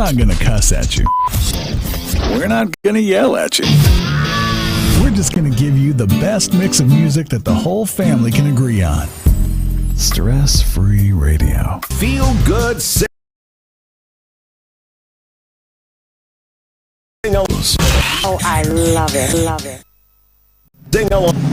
not gonna cuss at you. We're not gonna yell at you. We're just gonna give you the best mix of music that the whole family can agree on. Stress-free radio. Feel good sing. Oh, I love it, love it. Sing along.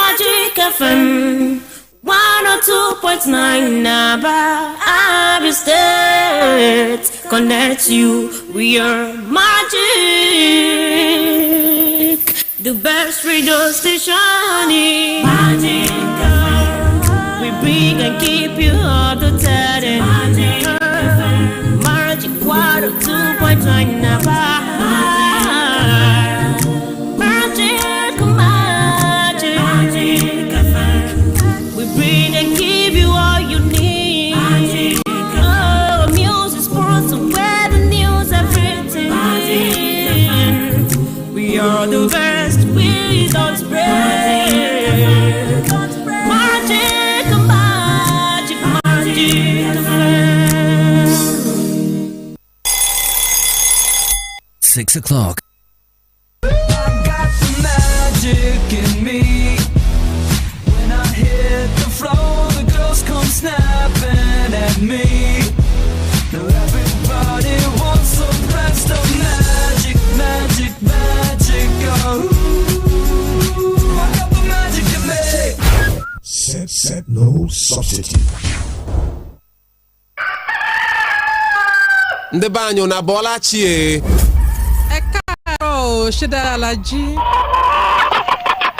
Magic FM 102.9 Naba Abia State connects you. We are Magic, the best radio station in Magic FM. We bring and keep you up to date. Magic FM, Magic 102.9 Naba. You're the best, we don't spread. Magic, magic, magic. 6 o'clock. I've got the magic in me. When I hit the floor, the girls come snapping at me. Now everybody wants a blast of magic, magic, magic. Oh, I got the magic in me. Set, no substitute. Ndị banyo na bola chie. Ekaro shidalaji.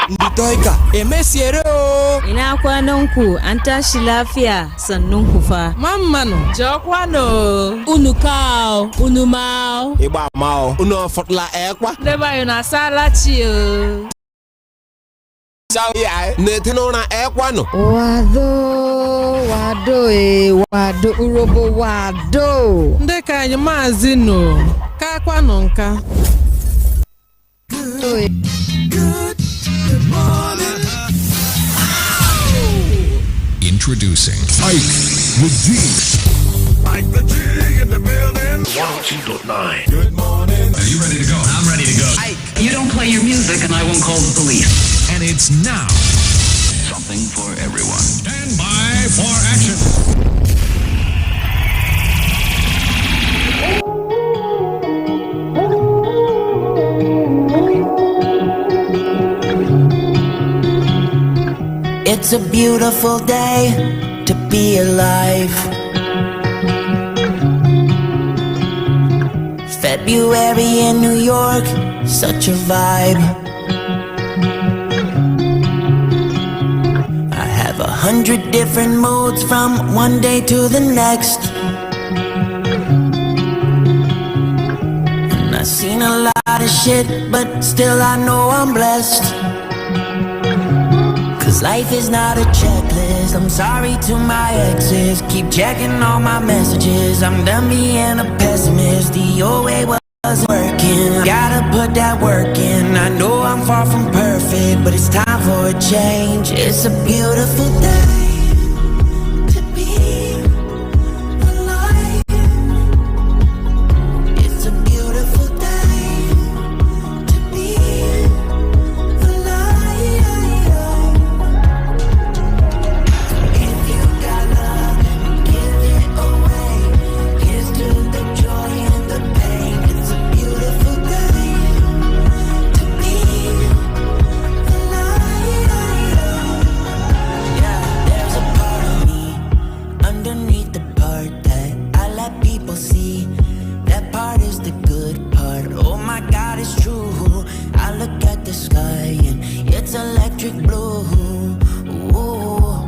Ndị toika emesiere o. Ina kwanan ku an tashi lafiya sannun ku fa. Mammano jokwano. Unu kao, unu mao. Igba mao. Unu fotla ekwa. Leba yuna salachi o. Sawi neteno na ekwa no. Wado, urobo wado. Ndeka anyị maazi no. Ka kwano nka. Good morning. Introducing Ike the G. Ike the G in the building. 102.9. Good morning. Are you ready to go? I'm ready to go. Ike, you don't play your music and I won't call the police. And it's now. Something for everyone. Stand by for action. It's a beautiful day to be alive. February in New York, such a vibe. I have 100 different moods from one day to the next. And I've seen a lot of shit, but still I know I'm blessed. Cause life is not a checklist. I'm sorry to my exes. Keep checking all my messages. I'm done being a pessimist. The old way wasn't working. Gotta put that work in. I know I'm far from perfect, but it's time for a change. It's a beautiful day to be alive. It's a beautiful day to be alive. It's electric blue. Ooh,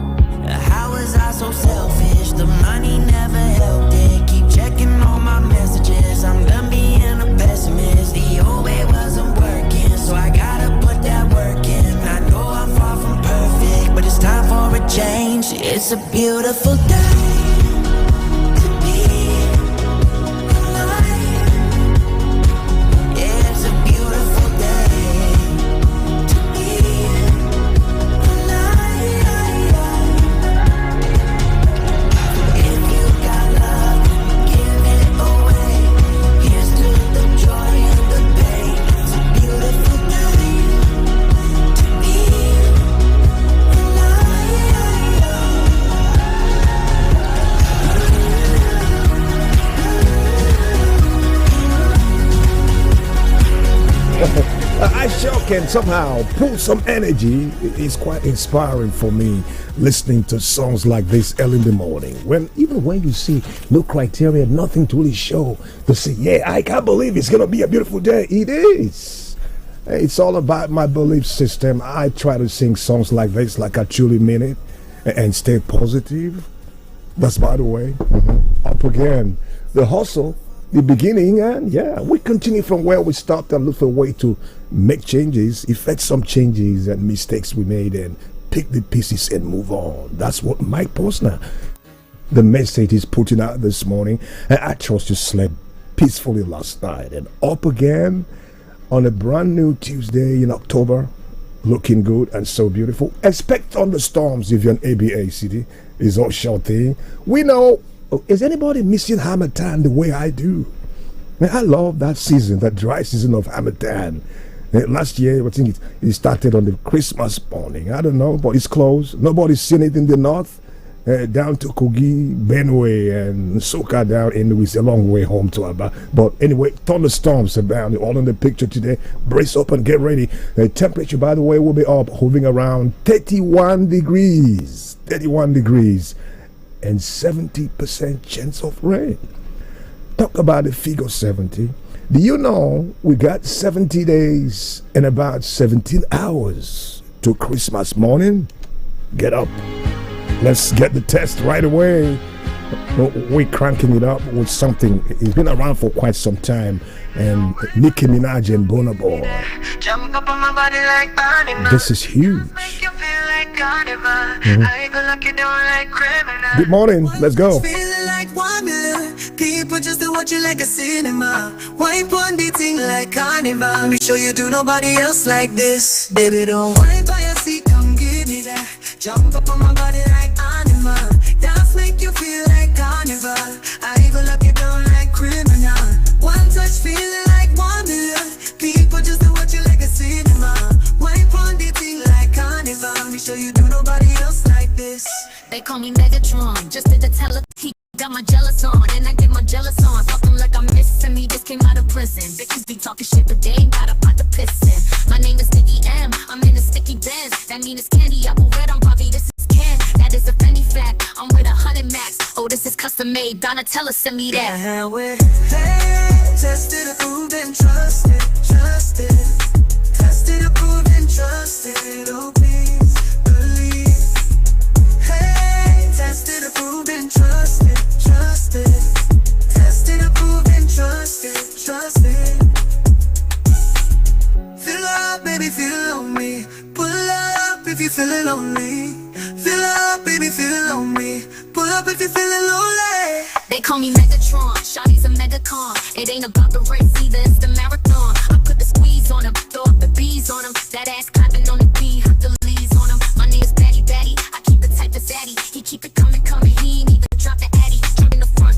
how was I so selfish? The money never helped it. Keep checking all my messages. I'm done being a pessimist. The old way wasn't working, so I gotta put that work in. I know I'm far from perfect, but it's time for a change. It's a beautiful day. show can somehow pull some energy. It's quite inspiring for me listening to songs like this early in the morning. Even when you see no criteria, nothing to really show to say, yeah, I can't believe it's gonna be a beautiful day. It is. It's all about my belief system. I try to sing songs like this like I truly mean it and stay positive. That's by the way. Up again. The hustle, the beginning, and yeah, we continue from where we stopped and look for a way to make changes, effect some changes and mistakes we made, and pick the pieces and move on. That's what Mike Posner, the message he's putting out this morning. And I trust you slept peacefully last night. And up again on a brand new Tuesday in October, looking good and so beautiful. Expect thunderstorms if you're in ABA City. It's all short thing. We know. Is anybody missing Hamatan the way I do? Man, I love that season, that dry season of Hamatan. Last year, I think it started on the Christmas morning. I don't know, but it's close. Nobody's seen it in the north. Down to Kogi, Benue, and Soka down in it's a long way home to Aba. But anyway, thunderstorms abound. All in the picture today. Brace up and get ready. The temperature, by the way, will be up, hovering around 31 degrees. 31 degrees. And 70% chance of rain. Talk about the figure 70. Do you know we got 70 days and about 17 hours to Christmas morning? Get up. Let's get the test right away. We're cranking it up with something. It's been around for quite some time. And Nicki Minaj and Burna Boy. Jump up on my body like animal. This is huge. Make you feel like carnival. I go lock you down like criminal. Good morning. Let's go. Feeling like 1 million people just to watch you like a cinema. Wipe on the thing like carnival. Me show you do nobody else like this. Baby, don't worry about your seat, come give me that. Jump up on my body like animal. Dance make you feel like carnival. I go lock you down like criminal. One touch feeling like 1 million people just to watch you like a cinema. Wipe on the thing like carnival. Me show you do nobody else like this. They call me Megatron, just did the tele. He got my jealous on, and I get my jealous on. Fuck them like I'm missing me, just came out of prison. Bitches be talking shit, but they ain't got a pot to piss in. My name is Nicky M, I'm in a sticky Benz. That mean it's candy, apple red on Bobby, this is Ken. That is a Fendi fact, I'm with 100 max. Oh, this is custom made, Donatella send me that. Yeah, we're tested, approved, and trusted. Tested, approved, and trusted. Oh, please believe. Hey, tested, approved, and trusted. Tested, approved, and trusted. Fill up, baby, feel on me. Pull up if you feeling lonely. Fill up, baby, feel on me. Pull up if you feeling lonely. They call me Megatron, Shawty's a Megacon. It ain't about the race either, it's the marathon. I put the squeeze on him, throw up the bees on him. That ass clapping on the beat, hot the leaves on him. My name's Batty, I keep it tight to Zaddy. He keep it coming, he ain't even drop the Addy. Jump in the front,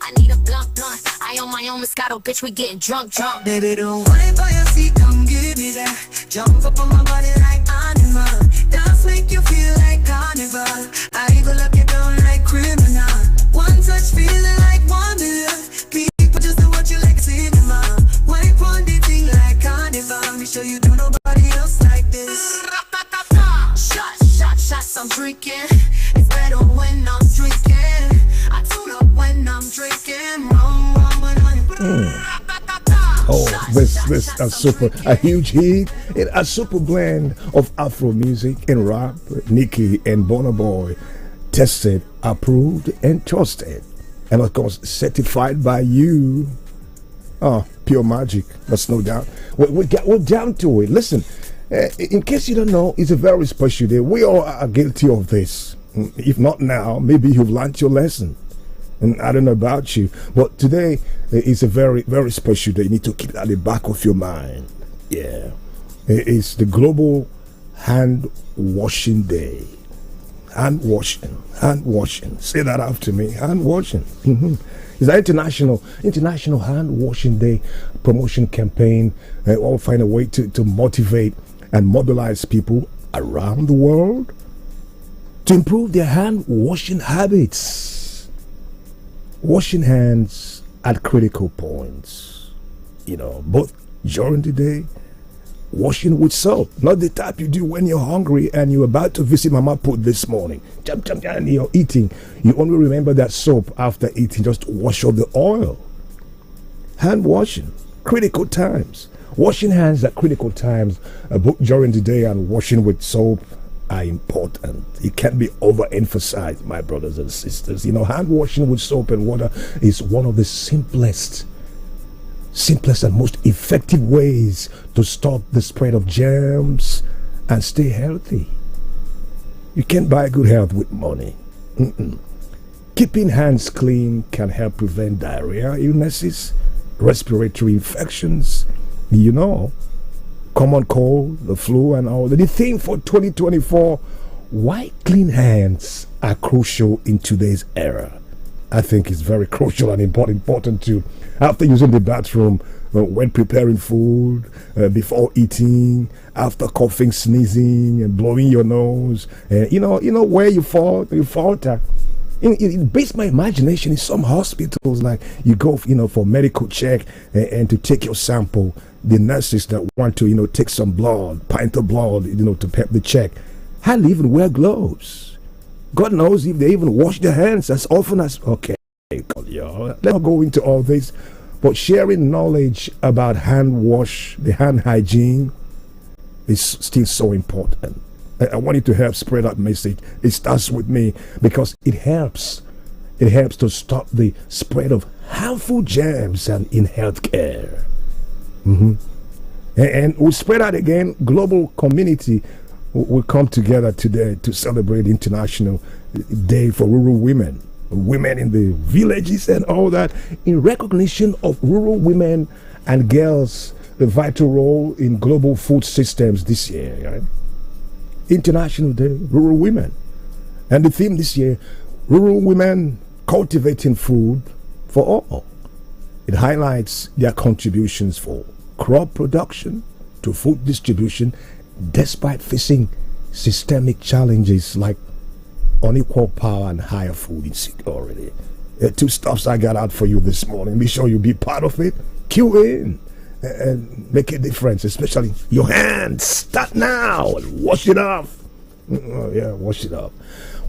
I need a blunt. I own my own Moscato, bitch, we getting drunk. Baby, don't worry about your seat, come give me that. Jump up on my body like animal. Dance make you feel like carnival. I go lock you down like criminal. One touch feeling like 1 million people just to watch you like a cinema. Wipe on the thing like carnival. Me show you do nobody else like this. Shots, I'm drinking. It's better when I'm drinking. I tune up when I'm drinking. Wrong when I'm Oh, this a huge hit, a super blend of Afro music and rap. Nicki and Burna Boy, tested, approved, and trusted, and of course certified by you. Oh, pure magic. That's no doubt. We're down to it. Listen, in case you don't know, it's a very special day. We all are guilty of this. If not now, maybe you've learned your lesson. And I don't know about you, but today is a very, very special day. You need to keep that at the back of your mind. Yeah. It's the Global Hand Washing Day. Hand washing. Say that after me. Hand washing. It's an international hand washing day promotion campaign. All find a way to motivate and mobilize people around the world to improve their hand washing habits. Washing hands at critical points, both during the day washing with soap. Not the type you do when you're hungry and you're about to visit Mama Put this morning. Jump, jump, and you're eating. You only remember that soap after eating. Just wash off the oil. Hand washing. Critical times. Washing hands at critical times, both during the day and washing with soap, are important. It can't be overemphasized, my brothers and sisters. You know, hand washing with soap and water is one of the simplest and most effective ways to stop the spread of germs and stay healthy. You can't buy good health with money. Keeping hands clean can help prevent diarrhea, illnesses, respiratory infections, you know, common cold, the flu, and all. The theme for 2024: why clean hands are crucial in today's era. I think it's very crucial and important to, after using the bathroom, when preparing food, before eating, after coughing, sneezing, and blowing your nose, you know where you falter. It based my imagination in some hospitals, like you go, for medical check and to take your sample. The nurses that want to, take some blood, pint of blood, to pep the check, hardly even wear gloves. God knows if they even wash their hands as often as. Okay, let's not go into all this, but sharing knowledge about the hand hygiene, is still so important. I want you to help spread that message. It starts with me because it helps. It helps to stop the spread of harmful germs and in healthcare. And we'll spread out again. Global community will come together today to celebrate International Day for Rural Women. Women in the villages and all that, in recognition of rural women and girls, the vital role in global food systems this year. Right? International Day, Rural Women. And the theme this year, Rural Women Cultivating Food for All. It highlights their contributions for crop production to food distribution despite facing systemic challenges like unequal power and higher food insecurity. Two stuffs I got out for you this morning. Be sure you be part of it. Cue in and make a difference, especially your hands. Start now and wash it off. Wash it off.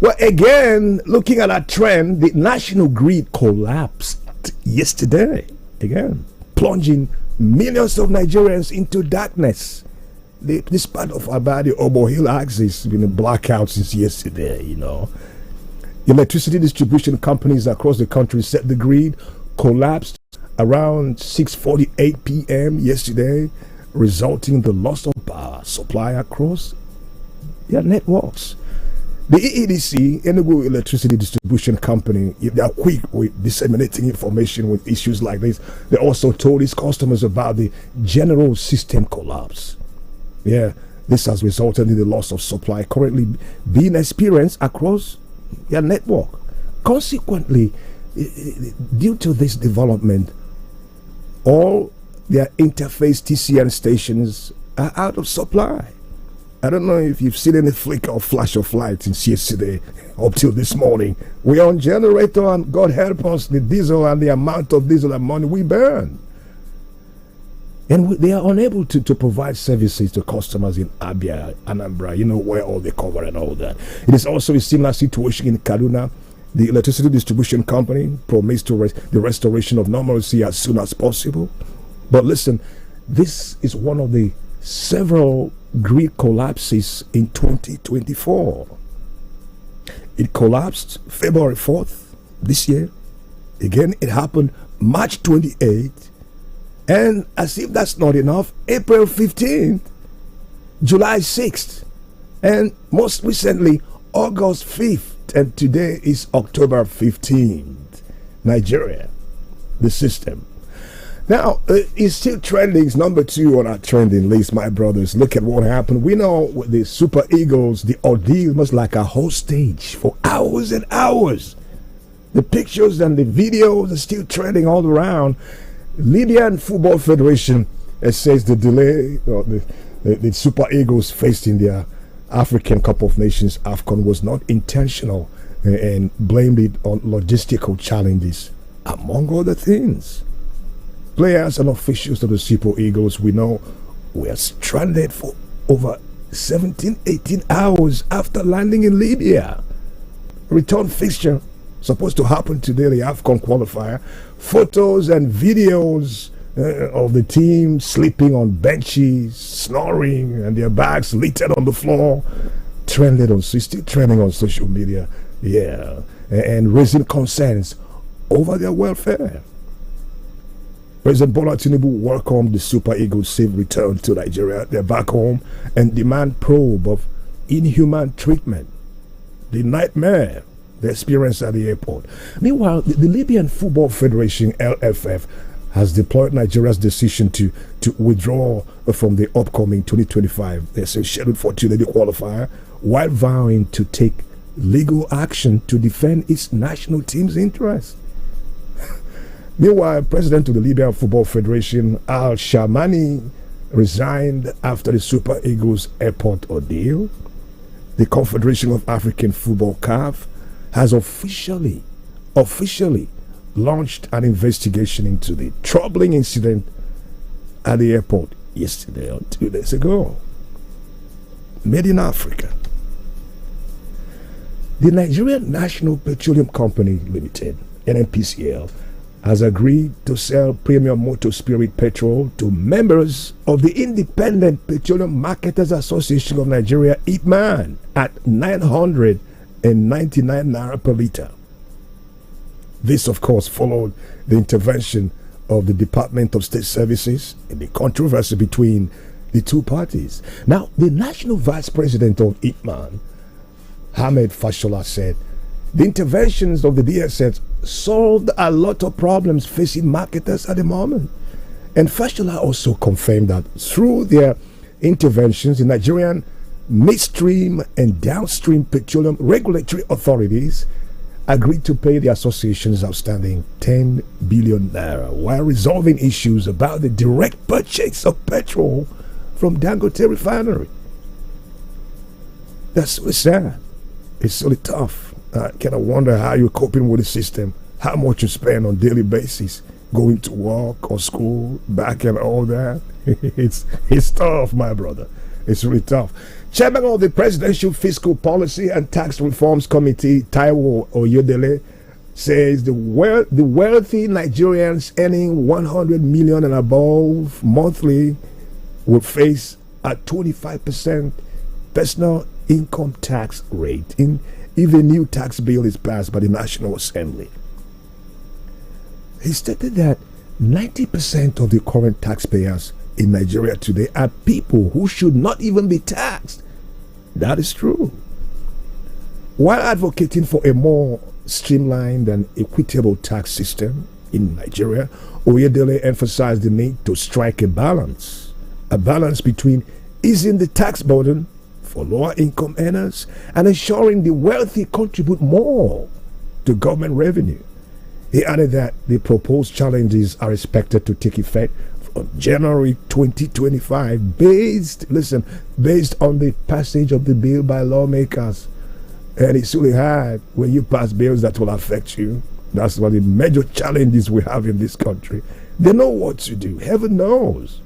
Well, again, looking at that trend, the national grid collapsed yesterday. Again, plunging millions of Nigerians into darkness. This part of Abadi Obo Hill axis has been a blackout since yesterday, Electricity distribution companies across the country said the grid collapsed around 6:48 p.m. yesterday, resulting in the loss of power supply across their networks. The EEDC, Enugu Electricity Distribution Company, if they are quick with disseminating information with issues like this, they also told its customers about the general system collapse. This has resulted in the loss of supply currently being experienced across their network. Consequently, due to this development, all their interface TCN stations are out of supply. I don't know if you've seen any flicker or flash of light since yesterday up till this morning. We're on generator, and God help us, the diesel and the amount of diesel and money we burn. And they are unable to provide services to customers in Abia, Anambra, where all they cover and all that. It is also a similar situation in Kaduna. The electricity distribution company promised the restoration of normalcy as soon as possible. But listen, this is one of the several grid collapses in 2024. It collapsed February 4th this year. Again, it happened March 28th. And as if that's not enough, April 15th, July 6th, and most recently, August 5th. And today is October 15th. Nigeria, the system. Now, it's still trending. It's number 2 on our trending list, my brothers. Look at what happened. We know with the Super Eagles, the ordeal was like a whole stage for hours and hours. The pictures and the videos are still trending all around. Libyan Football Federation says the delay the Super Eagles faced in their African Cup of Nations AFCON was not intentional and blamed it on logistical challenges, among other things. Players and officials of the Super Eagles, we know, were stranded for over 17-18 hours after landing in Libya. Return fixture supposed to happen today, the AFCON qualifier. Photos and videos of the team sleeping on benches, snoring, and their bags littered on the floor, still trending on social media, and raising concerns over their welfare. President Bola Tinubu welcomed the Super Eagles' safe return to Nigeria. They're back home and demand probe of inhuman treatment, the nightmare they experienced at the airport. Meanwhile, the Libyan Football Federation, LFF, has deployed Nigeria's decision to withdraw from the upcoming 2025 scheduled for today qualifier, while vowing to take legal action to defend its national team's interests. Meanwhile, President of the Libyan Football Federation, Al Shamani, resigned after the Super Eagles airport ordeal. The Confederation of African Football, CAF, has officially launched an investigation into the troubling incident at the airport yesterday or 2 days ago. Made in Africa. The Nigerian National Petroleum Company Limited, NNPCL, has agreed to sell premium motor spirit petrol to members of the Independent Petroleum Marketers Association of Nigeria, IPMAN, at 999 naira per litre. This, of course, followed the intervention of the Department of State Services in the controversy between the two parties. Now, the National Vice President of IPMAN, Ahmed Fashola, said the interventions of the DSS solved a lot of problems facing marketers at the moment. And Fashola also confirmed that through their interventions, the Nigerian midstream and downstream petroleum regulatory authorities agreed to pay the association's outstanding 10 billion naira while resolving issues about the direct purchase of petrol from Dangote Refinery. That's so sad. It's really tough. I kind of wonder how you're coping with the system, how much you spend on a daily basis, going to work or school, back and all that. It's tough, my brother. It's really tough. Chairman of the Presidential Fiscal Policy and Tax Reforms Committee, Taiwo Oyedele, says the wealthy Nigerians earning 100 million and above monthly will face a 25% personal income tax rate if a new tax bill is passed by the National Assembly. He stated that 90% of the current taxpayers in Nigeria today are people who should not even be taxed. That is true. While advocating for a more streamlined and equitable tax system in Nigeria, Oyedele emphasized the need to strike a balance between easing the tax burden for lower income earners and ensuring the wealthy contribute more to government revenue. He added that the proposed challenges are expected to take effect from January 2025 based on the passage of the bill by lawmakers. And it's really hard when you pass bills that will affect you. That's one of the major challenges we have in this country. They know what to do, heaven knows.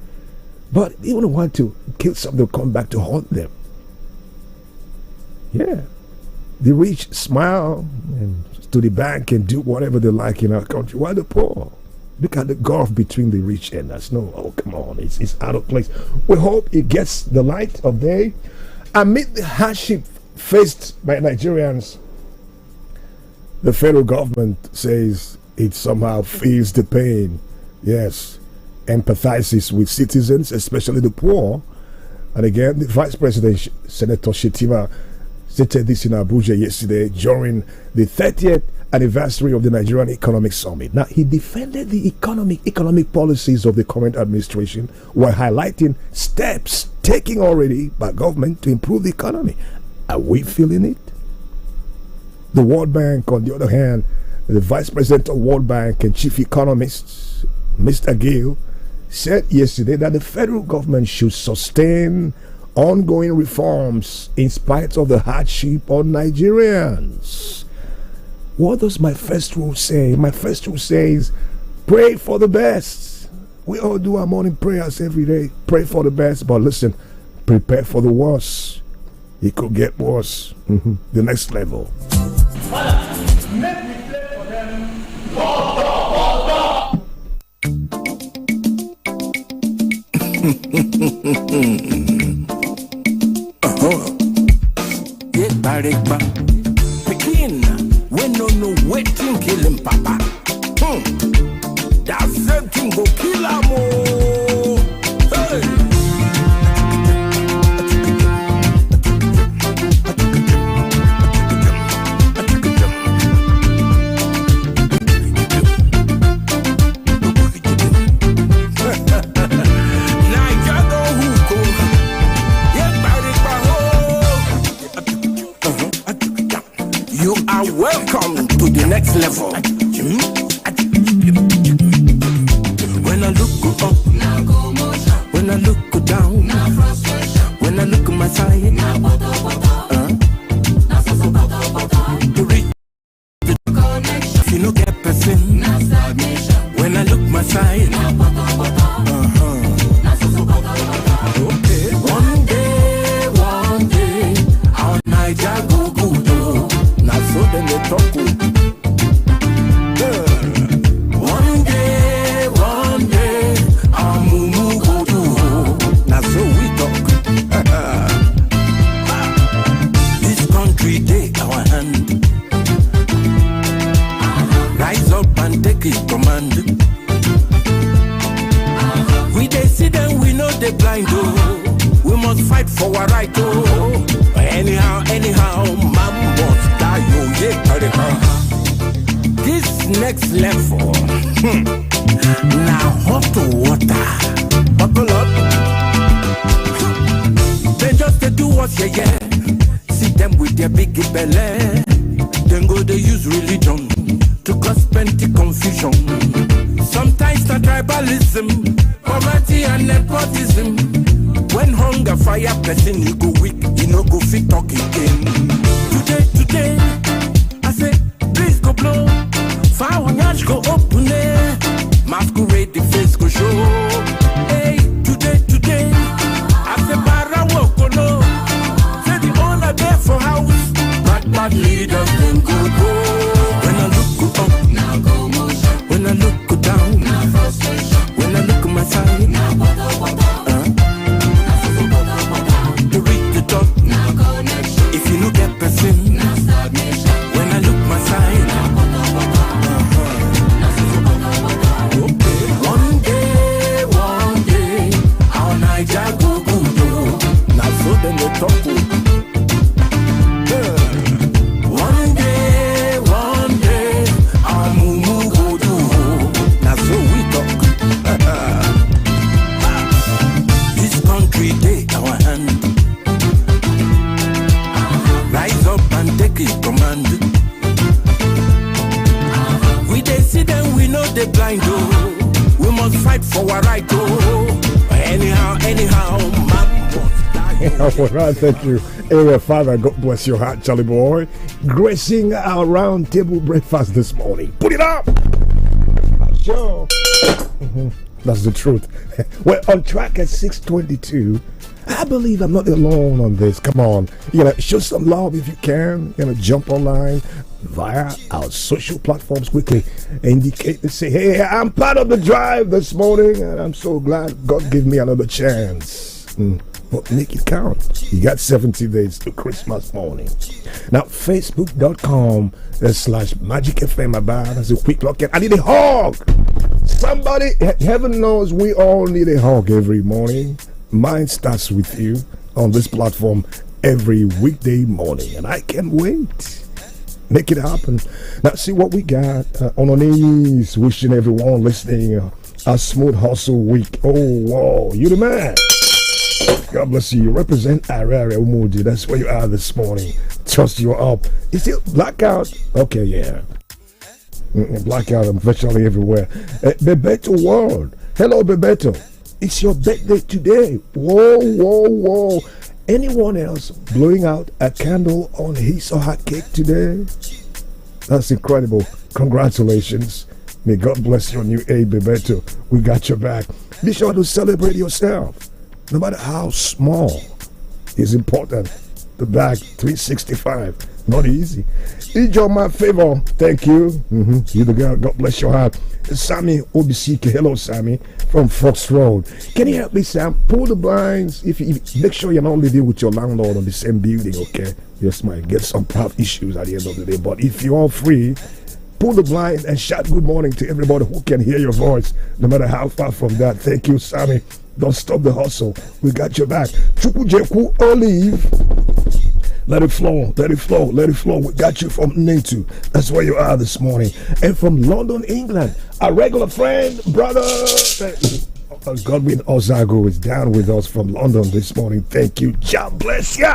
But they don't want to kill something to come back to haunt them. Yeah. The rich smile and to the bank and do whatever they like in our country, while the poor, look at the gulf between the rich and us. No, oh come on, it's out of place. We hope it gets the light of day. Amid the hardship faced by Nigerians, the federal government says it somehow feels the pain. Yes, empathizes with citizens, especially the poor. And again, the Vice President, Senator Shetima, stated this in Abuja yesterday during the 30th anniversary of the Nigerian Economic Summit. Now, he defended the economic policies of the current administration while highlighting steps taken already by government to improve the economy. Are we feeling it? The World Bank, on the other hand, the Vice President of World Bank and Chief Economist, Mr. Gill, said yesterday that the federal government should sustain ongoing reforms in spite of the hardship on Nigerians. What does my first rule say? My first rule says, pray for the best We all do our morning prayers every day. Pray for the best, but listen, prepare for the worst. It could get worse. The next level. Make me play for them. Pikin, we no know waiting kill him, papa. That same thing go kill him. Hey. You are welcome to the next level. When I look up, when I look down, when I look my side, to reach the if you look at person, when I look my side, okay. One day, our Niger go good. Now so then they talk. One day, our mumu go do. Now so we talk. This country take our hand. Rise up and take it command. We they see them, we know they blind oh. We must fight for our right oh. Anyhow, man must die oh yeah. This next level, now hot water, buckle up. They just they do what yeah. See them with their big belly. Then go they use religion to cause plenty confusion. Sometimes the tribalism, poverty and nepotism. When hunger fire person, you go weak, you no go fit talk again. Today, I say, please go blow. Fire nyash go open there. Masquerade the face go show. Hey, today, I say, Bara walk no. Say the owner there for house. Bad leaders then go. When I look up, now go motion. When I look down, now frustration. When I look my side, to reach the top, now connection. If you look at person, now stagnation. When I look my side, okay. One day, our Niger go good. Now so then they talk. One day, our mumu go do. Now so we talk. This country take our hand. Rise up and take it command. We they see them, we know they blind oh. We must fight for our right oh. Anyhow, man. All right, thank you. Area Father, God bless your heart, Charlie boy. Gracing our round table breakfast this morning. Put it up! Sure. That's the truth. We're on track at 6:22. I believe I'm not alone on this. Come on. Show some love if you can. Jump online via our social platforms quickly. Indicate and say, hey, I'm part of the drive this morning, and I'm so glad God gave me another chance. But make it count. You got 70 days to Christmas morning. Now, Facebook.com/Magic FM Aba. That's a quick look at. I need a hug. Somebody, heaven knows we all need a hug every morning. Mine starts with you on this platform every weekday morning, and I can't wait. Make it happen. Now, see what we got on our knees. Wishing everyone listening a smooth hustle week. Oh, wow, you the man. God bless you. You represent Arara Umuji. That's where you are this morning. Trust you're up. Is it blackout? Okay, yeah. Blackout virtually everywhere. Bebeto World. Hello, Bebeto. It's your birthday today. Whoa. Anyone else blowing out a candle on his or her cake today? That's incredible. Congratulations. May God bless your new age, Bebeto. We got your back. Be sure to celebrate yourself. No matter how small, it's important. The bag 365. Not easy. Enjoy my favor. Thank you. You the girl. God bless your heart. Sammy Obisike. Hello, Sammy from Fox Road. Can you help me, Sam? Pull the blinds. If make sure you're not living with your landlord on the same building, okay? Yes, might get some prop issues at the end of the day. But if you're all free, pull the blind and shout good morning to everybody who can hear your voice, no matter how far from that. Thank you, Sammy. Don't stop the hustle. We got your back. Chukujeku Olive. Let it flow, let it flow, let it flow. We got you from Nintu. That's where you are this morning. And from London, England, our regular friend, brother Godwin Ozago is down with us from London this morning. Thank you. God bless you.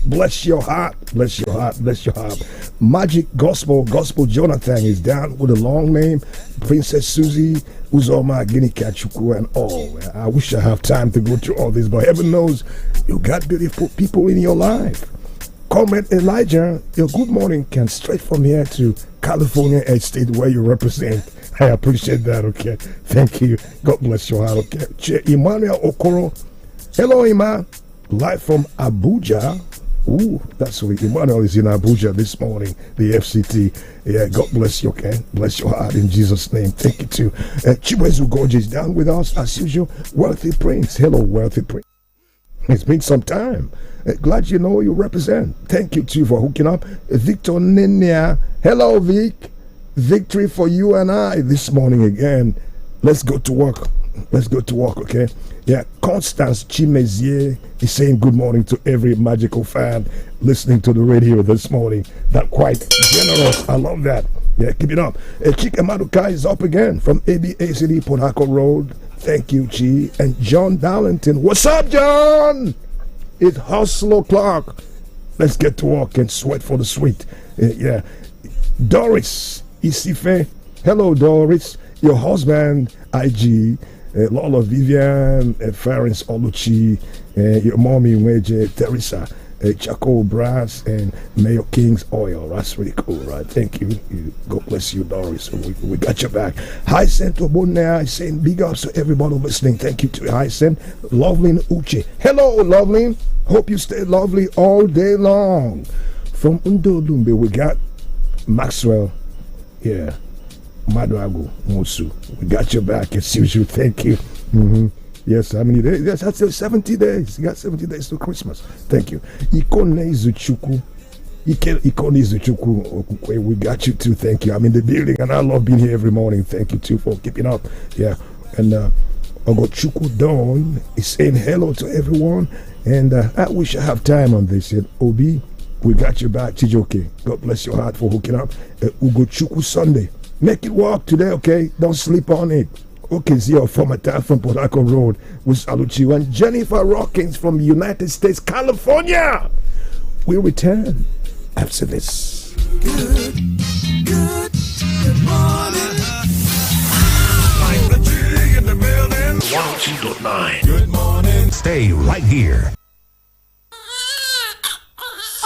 Bless your heart. Bless your heart. Bless your heart. Magic Gospel Jonathan is down with a long name. Princess Susie, Uzoma, Guinea Kachuku, and all. I wish I have time to go through all this, but heaven knows you got beautiful people in your life. Comment Elijah, your good morning can straight from here to California State where you represent. I appreciate that, okay? Thank you. God bless your heart, okay? Emmanuel Okoro. Hello, Emma. Live from Abuja. Ooh, that's sweet. Emmanuel is in Abuja this morning, the FCT. Yeah, God bless you, okay? Bless your heart in Jesus' name. Thank you, too. Chibuezu Gorge is down with us, as usual. Wealthy Prince. Hello, Wealthy Prince. It's been some time. Glad you know you represent. Thank you, too, for hooking up. Victor Nenia. Hello, Vic. Victory for you and I this morning again. Let's go to work. Let's go to work, okay? Yeah, Constance Chimezie is saying good morning to every magical fan listening to the radio this morning. That's quite generous. I love that. Yeah, keep it up. Chika Maduka is up again from ABACD Port Harcourt Road. Thank you, Chi. And John Darlington. What's up, John? It's Hustle o'clock. Let's get to work and sweat for the sweet. Yeah. Doris Isife. Hello, Doris. Your husband, IG. Lola Vivian, Farens Oluchi, your mommy, Weje, Teresa, Chaco Brass, and Mayo King's Oil. That's really cool, right? Thank you. God bless you, Doris. We got your back. Hyacinth Obonea is saying big ups to everybody listening. Thank you to Hyacinth. Loveline Uche. Hello, Loveline. Hope you stay lovely all day long. From Undolumbe, we got Maxwell. Yeah. Madrago Mosu. We got your back as usual. Thank you. Yes, how many days? Yes, that's 70 days. You got 70 days to Christmas. Thank you. Ikone Zuchuku. We got you too. Thank you. I'm in the building and I love being here every morning. Thank you too for keeping up. Yeah. And Ogochuku Dawn is saying hello to everyone. And I wish I have time on this. And Obi, we got your back. Chijoke. God bless your heart for hooking up. Ugochuku Sunday. Make it work today, okay? Don't sleep on it. Okay, Zio from a town from Port Harcourt Road with Saluchi and Jennifer Rockins from United States, California. We'll return after this. Good morning. Like the G in the building. 102.9. Good morning. Stay right here.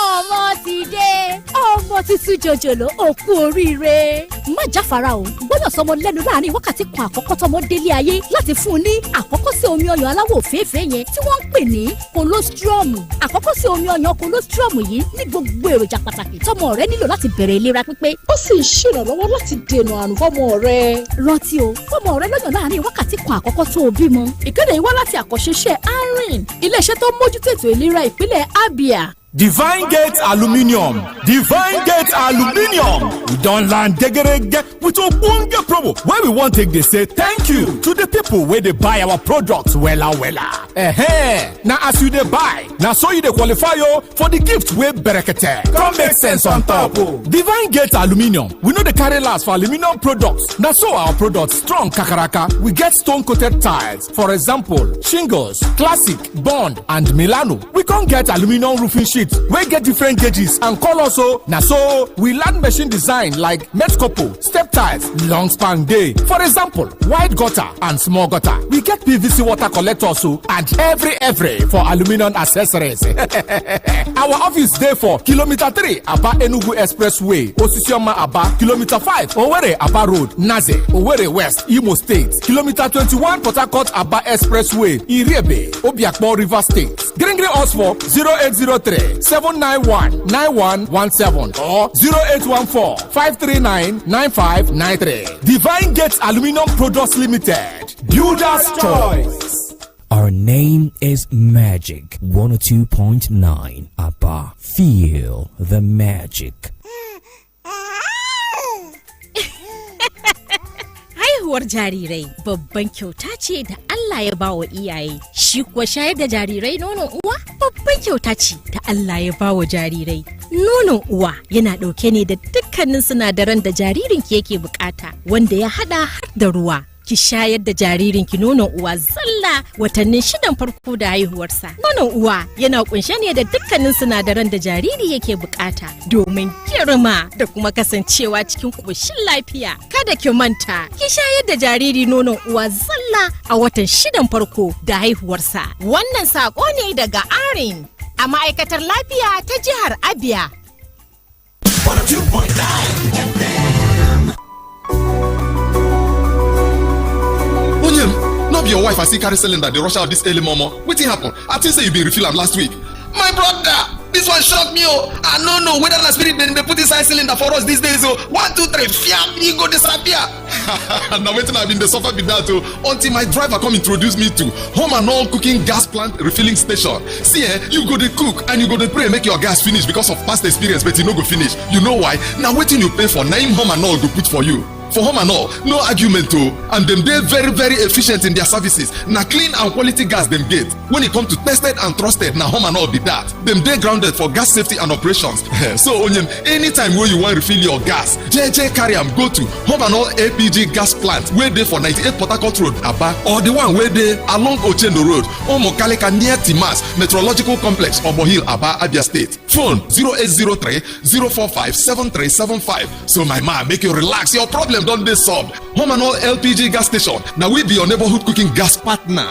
ọmọ ti dé ọmọ tuntun jòjòló òkú oríire má jáfara o gbọ́dọ̀ sọmọ lẹ́nu láàrin wákàtí kan àkọ́kọ́ tọmọ délé ayé láti fún un ní àkọ́kọ́ sí omi ọyàn aláwọ̀ òféèfé yẹn tí wọ́n ń pè ní colostrum. àkọ́kọ́ sí omi ọyàn colostrum yìí ní gbogbo èròjà pàtàkì tọmọ rẹ nílò láti bẹ̀rẹ̀ ìlera pípé ó sì ń ṣèrànlọ́wọ́ láti dènà àrùn fọ́mọ rẹ. rántí o fọ́mọ rẹ lọ́yàn láàrin wákàtí kan àkọ́kọ́ tó o bímọ. ìkéde yìí wá láti àkọ́ṣeṣẹ́ Arin iléeṣẹ́ tó mójútó ètò ìlera ìpínlẹ̀ Abia. Divine Gate Aluminium. Divine Gate Aluminium. We don't land degerege with ogbonge promo where we want take dey say thank you to the people where they buy our products wella. Now as you dey buy, now so you dey qualify yo for the gift wey berekete. Come make sense on top. Divine Gate Aluminium. We know the carry last for aluminium products. Now so our products strong kakaraka. We get stone coated tiles. For example, shingles, classic, bond, and Milano. We can't get aluminium roofing sheet sheets wey get different gauges and colors o. Na so we learn machine design like Metcopo, step tiles, long span dey. For example, wide gutter and small gutter. We get PVC water collectors o and every for aluminum accessories. Our office dey for Kilometer 3 Aba Enugu Expressway, Osisioma Aba, Kilometer 5 Owerri Aba Road, Naze, Owerri West, Imo State, Kilometer 21 Port Harcourt Aba Expressway, Irebe, Obiakpor River State. Green us for 0803 791 9117 or 0814 539 9593. Divine Gates Aluminum Products Limited. Builder's Choice. Our name is Magic 102.9 Abba. Feel the magic. Haihuwar jarirai babban kyauta ce da Allah ya bawa iyaye. Shi kuwa shayar da jarirai nonon uwa babban kyauta ce da Allah ya bawa jarirai. Nonon uwa yana ɗauke ne da dukkanin sinadaran da jaririnki yake bukata, wanda ya hada har da ruwa. Ki shayar da jaririnki nonon uwa zalla watannin 6 farko da haihuwarsa. Nonon uwa yana kunshe ne da dukkanin sinadaran da jariri yake bukata domin girma da kuma kasancewa cikin koshin lafiya. Kada ki manta, ki shayar da jariri nonon uwa zalla a watan 6 farko da haihuwarsa. Wannan sako ne daga ARIN a ma'aikatar lafiya ta jihar Abia. 102.9 No be your wife I see carry cylinder dey rush out this early momo. Wetin happen? I think say you bin refill am last week. My brother, this one shock me oh. I no know whether na spirit dem dey put inside cylinder for us these days oh. 1 2 3 fiam, e go disappear. Na wetin I bin dey suffer be that oh, until my driver come introduce me to Home and All Cooking Gas Plant Refilling Station. See you go dey cook and you go dey pray make your gas finish because of past experience, but e no go finish. You know why? Na wetin you pay for na im Home and All go put for you. For Home and All, no argument oh, and dem dey very very efficient in their services. Na clean and quality gas dem get. When e come to tested and trusted, na Home and All be that. Dem dey grounded for gas safety and operations. So onyem, anytime wey you wan refill your gas, jeje carry am go to Home and All LPG gas plant wey dey for 98 Port Harcourt Road, Aba, or the one wey dey along Ochendo Road, Omokaleka near Timas Meteorological Complex, Obo Hill, Aba, Abia State. Phone 0803 045 7375. So my man, make you relax, your problem don dey solved. Home and All LPG gas station. Now we be your neighborhood cooking gas partner.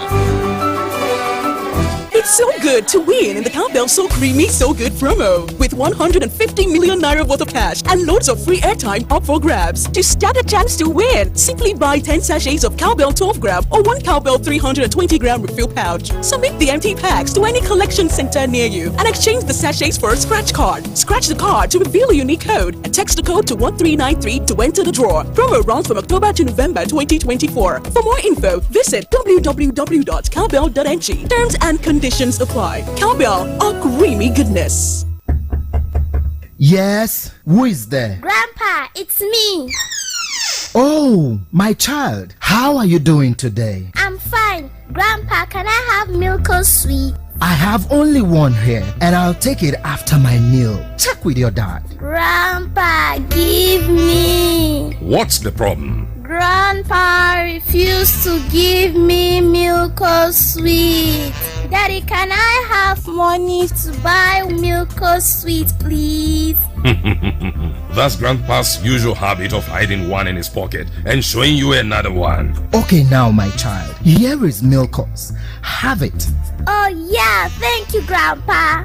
It's so good to win in the Cowbell So Creamy So Good promo with 150 million naira worth of cash and loads of free airtime up for grabs. To stand a chance to win, simply buy 10 sachets of Cowbell 12 gram or 1 Cowbell 320 gram refill pouch. Submit the empty packs to any collection center near you and exchange the sachets for a scratch card. Scratch the card to reveal a unique code and text the code to 1393 to enter the draw. Promo runs from October to November 2024. For more info, visit www.cowbell.ng. Terms and conditions apply. Cowbell, a creamy goodness. Yes, who is there? Grandpa, it's me. Oh, my child, how are you doing today? I'm fine. Grandpa, can I have milk or sweet? I have only one here, and I'll take it after my meal. Check with your dad. Grandpa, give me. What's the problem? Grandpa refused to give me milk or sweet. Daddy, can I have money to buy milk or sweet, please? That's Grandpa's usual habit of hiding one in his pocket and showing you another one. Okay, now, my child, here is Milkos. Have it. Oh, yeah, thank you, Grandpa.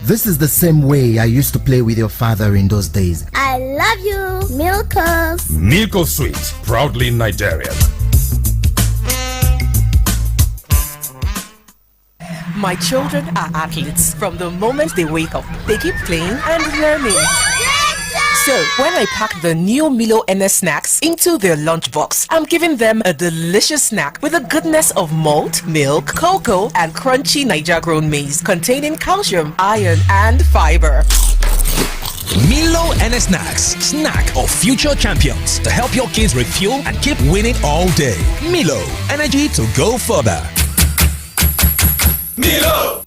This is the same way I used to play with your father in those days. I love you, Milkos. Milko Sweet, proudly Nigerian. My children are athletes from the moment they wake up. They keep playing and learning. So when I pack the new Milo NS snacks into their lunchbox, I'm giving them a delicious snack with the goodness of malt, milk, cocoa, and crunchy Niger-grown maize containing calcium, iron, and fiber. Milo NS Snacks, snack of future champions to help your kids refuel and keep winning all day. Milo, energy to go further. Milo!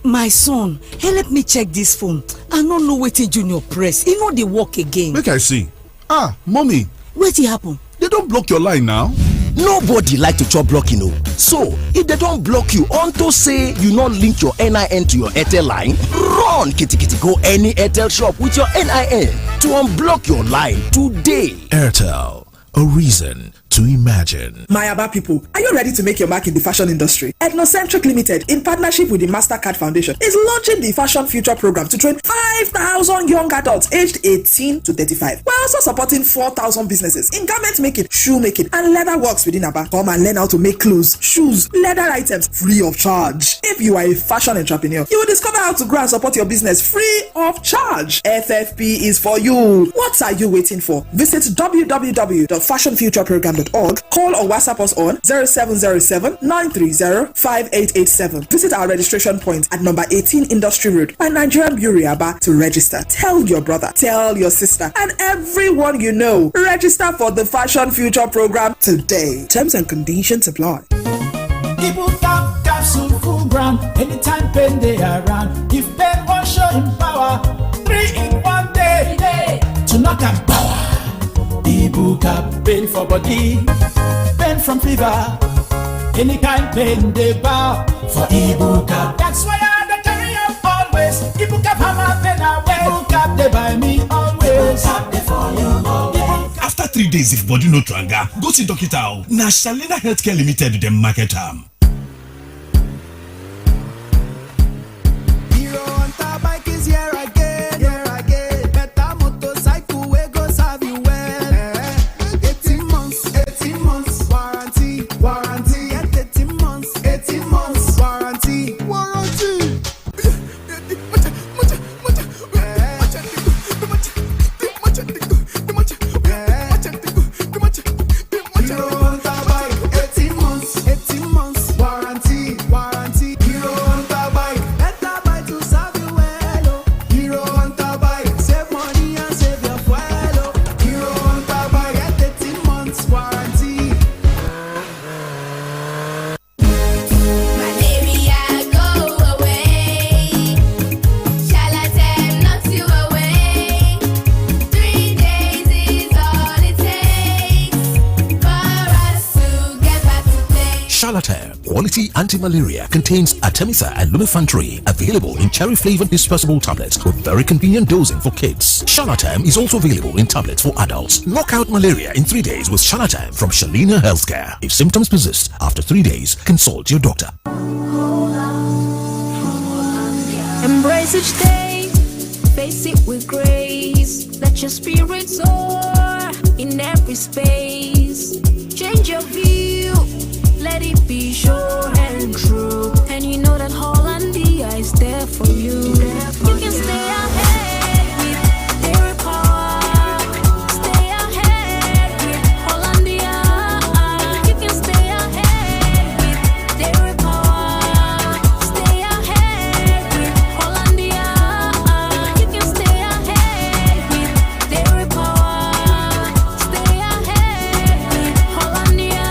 My son, help me check this phone. I don't know wetin Junior press. E no dey work again. Make I see. Ah, mommy. Wetin happen? They don't block your line now. Nobody like to chop blocking o. So if they don't block you unto say you not link your NIN to your Airtel line, run kitikiti go any Airtel shop with your NIN to unblock your line today. Airtel, a reason to imagine. My Aba people, are you ready to make your mark in the fashion industry? Ethnocentric Limited, in partnership with the MasterCard Foundation, is launching the Fashion Future Program to train 5,000 young adults aged 18 to 35. We're also supporting 4,000 businesses in garment making, shoe making, and leather works within Aba. Come and learn how to make clothes, shoes, leather items free of charge. If you are a fashion entrepreneur, you will discover how to grow and support your business free of charge. FFP is for you. What are you waiting for? Visit www.fashionfutureprogram.org. Call or WhatsApp us on 0707-930-5887. Visit our registration point at number 18 Industry Road by Nigerian Bureau Aba to register. Tell your brother, tell your sister, and everyone you know. Register for the Fashion Future Program today. Terms and conditions apply. Ibu capsule full ground, anytime pain they around. If pain won't show him power, 3 in 1 day. To knock and power. Ibu cap, pain for body, pain from fever, any kind pain they bow for Ibu cap. That's why I carry up always. Ibu cap hammer pain away. Ibu cap they buy me always. Ibu cap they for you always. After 3 days, if body no tranga, go see Dr. Na Shalina Healthcare Limited, them market am. Hero Hunter bike is here again, here again. Better motorcycle we go serve you well. 18 months warranty, warranty. 18 months warranty, warranty. Hero Hunter bike, 18 months warranty, warranty. Hero Hunter bike, better buy to serve you well. Oh. Hero Hunter bike, save money and save your fuel. Oh. Hero Hunter bike, 18 months warranty. Malaria go away. Charlatan knocks you away. 3 days is all it takes for us to get back to play. Charlatan Quality Anti-Malaria contains Artemether and Lumefantrine, available in cherry-flavored dispersible tablets with very convenient dosing for kids. Charlatan is also available in tablets for adults. Knock out malaria in 3 days with Charlatan from Shalina Healthcare. If symptoms persist after 3 days, consult your doctor. Embrace each day, face it with grace. Let your spirit soar in every space. Change your view, let it be sure and true. And you know that Hollandia is there for you. You can stay ahead with their power. Stay ahead with Hollandia. You can stay ahead with their power. Stay ahead with Hollandia. You can stay ahead with their power. Stay ahead with Hollandia.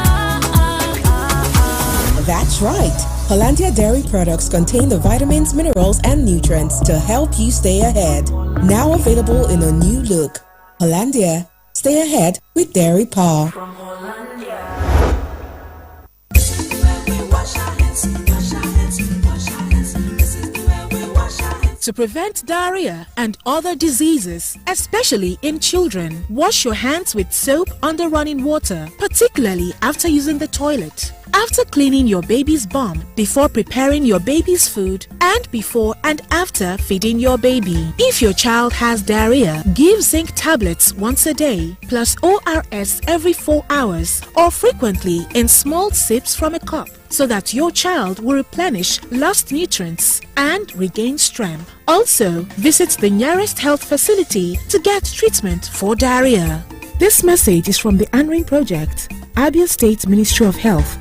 That's right. Hollandia dairy products contain the vitamins, minerals, and nutrients to help you stay ahead. Now available in a new look. Hollandia, stay ahead with Dairy Paw. To prevent diarrhea and other diseases, especially in children, wash your hands with soap under running water, particularly after using the toilet. After cleaning your baby's bum, before preparing your baby's food, and before and after feeding your baby. If your child has diarrhea, give zinc tablets once a day, plus ORS every 4 hours, or frequently in small sips from a cup, so that your child will replenish lost nutrients and regain strength. Also, visit the nearest health facility to get treatment for diarrhea. This message is from the ANRIN Project, Abia State Ministry of Health.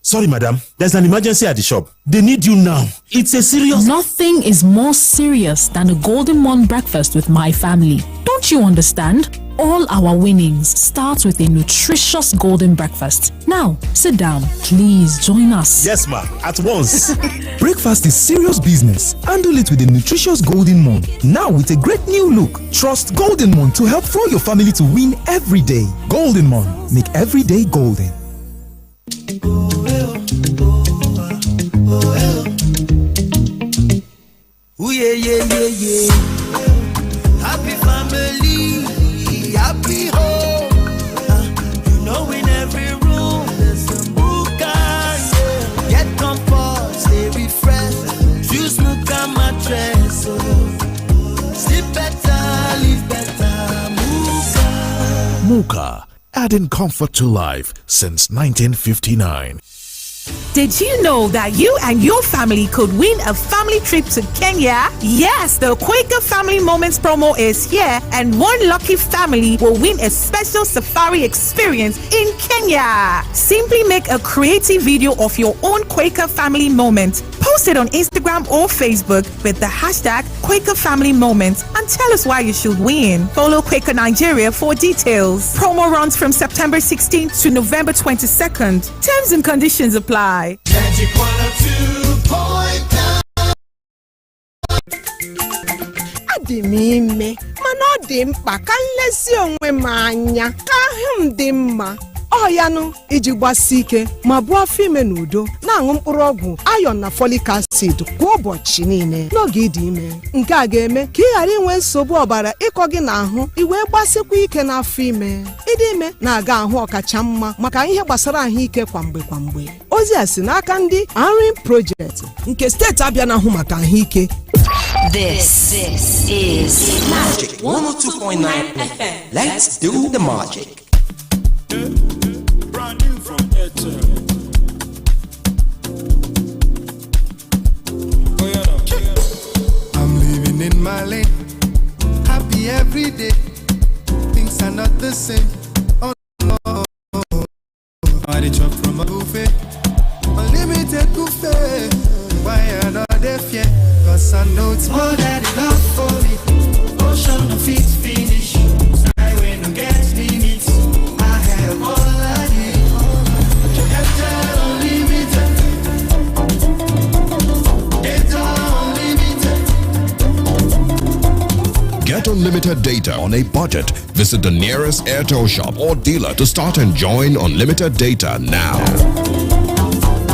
Sorry, madam. There's an emergency at the shop. They need you now. It's a serious... Nothing is more serious than a Golden Morn breakfast with my family. Don't Don't you understand? All our winnings start with a nutritious golden breakfast. Now, sit down. Please join us. Yes, ma. At once. Breakfast is serious business. Handle it with a nutritious Golden Moon. Now with a great new look. Trust Golden Moon to help throw your family to win every day. Golden Moon. Make every day golden. Ooh, yeah, yeah, yeah, yeah. Happy family, happy home. You know in every room there's a Muka, yeah. Get comfort, stay refreshed. Choose Muka mattress, oh. Sleep better, live better, Muka. Muka, adding comfort to life since 1959. Did you know that you and your family could win a family trip to Kenya? Yes, the Quaker Family Moments promo is here, and one lucky family will win a special safari experience in Kenya. Simply make a creative video of your own Quaker Family Moment. Post it on Instagram or Facebook with the hashtag Quaker Family Moments and tell us why you should win. Follow Quaker Nigeria for details. Promo runs from September 16th to November 22nd. Terms and conditions apply. Magic 102.9. Adị m ime mana ọ dị mkpa ka nlezi onwe m anya ka ahụ m dị mma. Ọ ya nụ iji gbasi ike ma bụ afọ ime n'udo na-aṅụ mkpụrụ ọgwụ iron na folic acid kwa ụbọchị niile n'oge ịdị ime. Nke a ga-eme ka ị ghara inwe nsogbu ọbara ịkọ gị n'ahụ iwee gbasikwa ike n'afọ ime. Ịdị ime na-aga ahụ ọkacha mma maka ihe gbasara ahụike kwamgbe. Ozi a si n'aka ndị Arin Project nke steeti Abịa na-ahụ maka ahụike. This is Magic 102.9 FM. Let's do the magic. Brand new from Airtel. I'm living in my lane, happy every day. Things are not the same. Oh no, I chop from a buffet, unlimited buffet. Why are not they fear? Cause I know it's more than enough for me. Ocean of feet finish. I will not get limits. I have all I need. Airtel Unlimited. Airtel Unlimited. Get unlimited data on a budget. Visit the nearest Airtel shop or dealer to start enjoying unlimited data now.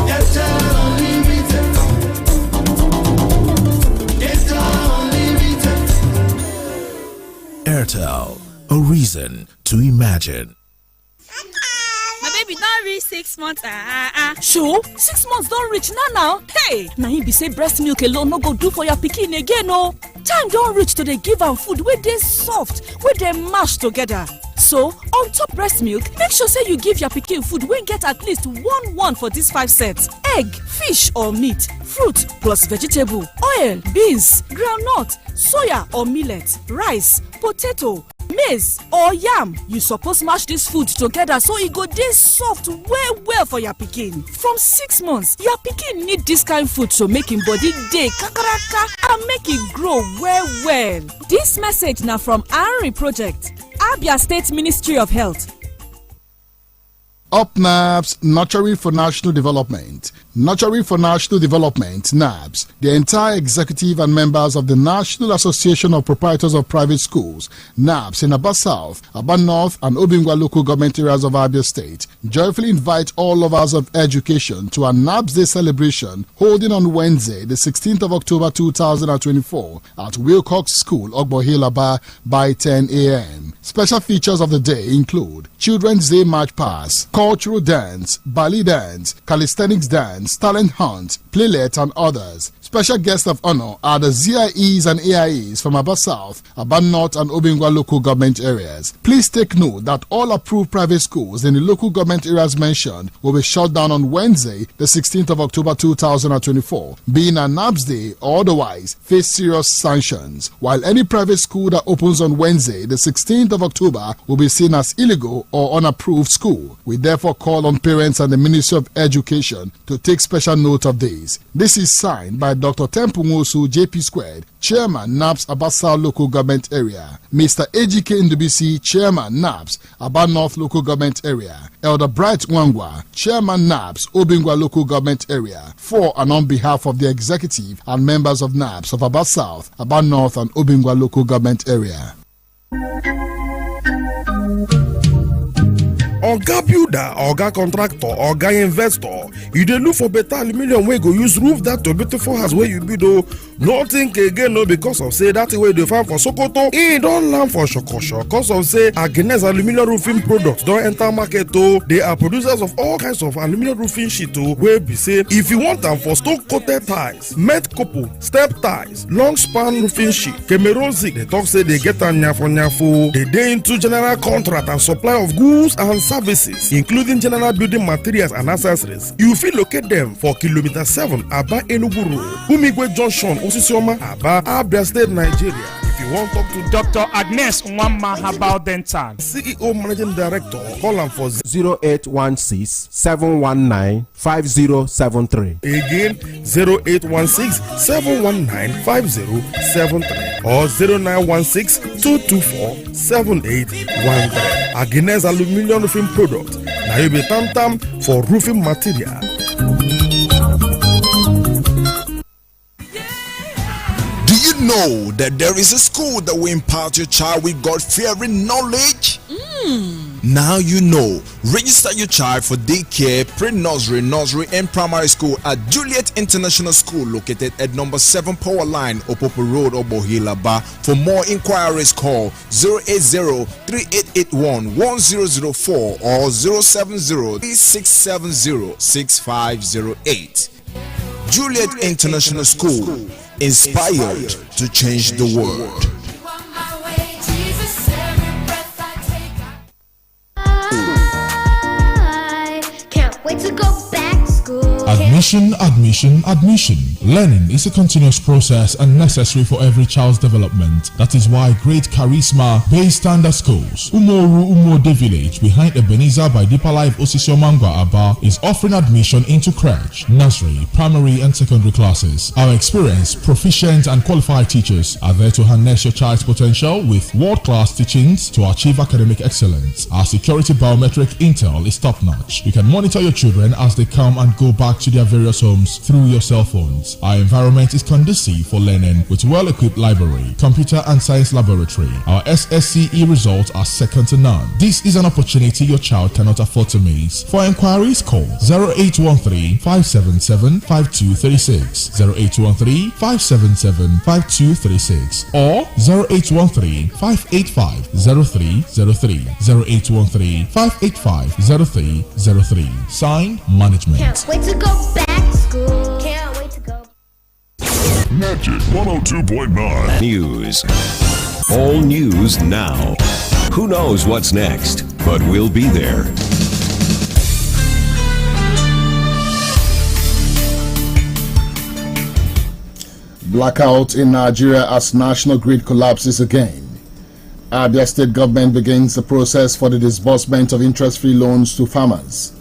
Airtel Unlimited. Airtel Unlimited. Airtel, a reason to imagine. My baby don't reach 6 months. Sure, 6 months don't reach now. Hey, now you be say breast milk alone no go do for your pikin again, no. Time don't reach to dey give am food where they soft, where they mash together. So, on top breast milk, make sure say you give your pikin food wey get at least one for these 5 sets. Egg, fish or meat, fruit plus vegetable, oil, beans, groundnut, soya or millet, rice, potato, maize or yam. You suppose mash this food together so e go dey soft well for your pikin. From 6 months, your pikin need this kind food to make him body dey kakaraka and make e grow well. This message now from Arin Project, Abia State Ministry of Health. UpNabs, Nurturing for National Development. Nurturing for National Development, NABS, the entire executive and members of the National Association of Proprietors of Private Schools, NABS, in Aba South, Aba North, and Obingwa local government areas of Abia State, joyfully invite all lovers of education to a NABS Day celebration holding on Wednesday, the 16th of October 2024 at Wilcox School, Ogbo Hill, Aba, by 10 a.m. Special features of the day include Children's Day March Pass, cultural dance, ballet dance, calisthenics dance, talent hunt, playlet, and others. Special guests of honor are the ZIEs and AIEs from Aba South, Aba North, and Obingwa local government areas. Please take note that all approved private schools in the local government areas mentioned will be shut down on Wednesday, the 16th of October 2024, being a NABS Day or otherwise face serious sanctions, while any private school that opens on Wednesday, the 16th of October, will be seen as illegal or unapproved school. We therefore call on parents and the Ministry of Education to take special note of this. This is signed by Dr. Tempungosu JP Squared, Chairman, NAPS Abasa Local Government Area, Mr. AGK Ndubisi, Chairman, NAPS Aba North Local Government Area, Elder Bright Wangwa, Chairman, NAPS Obingwa Local Government Area, for and on behalf of the executive and members of NAPS of Aba South, Aba North and Obingwa Local Government Area. Oga builder, oga contractor, oga investor, you dey look for better aluminium wey go use roof that your beautiful house wey you build o. No think again no because of say that way dey find for Sokoto, e don land for Shokosho because of say Agnes aluminium roofing products don enter market o. They are producers of all kinds of aluminium roofing sheet o, wey be say if you want am for stone coated tiles, met couple, step tiles, long span roofing sheet, Cameroon zinc, they talk say they get am nyafo. They dey into general contract and supply of goods and services, including general building materials and accessories. You fit locate them for Kilometer 7 Aba Enugu Road, Umigwe Junction, Osisioma, Aba, Abia State, Nigeria. If you want to talk to Dr. Agnes Nwama Herbal Dental, CEO Managing Director, call am for 0816-719-5073. Again, 0816-719-5073 or 0916-224-7813. Agnes Aluminium Roofing Product. Now you be tam for roofing material. Do you know that there is a school that will impart your child with God-fearing knowledge? Now you know. Register your child for daycare, pre-nursery, nursery and primary school at Juliet International School located at number 7 Power Line, Opopo Road, Obohilaba. For more inquiries, call 080-3881-1004 or 070-3670-6508. Juliet International School, inspired to change the world. Wait to go back to school. Admission. Learning is a continuous process and necessary for every child's development. That is why great charisma-based standard schools, Umoru Umode Village behind Ebenezer by Deeper Life Osisiomangwa Aba is offering admission into crèche, nursery, primary and secondary classes. Our experienced, proficient and qualified teachers are there to harness your child's potential with world-class teachings to achieve academic excellence. Our security biometric intel is top-notch. You can monitor your children as they come and go back to their various homes through your cell phones. Our environment is conducive for learning with well-equipped library, computer and science laboratory. Our SSCE results are second to none. This is an opportunity your child cannot afford to miss. For inquiries, call 0813-577-5236, 0813-577-5236 or 0813-585-0303, 0813-585-0303. Signed, Management. Can't wait to go back to school. Can't wait to go. Magic 102.9 News. All news now. Who knows what's next, but we'll be there. Blackout in Nigeria as national grid collapses again. Abia State government begins the process for the disbursement of interest-free loans to farmers.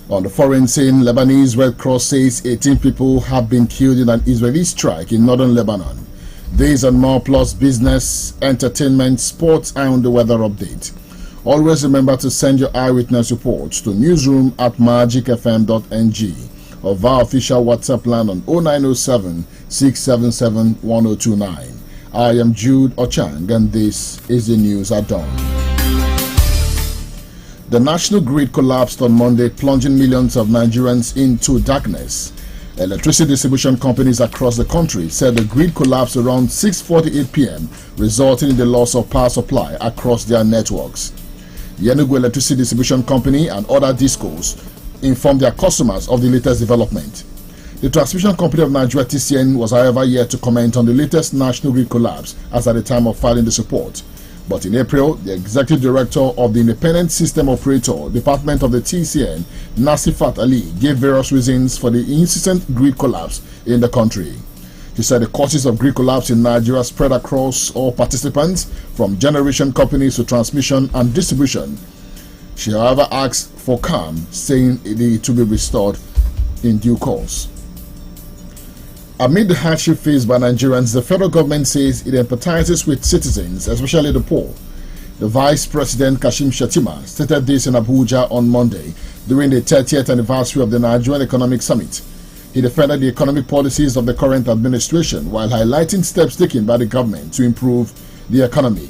On the foreign scene, Lebanese Red Cross says 18 people have been killed in an Israeli strike in northern Lebanon. These and more plus business, entertainment, sports and the weather update. Always remember to send your eyewitness reports to newsroom@magicfm.ng or via official WhatsApp line on 0907 677 1029. I am Jude Ochang and this is the news at dawn. The national grid collapsed on Monday, plunging millions of Nigerians into darkness. Electricity distribution companies across the country said the grid collapsed around 6:48 p.m., resulting in the loss of power supply across their networks. The Enugu Electricity Distribution Company and other discos informed their customers of the latest development. The Transmission Company of Nigeria (TCN) was however yet to comment on the latest national grid collapse as at the time of filing this report. But in April, the Executive Director of the Independent System Operator Department of the TCN, Nasifat Ali, gave various reasons for the insistent grid collapse in the country. He said the causes of grid collapse in Nigeria spread across all participants, from generation companies to transmission and distribution. She however asked for calm, saying it to be restored in due course. Amid the hardship faced by Nigerians, the federal government says it empathizes with citizens, especially the poor. The Vice President Kashim Shettima stated this in Abuja on Monday during the 30th anniversary of the Nigerian Economic Summit. He defended the economic policies of the current administration while highlighting steps taken by the government to improve the economy.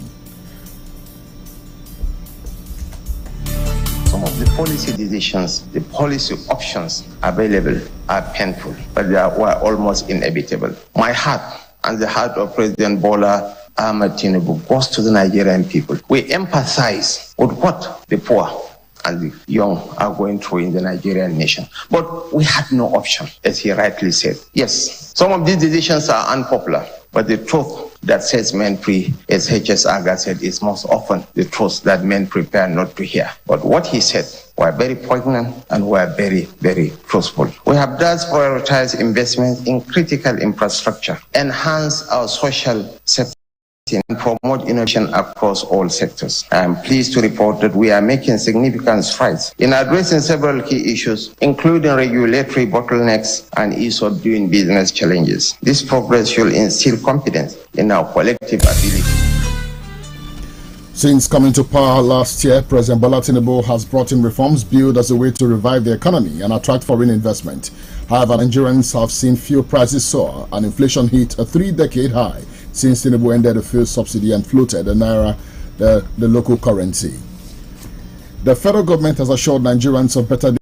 Some of the policy decisions, the policy options available are painful, but they were almost inevitable. My heart and the heart of President Bola Ahmed Tinubu goes to the Nigerian people. We empathize with what the poor and the young are going through in the Nigerian nation. But we had no option, as he rightly said. Yes, some of these decisions are unpopular, but the truth that sets men free, as H.S. Aga said, is most often the truth that men prepare not to hear. But what he said were very poignant and were very, very truthful. We have thus prioritized investments in critical infrastructure, enhance our social safety, and promote innovation across all sectors. I am pleased to report that we are making significant strides in addressing several key issues, including regulatory bottlenecks and ease of doing business challenges. This progress should instill confidence in our collective ability. Since coming to power last year, President Bola Tinubu has brought in reforms billed as a way to revive the economy and attract foreign investment. However, Nigerians have seen fuel prices soar and inflation hit a 3-decade high since Tinubu ended the fuel subsidy and floated the naira, the local currency. The federal government has assured Nigerians of better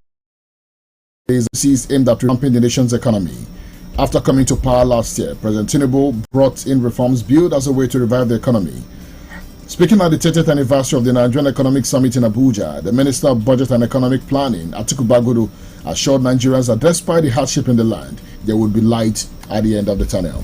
days aimed at revamping the nation's economy. After coming to power last year, President Tinubu brought in reforms billed as a way to revive the economy. Speaking at the 30th anniversary of the Nigerian Economic Summit in Abuja, the Minister of Budget and Economic Planning, Atiku Bagudu, assured Nigerians that despite the hardship in the land, there would be light at the end of the tunnel.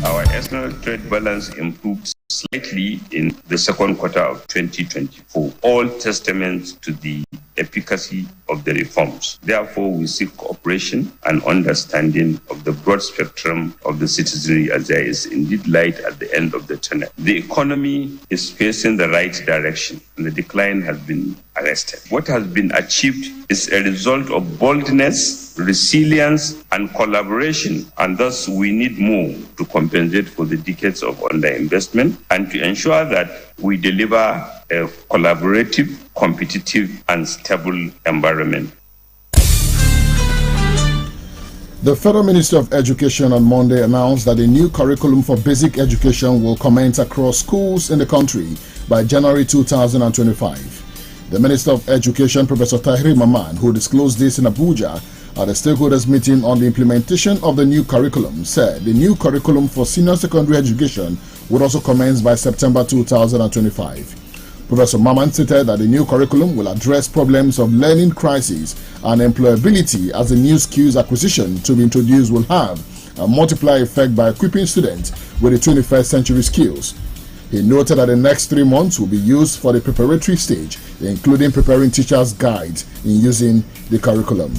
Our external trade balance improved slightly in the second quarter of 2024, all testaments to the efficacy of the reforms. Therefore, we seek cooperation and understanding of the broad spectrum of the citizenry as there is indeed light at the end of the tunnel. The economy is facing the right direction and the decline has been arrested. What has been achieved is a result of boldness, resilience, and collaboration, and thus we need more to compensate for the decades of underinvestment and to ensure that we deliver a collaborative, competitive, and stable environment. The Federal Ministry of Education on Monday announced that a new curriculum for basic education will commence across schools in the country by January 2025. The Minister of Education, Professor Tahir Maman, who disclosed this in Abuja at a stakeholders meeting on the implementation of the new curriculum, said the new curriculum for senior secondary education would also commence by September 2025. Professor Maman stated that the new curriculum will address problems of learning crisis and employability, as the new skills acquisition to be introduced will have a multiplier effect by equipping students with the 21st century skills. He noted that the next 3 months will be used for the preparatory stage, including preparing teachers' guides in using the curriculum.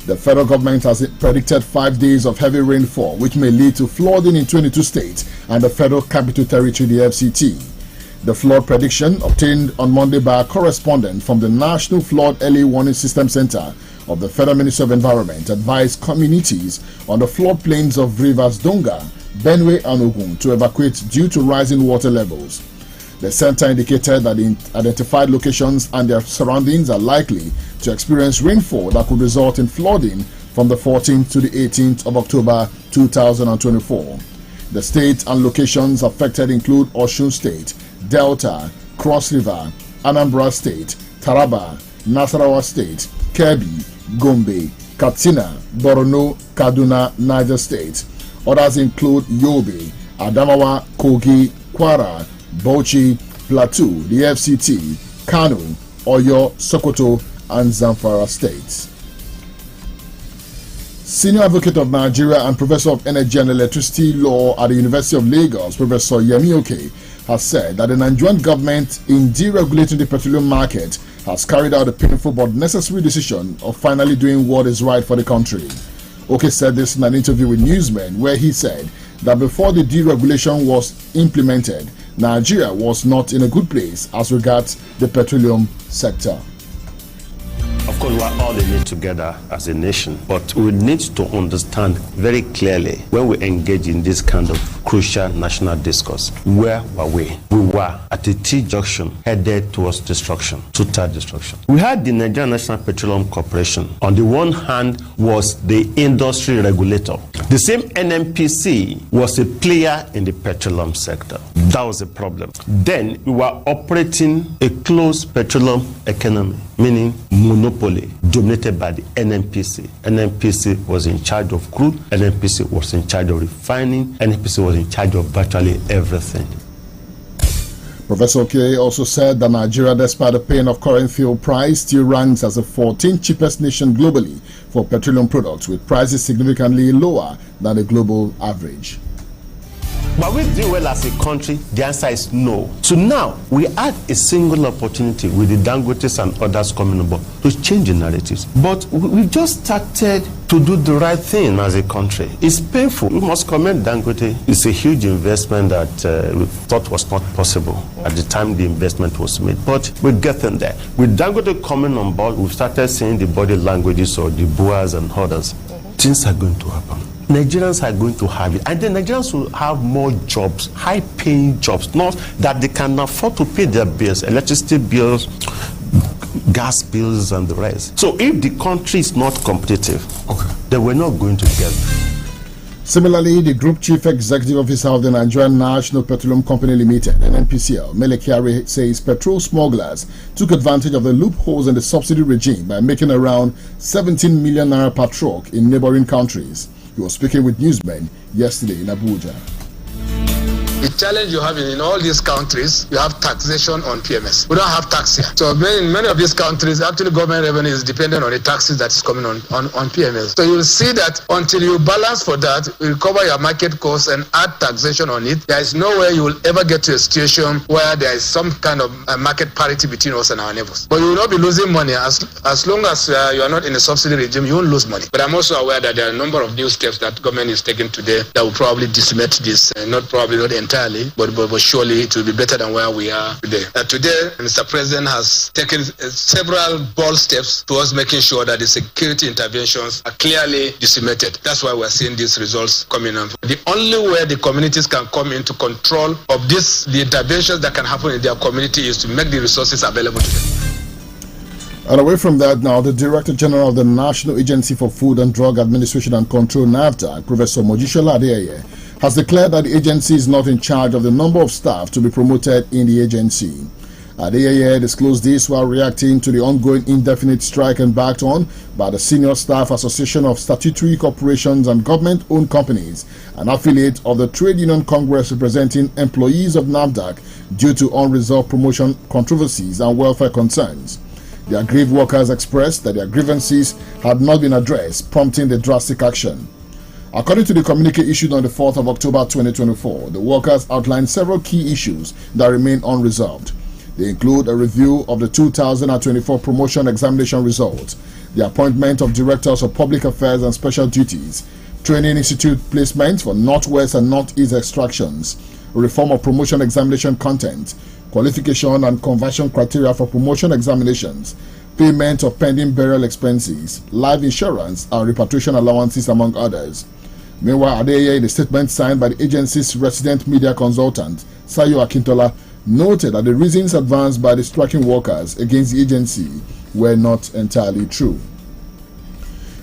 The federal government has predicted 5 days of heavy rainfall, which may lead to flooding in 22 states and the Federal Capital Territory, the FCT. The flood prediction, obtained on Monday by a correspondent from the National Flood Early Warning System Center of the Federal Ministry of Environment, advised communities on the floodplains of rivers Donga, Benue and Ogun to evacuate due to rising water levels. The center indicated that the identified locations and their surroundings are likely to experience rainfall that could result in flooding from the 14th to the 18th of October 2024. The states and locations affected include Osun State, Delta, Cross River, Anambra State, Taraba, Nasarawa State, Kebbi, Gombe, Katsina, Borno, Kaduna, Niger State. Others include Yobe, Adamawa, Kogi, Kwara, Bauchi, Plateau, the FCT, Kano, Oyo, Sokoto, and Zamfara states. Senior Advocate of Nigeria and Professor of Energy and Electricity Law at the University of Lagos, Professor Yemi Oke, has said that the Nigerian government, in deregulating the petroleum market, has carried out a painful but necessary decision of finally doing what is right for the country. Oke said this in an interview with Newsmen, where he said that before the deregulation was implemented, Nigeria was not in a good place as regards the petroleum sector. Of Of course, we are all in it together as a nation, but we need to understand very clearly when we engage in this kind of crucial national discourse, where were we? We were at a T-junction headed towards destruction, total destruction. We had the Nigerian National Petroleum Corporation. On the one hand was the industry regulator. The same NNPC was a player in the petroleum sector. That was a problem. Then we were operating a closed petroleum economy, meaning monopoly, dominated by the NNPC. NNPC was in charge of crude, NNPC was in charge of refining, NNPC was in charge of virtually everything. Professor Oke also said that Nigeria, despite the pain of current fuel price, still ranks as the 14th cheapest nation globally for petroleum products, with prices significantly lower than the global average. But we do well as a country? The answer is no. So now we had a single opportunity with the Dangotes and others coming about to change the narratives. But we just started to do the right thing as a country. It's painful. We must commend Dangote. It's a huge investment that we thought was not possible at the time the investment was made. But we're getting there. With Dangote coming on board, we've started seeing the body languages of the Boas and others. Things are going to happen. Nigerians are going to have it, and the Nigerians will have more jobs, high-paying jobs, not that they can afford to pay their bills, electricity bills, gas bills, and the rest. So if the country is not competitive, then we're not going to get it. Similarly, the Group Chief Executive Officer of the Nigerian National Petroleum Company Limited, NNPCL, Mele Kyari, says petrol smugglers took advantage of the loopholes in the subsidy regime by making around 17 million naira per truck in neighboring countries. He was speaking with newsmen yesterday in Abuja. The challenge you have in all these countries, you have taxation on PMS. We don't have tax here. So in many of these countries, actually government revenue is dependent on the taxes that is coming on PMS. So you will see that until you balance for that, you recover your market costs and add taxation on it, there is no way you will ever get to a situation where there is some kind of market parity between us and our neighbors. But you will not be losing money as long as you are not in a subsidy regime, you won't lose money. But I'm also aware that there are a number of new steps that government is taking today that will probably decimate this, not entirely, but surely it will be better than where we are today. Today, Mr. President has taken several bold steps towards making sure that the security interventions are clearly decimated. That's why we're seeing these results coming on. The only way the communities can come into control of this, the interventions that can happen in their community, is to make the resources available to them. And away from that now, the Director General of the National Agency for Food and Drug Administration and Control, NAFDAC, Professor Mojisola Adeyeye, has declared that the agency is not in charge of the number of staff to be promoted in the agency. Adeyeye disclosed this while reacting to the ongoing indefinite strike embarked on by the Senior Staff Association of Statutory Corporations and Government-Owned Companies, an affiliate of the Trade Union Congress representing employees of NAFDAC, due to unresolved promotion controversies and welfare concerns. The aggrieved workers expressed that their grievances had not been addressed, prompting the drastic action. According to the communique issued on the 4th of October 2024, the workers outlined several key issues that remain unresolved. They include a review of the 2024 promotion examination results, the appointment of directors of public affairs and special duties, training institute placements for Northwest and Northeast extractions, reform of promotion examination content, qualification and conversion criteria for promotion examinations, payment of pending burial expenses, life insurance, and repatriation allowances, among others. Meanwhile, Adeyeye, in a statement signed by the agency's resident media consultant, Sayo Akintola, noted that the reasons advanced by the striking workers against the agency were not entirely true.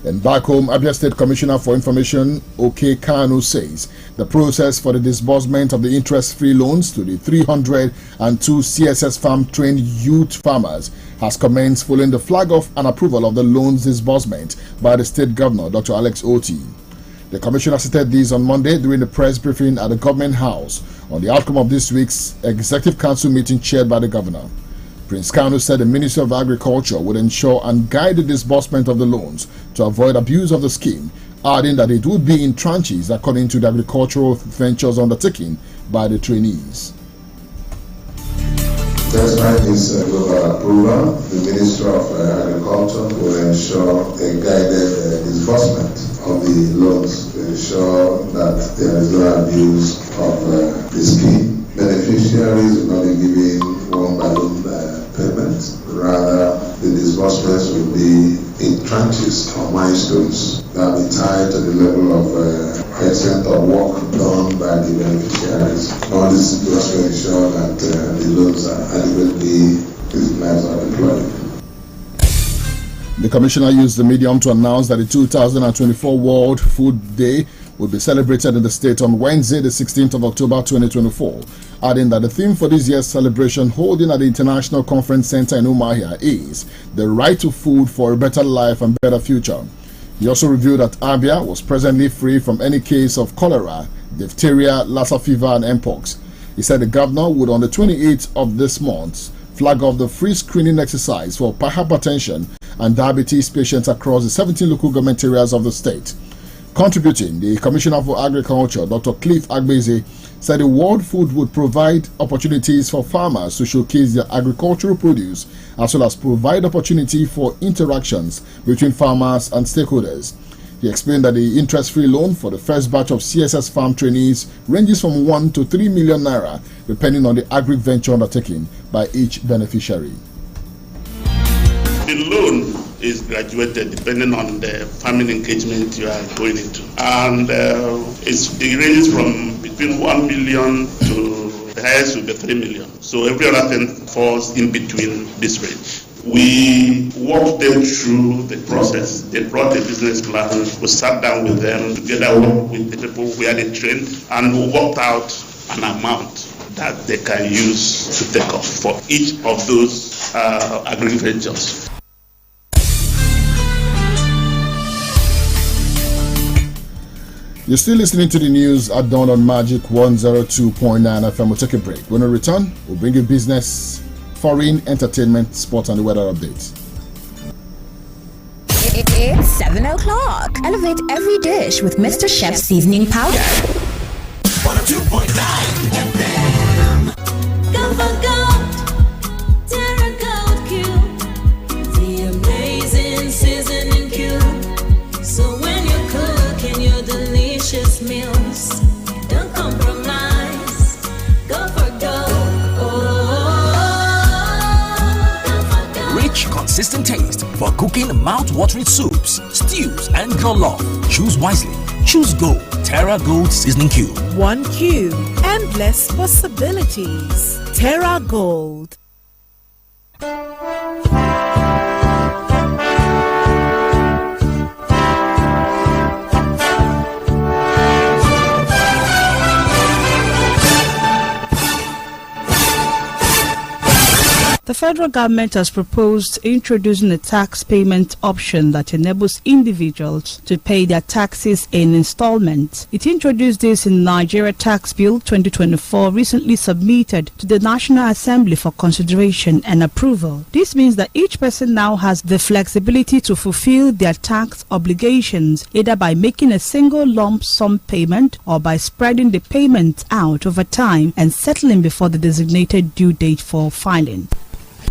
And back home, Abia State Commissioner for Information, Oke Kanu, says the process for the disbursement of the interest-free loans to the 302 CSS farm-trained youth farmers has commenced following the flag-off and approval of the loans disbursement by the State Governor, Dr. Alex Oti. The Commissioner stated this on Monday during the press briefing at the Government House on the outcome of this week's Executive Council meeting chaired by the Governor. Prince Kanu said the Ministry of Agriculture would ensure and guide the disbursement of the loans to avoid abuse of the scheme, adding that it would be in tranches according to the agricultural ventures undertaken by the trainees. Despite this global approval, the Ministry of Agriculture will ensure a guided disbursement of the loans to ensure that there is no abuse of the scheme. Beneficiaries will not be given one balloon payment. Rather, the disbursements will be in tranches or milestones that will be tied to the level of extent of work done by the beneficiaries. All this just to ensure that the loans are adequately utilized or deployed. The commissioner used the medium to announce that the 2024 World Food Day will be celebrated in the state on Wednesday, the 16th of October 2024, adding that the theme for this year's celebration holding at the International Conference Center in Umuahia is the right to food for a better life and better future. He also revealed that Abia was presently free from any case of cholera, diphtheria, Lassa fever and Mpox. He said the governor would on the 28th of this month flag off the free screening exercise for hypertension and diabetes patients across the 17 local government areas of the state. Contributing, the Commissioner for Agriculture, Dr. Cliff Agbeze, said the World Food would provide opportunities for farmers to showcase their agricultural produce, as well as provide opportunity for interactions between farmers and stakeholders. He explained that the interest-free loan for the first batch of CSS farm trainees ranges from 1 to 3 million naira, depending on the agri-venture undertaken by each beneficiary. The loan is graduated depending on the farming engagement you are going into, and it ranges from between 1 million to the highest will be 3 million. So every other thing falls in between this range. We walked them through the process. They brought a business plan. We sat down with them together with the people we had trained, and we worked out an amount that they can use to take off for each of those agri-ventures. You're still listening to the news at dawn on Magic 102.9 FM. We'll take a break. When we return, we'll bring you business, foreign, entertainment, sports, and the weather updates. It's 7 o'clock. Elevate every dish with Mr. Chef's seasoning powder. 102.9 FM. Go for gold, Terra Gold Cube, the amazing seasoning cube. So when you're cooking your delicious meals, don't compromise. Go for gold. Rich, consistent taste for cooking mouth-watering soups, stews, and jollof. Choose wisely. Choose Gold. Terra Gold Seasoning Cube. 1 cube. Endless possibilities. Terra Gold. The federal government has proposed introducing a tax payment option that enables individuals to pay their taxes in installments. It introduced this in Nigeria Tax Bill 2024, recently submitted to the National Assembly for consideration and approval. This means that each person now has the flexibility to fulfill their tax obligations, either by making a single lump sum payment or by spreading the payments out over time and settling before the designated due date for filing.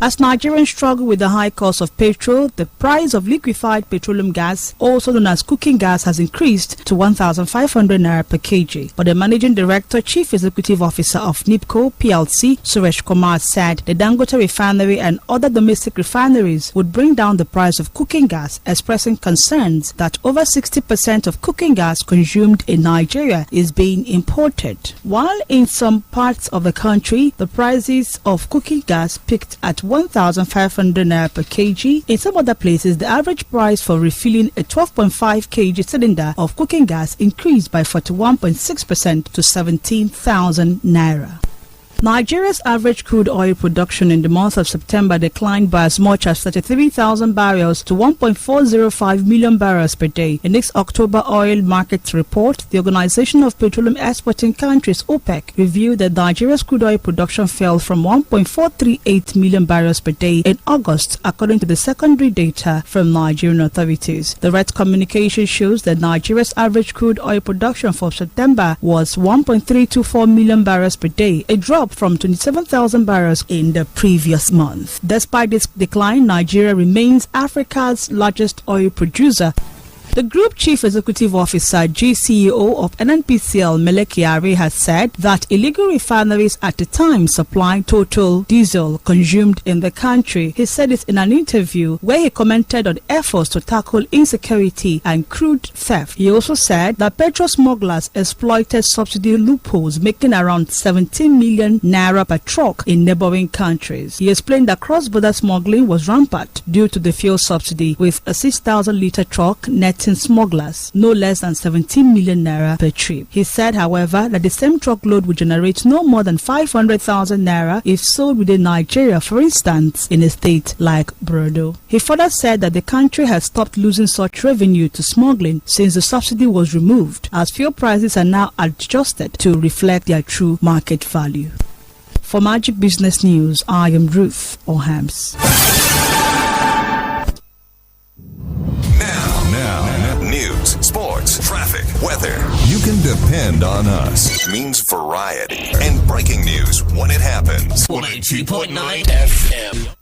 As Nigerians struggle with the high cost of petrol, the price of liquefied petroleum gas, also known as cooking gas, has increased to 1,500 naira per kg. But the Managing Director, Chief Executive Officer of NIPCO PLC, Suresh Kumar, said the Dangote refinery and other domestic refineries would bring down the price of cooking gas, expressing concerns that over 60% of cooking gas consumed in Nigeria is being imported. While in some parts of the country, the prices of cooking gas peaked at 1,500 naira per kg. In some other places, the average price for refilling a 12.5 kg cylinder of cooking gas increased by 41.6% to 17,000 naira. Nigeria's average crude oil production in the month of September declined by as much as 33,000 barrels to 1.405 million barrels per day. In its October oil market report, the Organization of Petroleum Exporting Countries, OPEC, reviewed that Nigeria's crude oil production fell from 1.438 million barrels per day in August, according to the secondary data from Nigerian authorities. The Red communication shows that Nigeria's average crude oil production for September was 1.324 million barrels per day, a drop from 27,000 barrels in the previous month. Despite this decline, Nigeria remains Africa's largest oil producer. The Group Chief Executive Officer, GCEO of NNPCL, Mele Kyari, has said that illegal refineries at the time supplied total diesel consumed in the country. He said it in an interview where he commented on efforts to tackle insecurity and crude theft. He also said that petrol smugglers exploited subsidy loopholes, making around 17 million naira per truck in neighboring countries. He explained that cross-border smuggling was rampant due to the fuel subsidy, with a 6,000-litre truck netting smugglers no less than 17 million naira per trip. He said, however, that the same truckload would generate no more than 500,000 naira if sold within Nigeria, for instance, in a state like Borno. He further said that the country has stopped losing such revenue to smuggling since the subsidy was removed, as fuel prices are now adjusted to reflect their true market value. For Magic Business News, I am Ruth Ohams. News, sports, traffic, weather. You can depend on us. It means variety and breaking news when it happens. 182.9 FM.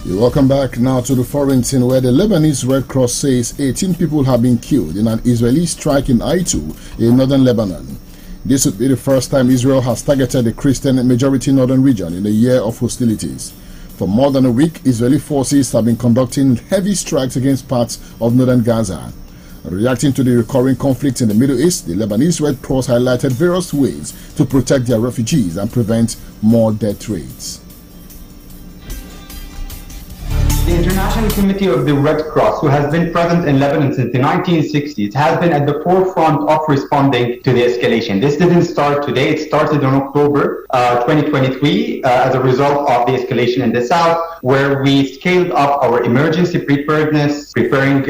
You're welcome back now to the foreign scene, where the Lebanese Red Cross says 18 people have been killed in an Israeli strike in Aitu in northern Lebanon. This would be the first time Israel has targeted the Christian majority northern region in a year of hostilities. For more than a week, Israeli forces have been conducting heavy strikes against parts of northern Gaza. Reacting to the recurring conflict in the Middle East, the Lebanese Red Cross highlighted various ways to protect their refugees and prevent more death rates. The International Committee of the Red Cross, who has been present in Lebanon since the 1960s, has been at the forefront of responding to the escalation. This didn't start today. It started in October 2023 as a result of the escalation in the south, where we scaled up our emergency preparedness, preparing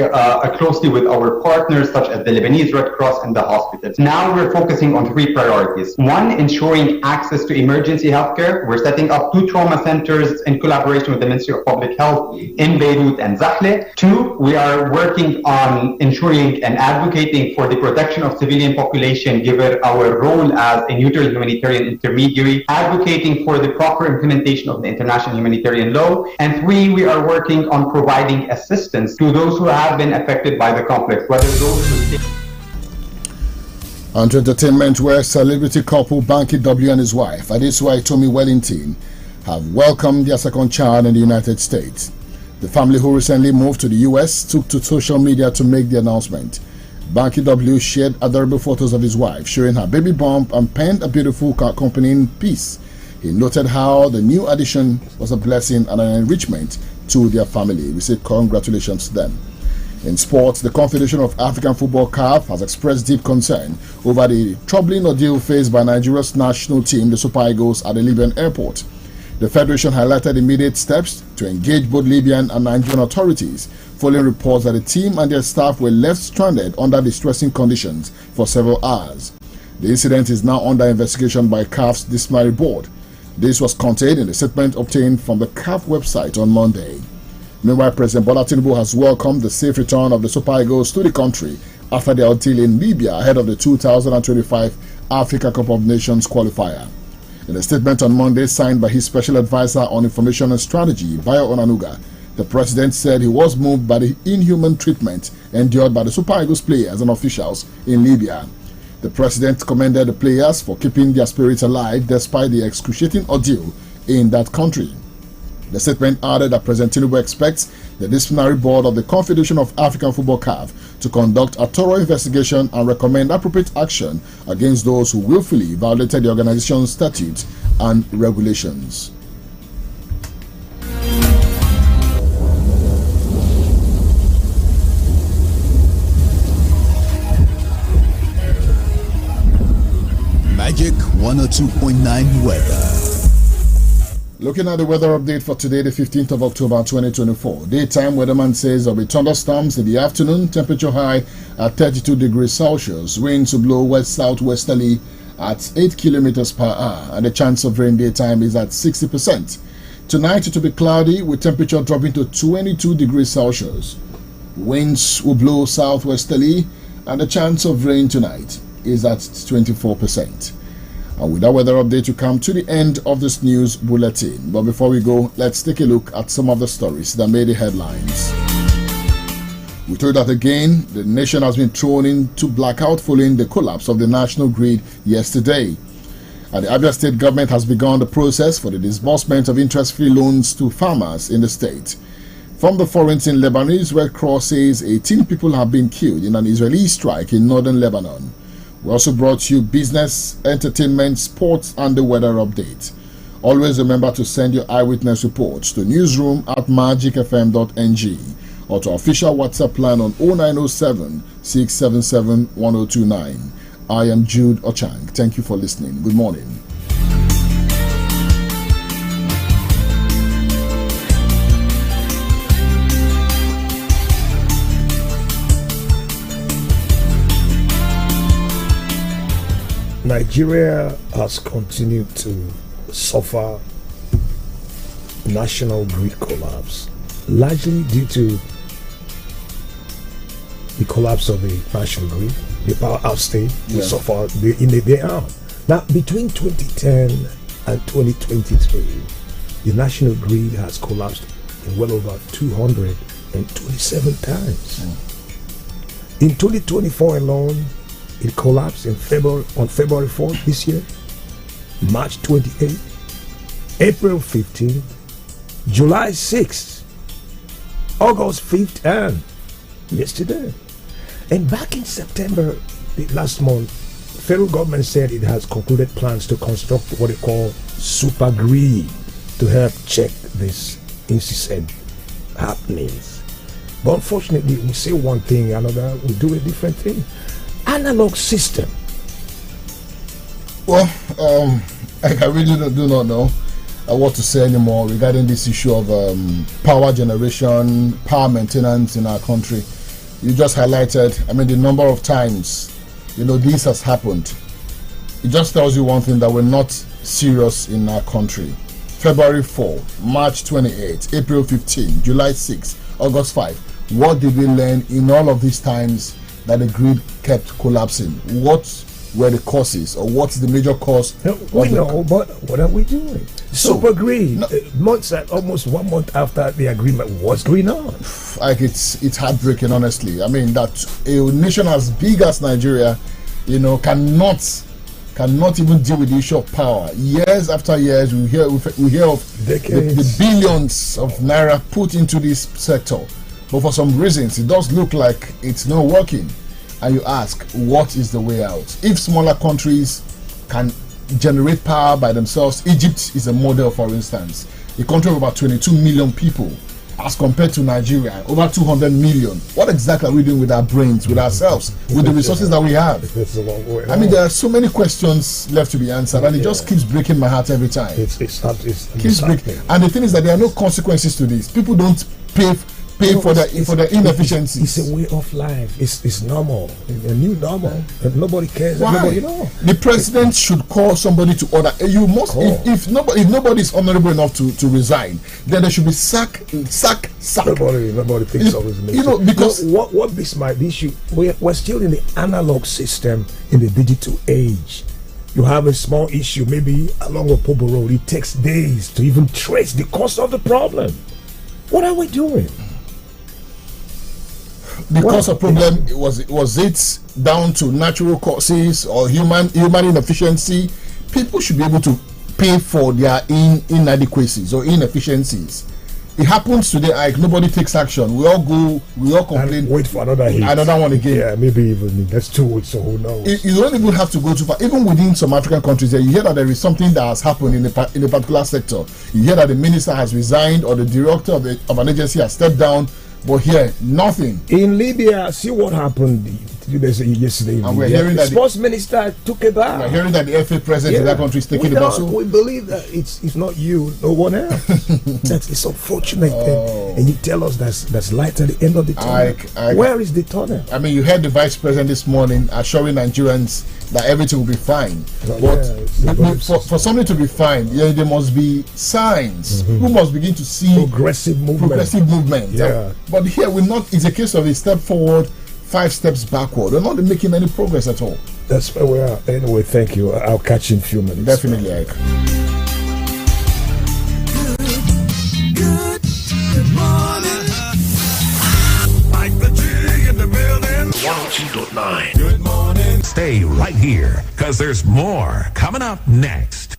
closely with our partners such as the Lebanese Red Cross and the hospitals. Now we're focusing on three priorities. One, ensuring access to emergency healthcare. We're setting up 2 trauma centers in collaboration with the Ministry of Public Health in Beirut and Zahle. 2, we are working on ensuring and advocating for the protection of civilian population, given our role as a neutral humanitarian intermediary, advocating for the proper implementation of the international humanitarian law. And 3, we are working on providing assistance to those who have been affected by the conflict, whether those who... On to entertainment, where celebrity couple Banky W and his wife, Adesua Tommy Wellington, have welcomed their second child in the United States. The family, who recently moved to the US, took to social media to make the announcement. Banky W shared adorable photos of his wife showing her baby bump and penned a beautiful accompanying piece. He noted how the new addition was a blessing and an enrichment to their family. We say congratulations to them. In sports, the Confederation of African Football (CAF) has expressed deep concern over the troubling ordeal faced by Nigeria's national team, the Super Eagles, at the Libyan airport. The Federation highlighted immediate steps to engage both Libyan and Nigerian authorities, following reports that the team and their staff were left stranded under distressing conditions for several hours. The incident is now under investigation by CAF's disciplinary board. This was contained in a statement obtained from the CAF website on Monday. Meanwhile, President Bola Tinubu has welcomed the safe return of the Super Eagles to the country after their ordeal in Libya ahead of the 2025 Africa Cup of Nations qualifier. In a statement on Monday signed by his special advisor on information and strategy, Bayo Onanuga, the president said he was moved by the inhuman treatment endured by the Super Eagles players and officials in Libya. The president commended the players for keeping their spirits alive despite the excruciating ordeal in that country. The statement added that President Tinubu expects the disciplinary board of the Confederation of African Football (CAF) to conduct a thorough investigation and recommend appropriate action against those who willfully violated the organization's statutes and regulations. Magic 102.9 weather. Looking at the weather update for today, the 15th of October 2024. Daytime, weatherman says there'll be thunderstorms in the afternoon. Temperature high at 32 degrees Celsius. Winds will blow west-southwesterly at 8 kilometers per hour. And the chance of rain daytime is at 60%. Tonight it will be cloudy with temperature dropping to 22 degrees Celsius. Winds will blow southwesterly and the chance of rain tonight is at 24%. And with that weather update, we come to the end of this news bulletin. But before we go, let's take a look at some of the stories that made the headlines. We told that again, the nation has been thrown into blackout following the collapse of the national grid yesterday. And the Abia State government has begun the process for the disbursement of interest-free loans to farmers in the state. From the foreign in Lebanese Red Cross says 18 people have been killed in an Israeli strike in northern Lebanon. We also brought you business, entertainment, sports, and the weather update. Always remember to send your eyewitness reports to newsroom@magicfm.ng or to official WhatsApp line on 0907 677 1029. I am Jude Ochang. Thank you for listening. Good morning. Nigeria has continued to suffer national grid collapse, largely due to the collapse of the national grid, the power outage we suffer in the day out. Now, between 2010 and 2023, the national grid has collapsed in well over 227 times. In 2024 alone, it collapsed on February 4th this year, March 28th, April 15th, July 6th, August 5th, and yesterday. And back in September last month, federal government said it has concluded plans to construct what they call super grid to help check this incessant happenings. But unfortunately, we say one thing, another we do a different thing. Analog system. Well, I really do not know what to say anymore regarding this issue of power generation, power maintenance in our country. You just highlighted, the number of times, this has happened. It just tells you one thing, that we're not serious in our country. February 4, March 28, April 15, July 6, August 5. What did we learn in all of these times that the grid kept collapsing? What were the causes, or what's the major cause? We know, but what are we doing? Super grid. Almost 1 month after the agreement, what's going on? It's heartbreaking, honestly. That a nation as big as Nigeria, cannot even deal with the issue of power. Years after years, we hear of the billions of naira put into this sector. But for some reasons, it does look like it's not working. And you ask, what is the way out? If smaller countries can generate power by themselves, Egypt is a model, for instance. A country of about 22 million people, as compared to Nigeria, over 200 million. What exactly are we doing with our brains, with ourselves, with the resources that we have? There are so many questions left to be answered, and it just keeps breaking my heart every time. Keeps breaking. And the thing is that there are no consequences to this. People don't pay for the inefficiencies. It's a way of life. It's normal, a new normal, and nobody cares. Why? Nobody knows. The president should call somebody to order. You must. If nobody is honorable enough to resign, then there should be sack. Nobody thinks of it. Because what this might be issue. We're still in the analog system, in the digital age. You have a small issue, maybe along a Pobo Road. It takes days to even trace the cause of the problem. What are we doing? The cause of problem was it down to natural causes or human inefficiency? People should be able to pay for their inadequacies or inefficiencies. It happens today, nobody takes action. We all complain. And wait for another one again. Yeah, maybe even that's 2 weeks, so who knows? You don't even have to go too far. Even within some African countries, you hear that there is something that has happened in a particular sector. You hear that the minister has resigned or the director of an agency has stepped down. But here, nothing. In Libya, see what happened yesterday. And we're hearing that the sports minister took a bath. We're hearing that the FA president in that country is taking a bath. We believe that it's not you, no one else. It's unfortunate. And you tell us that's light at the end of the tunnel. Where is the tunnel? You heard the vice president this morning assuring Nigerians that everything will be fine. For something to be fine, there must be signs. People must begin to see progressive movement. Yeah. But here it's a case of a step forward, 5 steps backward. We're not making any progress at all. That's where we are. Anyway, thank you. I'll catch you in a few minutes. Definitely, Ike. Good morning. Like the 102.9. Good morning. Stay right here, because there's more coming up next.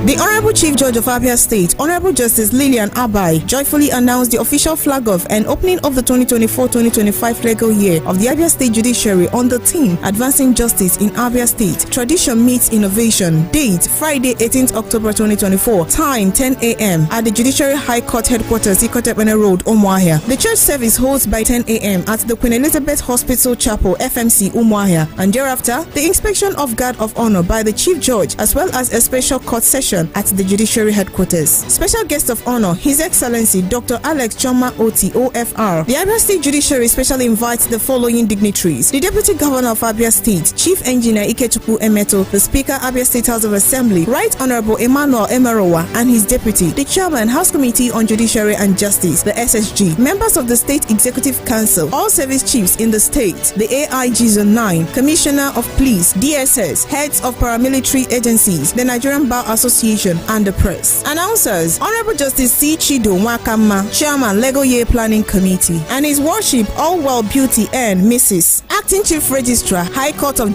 The Honorable Chief Judge of Abia State, Honorable Justice Lillian Abai, joyfully announced the official flag off and opening of the 2024-2025 legal year of the Abia State Judiciary on the theme Advancing Justice in Abia State. Tradition meets innovation. Date Friday, 18th October 2024. Time 10 a.m. at the Judiciary High Court Headquarters, Ikotepene Road, Umuahia. The church service holds by 10 a.m. at the Queen Elizabeth Hospital Chapel, FMC, Umuahia, and thereafter the inspection of Guard of Honor by the Chief Judge, as well as a special court session at the Judiciary Headquarters. Special guest of honor, His Excellency Dr. Alex Choma Oti, OFR. The Abia State Judiciary specially invites the following dignitaries: the Deputy Governor of Abia State, Chief Engineer Ikechukwu Emeto, the Speaker, Abia State House of Assembly, Right Honorable Emmanuel Emerowa and his deputy, the Chairman, House Committee on Judiciary and Justice, the SSG, members of the State Executive Council, all service chiefs in the state, the AIG Zone 9, Commissioner of Police, DSS, heads of paramilitary agencies, the Nigerian Bar Association, and the press. Announcers: Honorable Justice C. Chido Wakama, Chairman, Legal Year Planning Committee, and His Worship Allwell Beauty and Mrs. Acting Chief Registrar, High Court of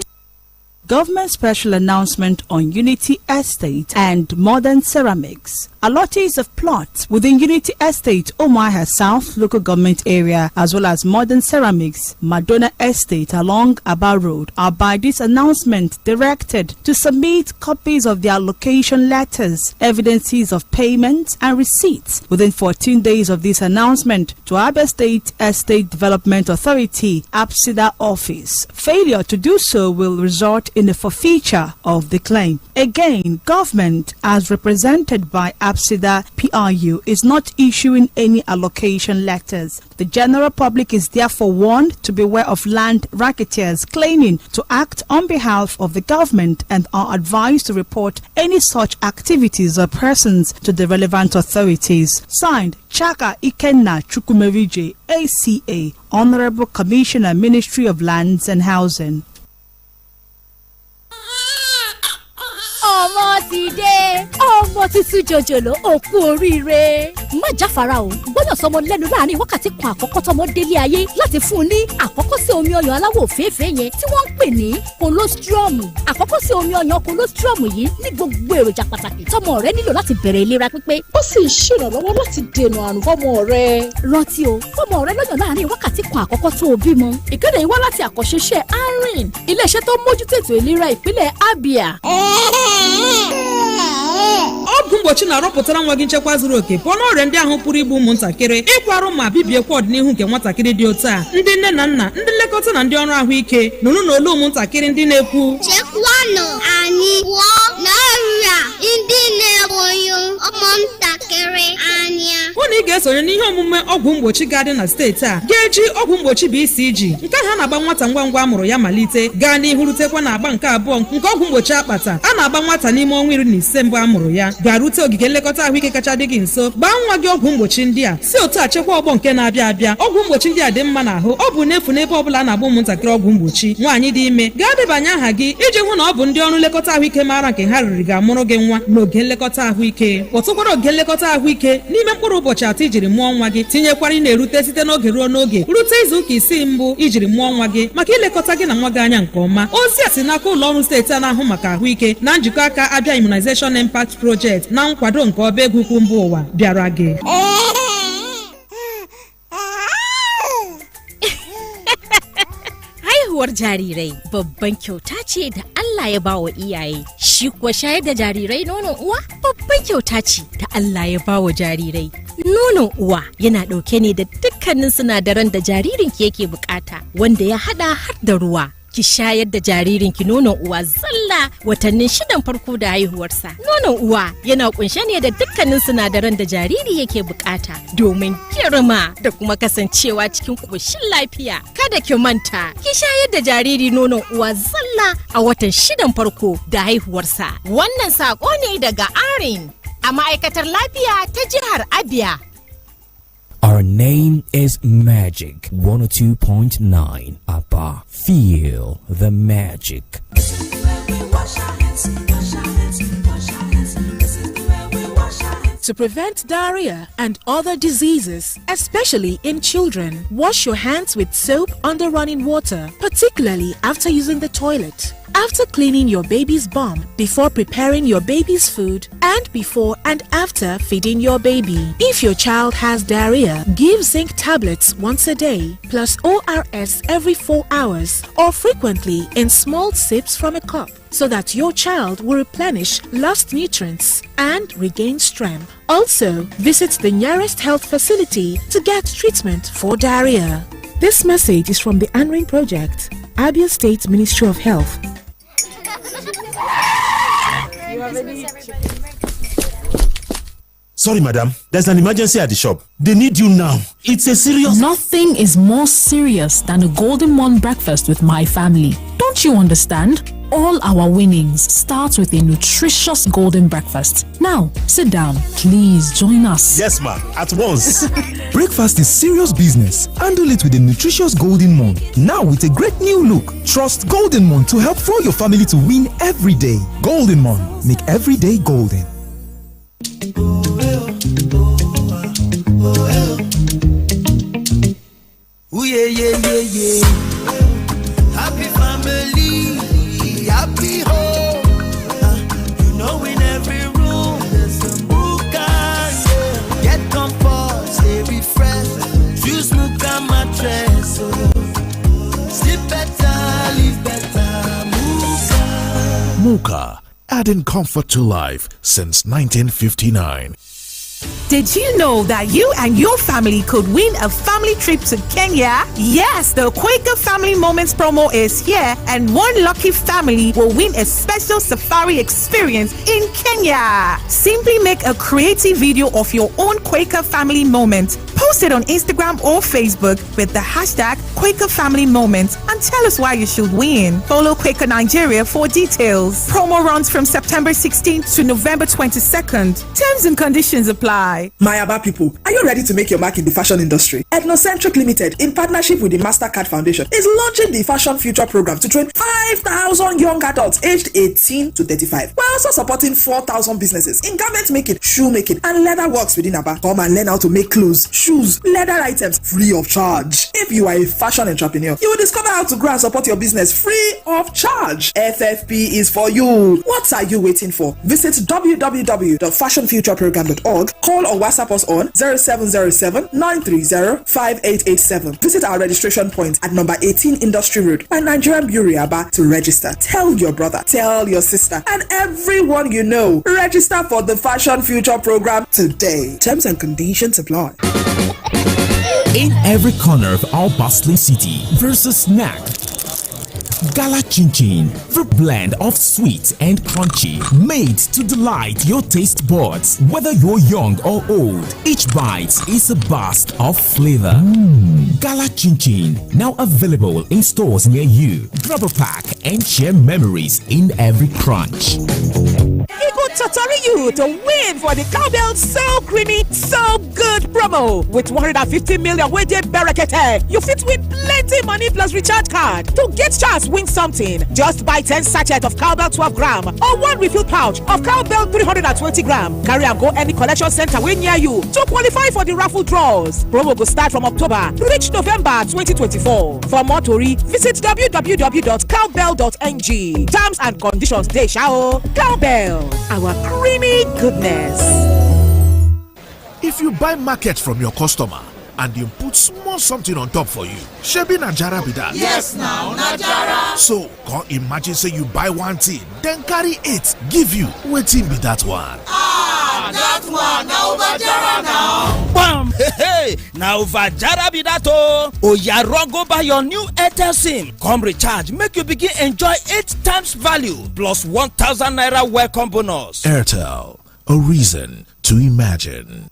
Government special announcement on Unity Estate and Modern Ceramics. Allottees of plots within Unity Estate, Umuahia South local government area, as well as Modern Ceramics, Madonna Estate along Aba Road, are by this announcement directed to submit copies of their allocation letters, evidences of payments and receipts within 14 days of this announcement to Abia State Estate Development Authority, ABSIDA office. Failure to do so will result in a forfeiture of the claim. Again, government, as represented by ABSIDA PRU, is not issuing any allocation letters. The general public is therefore warned to beware of land racketeers claiming to act on behalf of the government and are advised to report any such activities or persons to the relevant authorities. Signed, Chaka Ikenna Chukwumerije, ACA, Honorable Commissioner, Ministry of Lands and Housing. ọmọ ti dé ọmọ tuntun jòjòló òkú oríire má jáfara o gbọ́dọ̀ sọmọ lẹ́nu láàrin wákàtí kan àkọ́kọ́ tọmọ délé ayé láti fún un ní àkọ́kọ́ sí omi ọyàn aláwọ̀ òféèfé yẹn tí wọ́n ń pè ní colostrum. àkọ́kọ́ sí omi ọyàn colostrum yìí ní gbogbo èròjà pàtàkì tọmọ rẹ nílò láti bẹ̀rẹ̀ ìlera pípé. ó sì ń ṣèrànlọ́wọ́ láti dènà àrùn fọ́mọ rẹ. rántí o fọ́mọ rẹ lọ́yàn láàrin wákàtí kan àkọ́kọ́ tó o bímọ. ìkéde yìí wá láti àkọ́ṣeṣẹ́ ARIN, iléeṣẹ́ tó mójútó ètò ìlera ìpínlẹ̀ Abia. ọgwụ mgbochi na-arọpụtara nwa gị nchekwa zuru oke pụọ n'ọrịa ndị ahụ pụrụ igbu ụmụntakịrị, ịkwarụ ma bibiekwa ọdịnihu nke nwatakịrị dị otu a. Ndị nne na nna, ndị nlekọta na ndị ọrụ ahụike nụrụ n'olu ụmụntakịrị ndị na-ekwu chekwanụ anyị pụọ n'ọrịa ndị na-egbu ụmụntakịrị anya. hụ na ị ga-esonye n'ihe omume ọgwụ mgbochi ga-adị na steeti a ga-eji ọgwụ mgbochi BCG nke ha na-agba nwata ngwa ngwa amụrụ ya malite gaa n'ihu rutekwa na agba nke abụọ nke ọgwụ mgbochi akpata a na-agba nwata n'ime ọnwa 15 mbụ amụrụ ya. Garute ogige nlekọta ahụike kacha dị gị nso gbaa nwa gị ọgwụ mgbochi ndị a si otu a chekwa ọgbọ nke na-abịa abịa. Ọgwụ mgbochi ndị a dị mma n'ahụ, ọ bụ n'efu n'ebe ọbụla a na-agba ụmụntakịrị ọgwụ mgbochi. Nwaanyị dị ime gaa debanye aha gị iji hụ na ọ bụ ndị ọrụ nlekọta ahụike maara nke ha riri ga-amụrụ gị nwa n'oge nlekọta ahụike. Kpọtụkwara oge nlekọta ahụike n'ime mkpụrụ ụbọchị 3 ijiri mụọ nwa gị, tinyekwara ị na-erute site n'oge ruo n'oge rute izu ụka 6 mbụ ijiri mụọ nwa gị maka ilekọta gị na nwa gị anya nke ọma. Ozi a si n'aka ụlọ ọrụ steeti a na-ahụ maka ahụike na njikọ aka Abia Immunization Impact Project na nkwado nke ọba ego ukwu mba ụwa bịara gị. Haihuwar jarirai babban kyauta ce da Allah ya bawa iyaye. Shi kuwa shayar da jarirai nonon uwa babban kyauta ce da Allah ya bawa jarirai. Nonon uwa yana ɗauke ne da dukkanin sinadaran da jaririnki yake bukata, wanda ya hada har da ruwa. Ki shayar da jaririnki nonon uwa zalla watannin 6 farko da haihuwarsa. Nonon uwa yana kunshe ne da dukkanin sinadaran da jariri yake bukata domin girma da kuma kasancewa cikin koshin lafiya. Kada ki manta, ki shayar da jariri nonon uwa zalla a watan 6 farko da haihuwarsa. Wannan sako ne daga ARIN a ma'aikatar lafiya ta jihar Abia. Our name is Magic 102.9 Abba. Feel the magic. To prevent diarrhea and other diseases, especially in children, wash your hands with soap under running water, particularly after using the toilet. After cleaning your baby's bum, before preparing your baby's food, and before and after feeding your baby. If your child has diarrhea, give zinc tablets once a day, plus ORS every 4 hours, or frequently in small sips from a cup, so that your child will replenish lost nutrients and regain strength. Also, visit the nearest health facility to get treatment for diarrhea. This message is from the Anring Project, Abia State Ministry of Health. Sorry, madam. There's an emergency at the shop. They need you now. It's a serious... Nothing is more serious than a Golden Morn breakfast with my family. Don't you understand? All our winnings start with a nutritious golden breakfast. Now, sit down. Please join us. Yes, ma. At once. Breakfast is serious business. Handle it with a nutritious Golden Morn. Now with a great new look. Trust Golden Morn to help fuel your family to win every day. Golden Morn. Make every day golden. Ooh, yeah, yeah, yeah, yeah. Happy family, happy home. You know, in every room there's a Muka. Yeah. Get comfort, stay refreshed. Choose Muka mattress. Sleep better, live better. Muka. Muka, adding comfort to life since 1959. Did you know that you and your family could win a family trip to Kenya? Yes, the Quaker Family Moments promo is here, and one lucky family will win a special safari experience in Kenya. Simply make a creative video of your own Quaker Family Moment. Post it on Instagram or Facebook with the hashtag Quaker Family Moments and tell us why you should win. Follow Quaker Nigeria for details. Promo runs from September 16th to November 22nd. Terms and conditions apply. My Aba people, are you ready to make your mark in the fashion industry? Ethnocentric Limited, in partnership with the MasterCard Foundation, is launching the Fashion Future Program to train 5,000 young adults aged 18 to 35, while also supporting 4,000 businesses in garment making, shoe making, and leather works within Aba. Come and learn how to make clothes, shoes, leather items free of charge. If you are a fashion entrepreneur, you will discover how to grow and support your business free of charge. FFP is for you. What are you waiting for? Visit www.fashionfutureprogram.org. Call or WhatsApp us on 0707-930-5887. Visit our registration point at number 18 Industry Road by Nigerian Bureau Aba to register. Tell your brother, tell your sister, and everyone you know. Register for the Fashion Future Program today. Terms and conditions apply. In every corner of our bustling city, there's a snack. Gala Chin Chin, the blend of sweet and crunchy, made to delight your taste buds. Whether you're young or old, each bite is a burst of flavor. Gala Chin Chin, now available in stores near you. Grab a pack and share memories in every crunch. Eagle Totori you to win for the Cowbell So Creamy, So Good promo. With 150 million weighted barricade, you fit win plenty money plus recharge card. To get chance win something, just buy 10 sachets of Cowbell 12 gram or one refill pouch of Cowbell 320 gram. Carry and go any collection center way near you to qualify for the raffle draws. Promo will start from October, reach November 2024. For more tori, visit www.cowbell.ng. Terms and conditions dey shao. Cowbell, our creamy goodness. If you buy market from your customer and you put small something on top for you, shebi na jara be that. Yes, now na jara. So come imagine say you buy one thing, then carry 8 give you. Wetin be that one? Ah, that one na over jara now. Bam! Hey, na over jara be that oh. Oya run go buy your new Airtel SIM. Come recharge, make you begin enjoy 8 times value plus 1,000 naira welcome bonus. Airtel, a reason to imagine.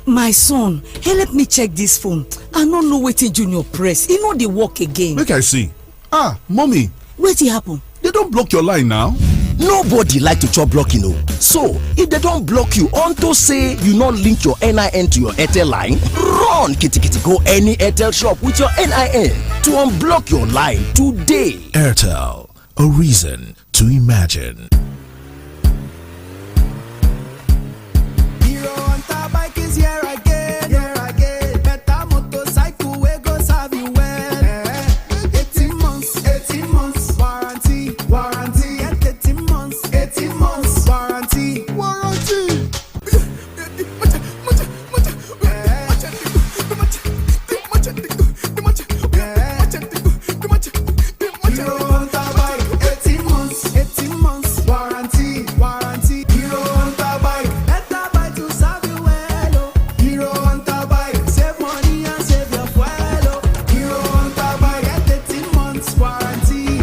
My son, help me check this phone. I no know wetin Junior press. E no dey work again. Make I see. Ah, mommy. Wetin happen? They don block your line now. Nobody like to chop blocking o. So, if they don block you unto say you no link your NIN to your Airtel line, run kitikiti go any Airtel shop with your NIN to unblock your line today. Airtel, a reason to imagine. warranty.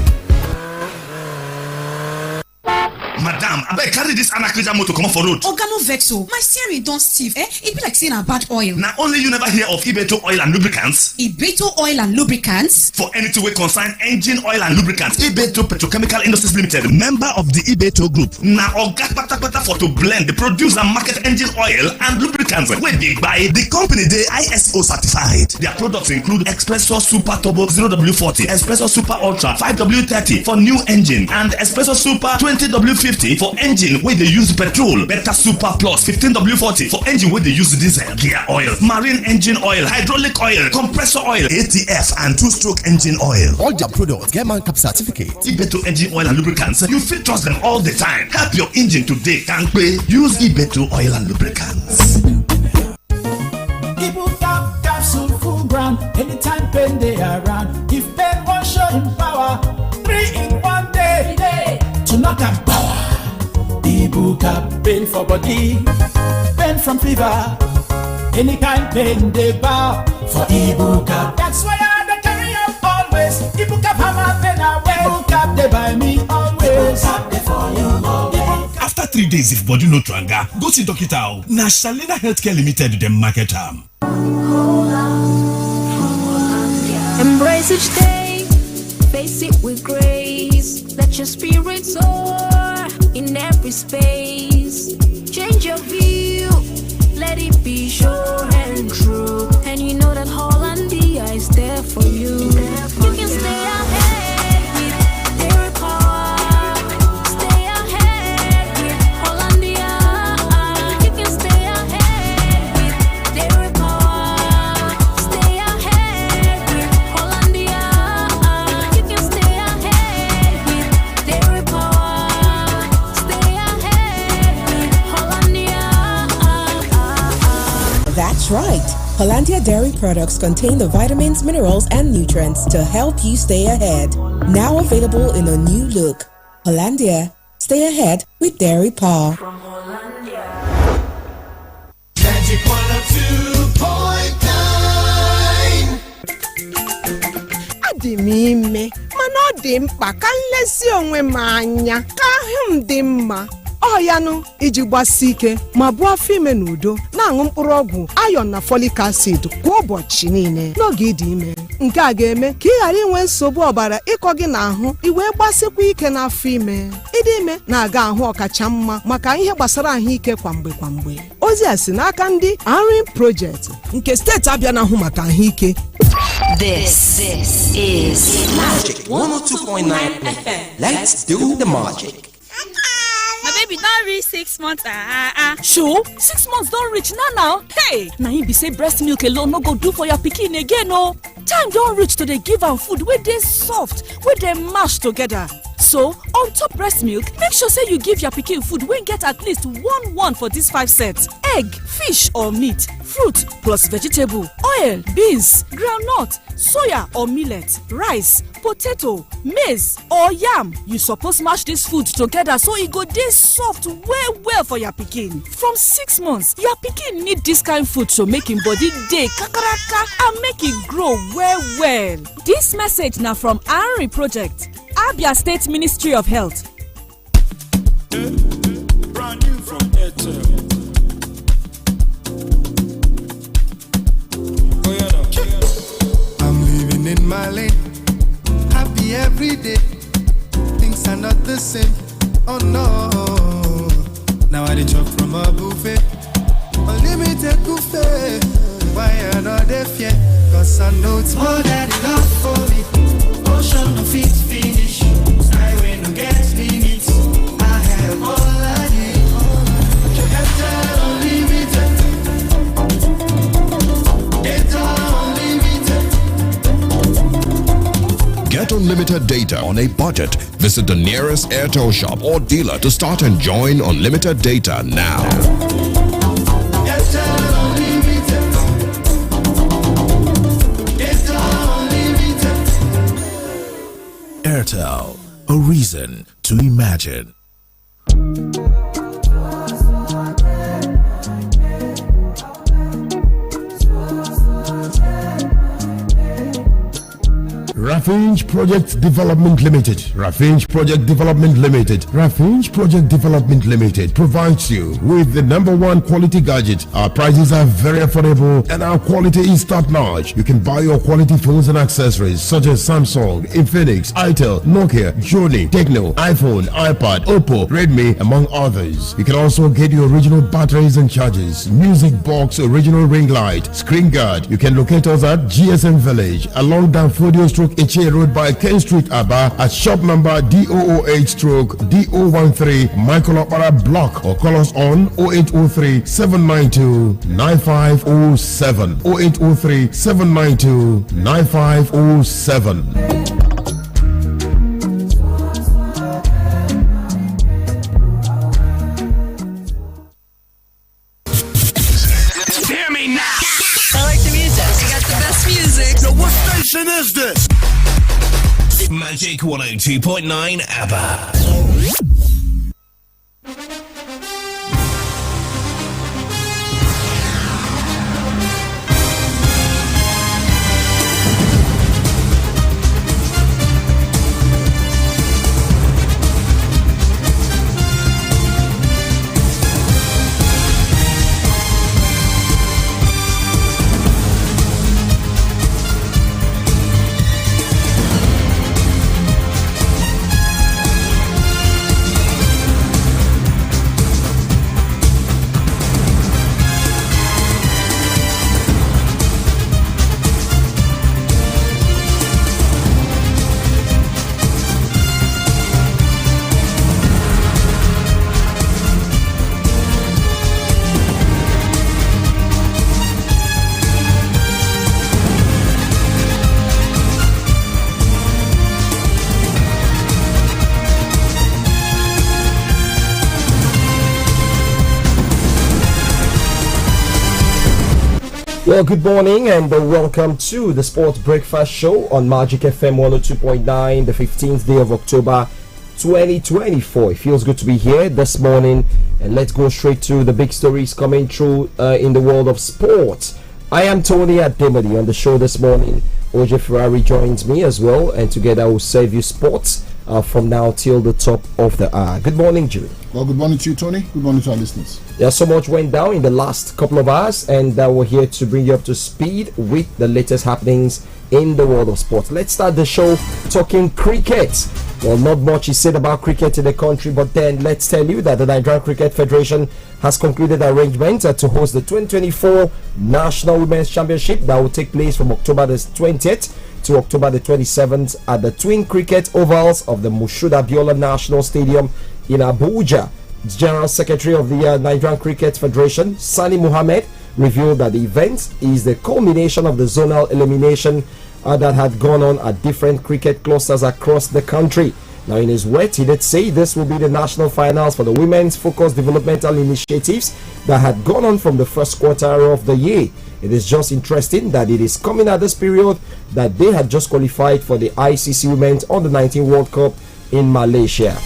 Madam, I beg carry this Anacrida motor come off for road. Oga no vex o, my steering don stiff. It be like saying na bad oil. Now only you never hear of Ibeto Oil and Lubricants? Ibeto Oil and Lubricants? For anything we concern engine oil and lubricants, Ibeto Petrochemical Industries Limited, member of the Ibeto Group. Now Oga Patapata for to blend, produce and market engine oil and lubricants. We big buy the company they ISO certified. Their products include Espresso Super Turbo 0W40, Espresso Super Ultra 5W30 for new engine, and Espresso Super 20W50 for engine where they use petrol, Beta Super Plus 15W40 for engine where they use diesel, gear oil, marine engine oil, hydraulic oil, compressor oil, ATF and 2-stroke engine oil. All their products get man cap certificate. Ibeto engine oil and lubricants, you fit trust them all the time. Help your engine today, can't pay. Use Ibeto oil and lubricants. Ibuka capsule full ground. Anytime pain they around. If pain won't show in power, 3 in 1 day. To knock and power. Ibuka pain for body, pain from fever. Any kind pain they bow for Ibuka. That's why I carry up always. Ibuka hammer pain away. Ibuka they buy me always. Ibuka they for you always. After 3 days, if body no tranga, go see doctor. Na Shalina Healthcare Limited dem market am. Embrace each day, face it with grace. Let your spirit soar in every space. Change your view, let it be sure and true. And you know that Hollandia is there for you. You can stay ahead with their power. Stay ahead with Hollandia. You can stay ahead with their power. Stay ahead with Hollandia. You can stay ahead with their power. Stay ahead with Hollandia. That's right. Hollandia Dairy products contain the vitamins, minerals, and nutrients to help you stay ahead. Now available in a new look. Hollandia, stay ahead with Dairy Power. Magic 102.9. Adị m ime mana ọ dị mkpa ka nlezi onwe m anya ka ahụ m dị mma. Ọ yanụ iji gbasi ike ma bụ afọ ime n'udo na-aṅụ mkpụrụ ọgwụ iron na folic acid kwa ụbọchị niile n'oge ịdị ime. Nke a ga-eme ka ị ghara inwe nsogbu ọbara ịkọ gị n'ahụ iwee gbasikwa ike n'afọ ime. Ịdị ime na-aga ahụ ọkacha mma maka ihe gbasara ahụike kwamgbe. Ozi a si n'aka ndị Arin Project nke steeti Abịa na-ahụ maka ahụike. This is Magic 102.9 FM. Let's do the magic. My baby don reach 6 months. Sure, 6 months don reach now. Hey, na him be say breast milk alone no go do for your pikin again o. Time don reach to dey give am food wey dey soft, wey dem mash together. So, on top breast milk, make sure say you give your pikin food wey get at least one for these 5 sets. Egg, fish or meat, fruit plus vegetable, oil, beans, groundnut, soya or millet, rice, potato, maize or yam. You suppose mash this food together so e go dey soft well for your pikin. From 6 months, your pikin need this kind food to make him body dey kakaraka and make e grow well. This message na from Arin Project, Abia State Ministry of Health. Brand new from Airtel. I'm living in my lane, happy every day. Things are not the same, oh no. Now I chop from a buffet, unlimited buffet. Why I not there fear? Cause I know it's more than enough for me. Ocean no fit finish, highway no get limits. I have all I need. Data unlimited, data unlimited. Get unlimited data on a budget. Visit the nearest Airtel shop or dealer to start enjoying unlimited data now. Airtel, a reason to imagine. Rafinch Project Development Limited. Rafinch Project Development Limited. Rafinch Project Development Limited provides you with the #1 quality gadget. Our prices are very affordable and our quality is top notch. You can buy your quality phones and accessories such as Samsung, Infinix, Itel, Nokia, Joni, Tecno, iPhone, iPad, Oppo, Redmi, among others. You can also get your original batteries and chargers, music box, original ring light, screen guard. You can locate us at GSM Village along Danfodio Stroke Eche Road by Ken Street, Aba, at shop number DOOH Stroke DO13 Michael Opera Block, or call us on 0803 792 9507 0803 792 9507. Hear me now. I like the music. You got the best music. So what station is this? Magic 102.9 ABBA. Well, good morning and welcome to the Sports Breakfast Show on Magic FM 102.9, the 15th day of October 2024. It feels good to be here this morning, and let's go straight to the big stories coming through in the world of sports. I am Tony Ademadi on the show this morning. OJ Ferrari joins me as well, and together we'll serve you sports from now till the top of the hour. Good morning, Jerry. Well, good morning to you, Tony. Good morning to our listeners. Yeah, so much went down in the last couple of hours, and we're here to bring you up to speed with the latest happenings in the world of sports. Let's start the show talking cricket. Well, not much is said about cricket in the country, but then let's tell you that the Nigerian Cricket Federation has concluded arrangements to host the 2024 National Women's Championship that will take place from October the 20th to October the 27th at the Twin Cricket Ovals of the Moshood Abiola National Stadium in Abuja. The General Secretary of the Nigerian Cricket Federation, Sani Mohammed, revealed that the event is the culmination of the zonal elimination that had gone on at different cricket clusters across the country. Now, in his words, he did say this will be the national finals for the women's focused developmental initiatives that had gone on from the first quarter of the year. It is just interesting that it is coming at this period that they had just qualified for the ICC Women's Under-19 World Cup in Malaysia.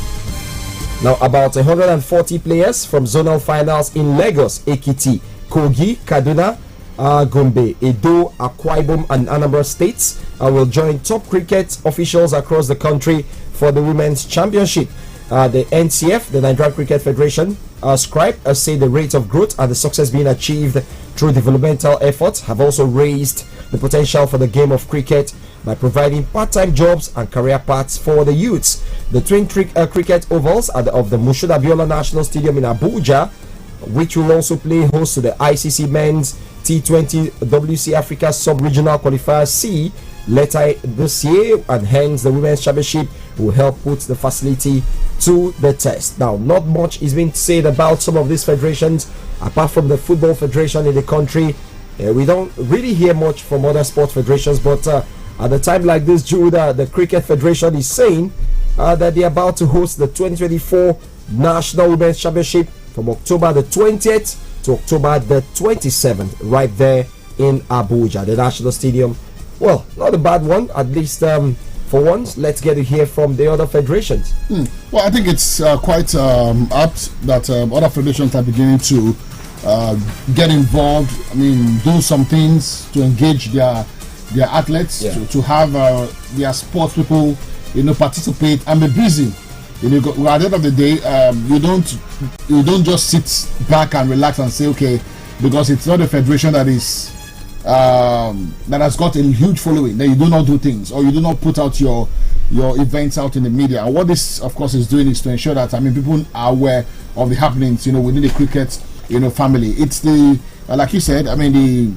Now, about 140 players from zonal finals in Lagos, Ekiti, Kogi, Kaduna, Gombe, Edo, Akwa Ibom and Anambra states will join top cricket officials across the country for the Women's Championship. The NCF, the Nigerian Cricket Federation, scribe say the rate of growth and the success being achieved through developmental efforts have also raised the potential for the game of cricket by providing part-time jobs and career paths for the youths. The Twin Cricket Ovals of the Moshood Abiola National Stadium in Abuja, which will also play host to the ICC Men's T20 WC Africa Sub-Regional Qualifier C later this year, and hence the Women's Championship will help put the facility to the test. Now, not much is being said about some of these federations apart from the Football Federation in the country. We don't really hear much from other sports federations, but at a time like this, Judah, the Cricket Federation is saying that they're about to host the 2024 National Women's Championship from October the 20th to October the 27th, right there in Abuja, the National Stadium. Well, not a bad one, at least for once. Let's get to hear from the other federations. Well, I think it's quite apt that other federations are beginning to get involved. I mean, do some things to engage their their athletes, to have their sports people, participate and be busy. At the end of the day, you don't just sit back and relax and say, okay, because it's not a federation that is that has got a huge following, then you do not do things, or you do not put out your events out in the media. And what this, of course, is doing is to ensure that people are aware of the happenings, within the cricket, family. It's the like you said, the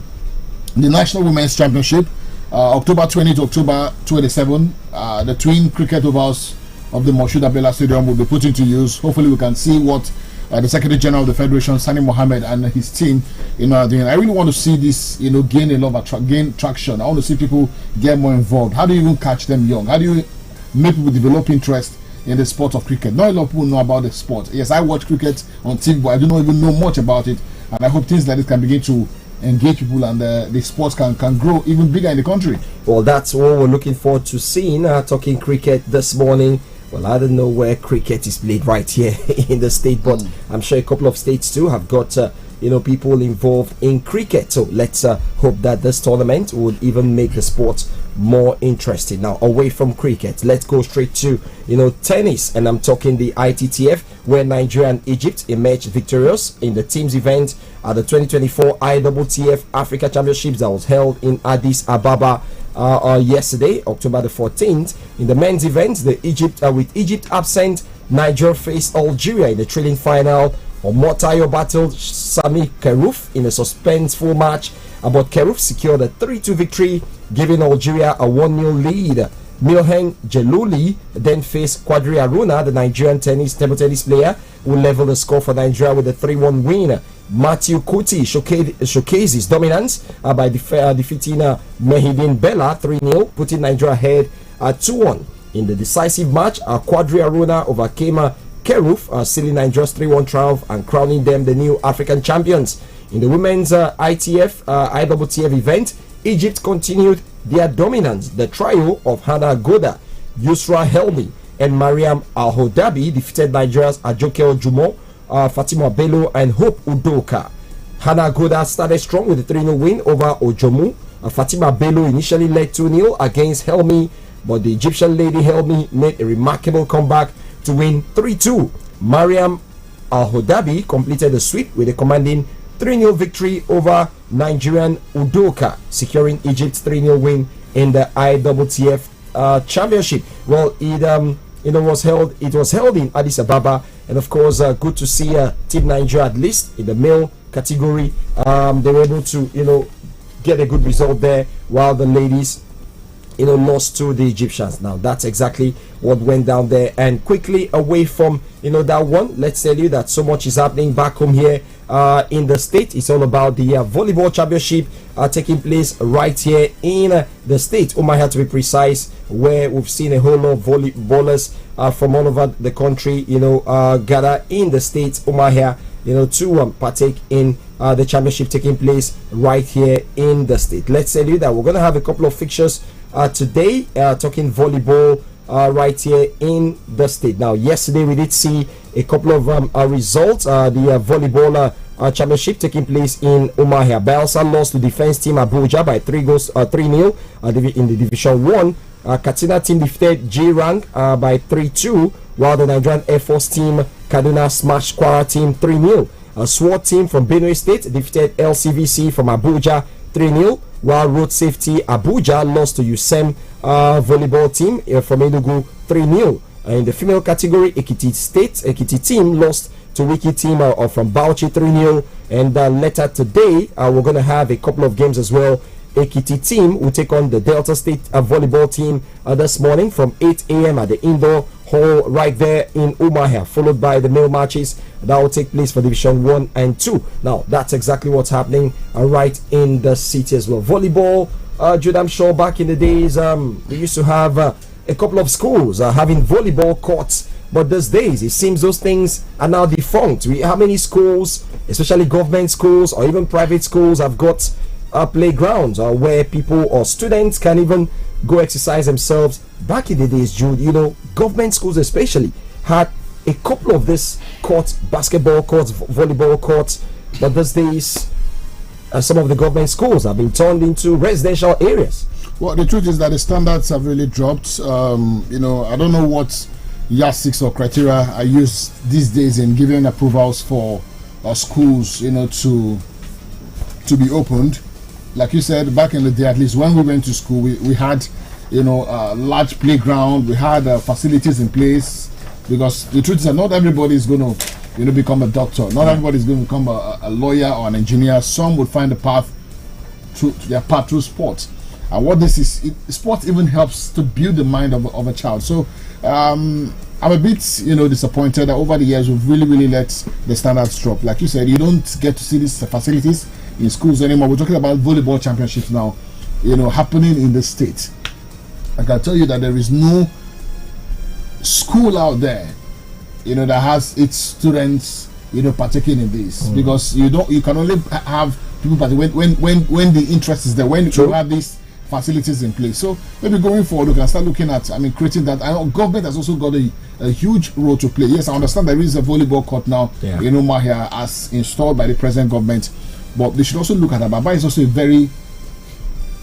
National Women's Championship, October 20 to October 27. The twin cricket ovals of the Moshood Abdullah Stadium will be put into use. Hopefully, we can see what the Secretary General of the Federation, Sani Mohammed, and his team, are doing. I really want to see this, gain a lot of gain traction. I want to see people get more involved. How do you even catch them young? How do you make people develop interest in the sport of cricket? Not a lot of people know about the sport. Yes, I watch cricket on TV, but I do not even know much about it. And I hope things like this can begin to engage people, and the sports can grow even bigger in the country. Well, that's what we're looking forward to seeing. Talking cricket this morning. Well, I don't know where cricket is played right here in the state, but I'm sure a couple of states too have got people involved in cricket. So let's hope that this tournament would even make the sport more interesting. Now, away from cricket, let's go straight to tennis, and I'm talking the ITTF, where Nigeria and Egypt emerged victorious in the teams event at the 2024 ITTF Africa Championships that was held in Addis Ababa yesterday, October the 14th. In the men's event, with Egypt absent, Nigeria faced Algeria in the thrilling final. Omotayo battled Sami Kerouf in a suspenseful match, but Kerouf secured a 3-2 victory, giving Algeria a 1-0 lead. Milhen Jelouli then faced Quadri Aruna, the Nigerian table tennis player, who leveled the score for Nigeria with a 3-1 win. Matthew Kuti showcases dominance by defeating Mehidin Bella 3-0, putting Nigeria ahead at 2-1. In the decisive match, Quadri Aruna overcame Kerouf, sealing Nigeria's 3-1 triumph and crowning them the new African champions. In the women's ITTF event, Egypt continued their dominance. The trio of Hannah Goda, Yusra Helmi, and Mariam Al-Hodabi defeated Nigeria's Ajoke Ojumo, Fatima Bello, and Hope Udoka. Hannah Goda started strong with a 3-0 win over Ojomu. Fatima Bello initially led 2-0 against Helmi, but the Egyptian lady Helmi made a remarkable comeback to win 3-2. Mariam Al-Hodabi completed the sweep with a commanding 3-0 victory over Nigerian Udoka, securing Egypt's 3-0 win in the ITTF championship. Well, it was held in Addis Ababa, and of course, good to see Team Nigeria, at least in the male category. They were able to get a good result there, while the ladies lost to the Egyptians. Now that's exactly what went down there. And quickly away from that one, let's tell you that so much is happening back home here in the state. It's all about the volleyball championship taking place right here in the state, Umuahia to be precise, where we've seen a whole lot of volleyballers from all over the country gather in the state, Umuahia, to partake in the championship taking place right here in the state. Let's tell you that we're going to have a couple of fixtures today, talking volleyball right here in the state. Now, yesterday we did see a couple of results. The volleyball championship taking place in Umuahia. Belsa lost to defense team Abuja by 3-0 in the Division 1. Katsina team defeated J-Rank by 3-2, while the Nigerian Air Force team Kaduna smashed Kwara team 3-0. SWAT team from Benue State defeated LCVC from Abuja 3-0, while Road Safety Abuja lost to USEM volleyball team from Enugu 3-0. In the female category, Ekiti team lost to Wiki team from Bauchi 3-0. And later today, we're going to have a couple of games as well. Ekiti team will take on the Delta State volleyball team this morning from 8 a.m. at the indoor hall right there in Umuahia, followed by the male matches that will take place for Division 1 and 2. Now, that's exactly what's happening right in the city as well. Volleyball, Jude, I'm sure back in the days, we used to have a couple of schools having volleyball courts, but these days it seems those things are now defunct. How many schools, especially government schools or even private schools, have got playgrounds where people or students can even go exercise themselves? Back in the days, Jude, government schools especially had a couple of these courts, basketball courts, volleyball courts, but these days some of the government schools have been turned into residential areas. Well, the truth is that the standards have really dropped. You know, I don't know what yardsticks or criteria are used these days in giving approvals for schools, you know, to be opened. Like you said, back in the day, at least when we went to school, we had, you know, a large playground. We had facilities in place, because the truth is that not everybody is going to, you know, become a doctor. Not everybody is going to become a lawyer or an engineer. Some would find a path through their path through sports. And what this is, sports even helps to build the mind of a child. So I'm a bit, you know, disappointed that over the years we've really let the standards drop. Like you said, you don't get to see these facilities in schools anymore. We're talking about volleyball championships now, you know, happening in the state. I can tell you that there is no school out there, you know, that has its students, you know, partaking in this, because you can only have people participate when the interest is there, when you have these facilities in place. So maybe going forward we can start looking at, I mean, creating that. I know government has also got a huge role to play. Yes, I understand there is a volleyball court now in Umahia as installed by the present government, but they should also look at Aba is also a very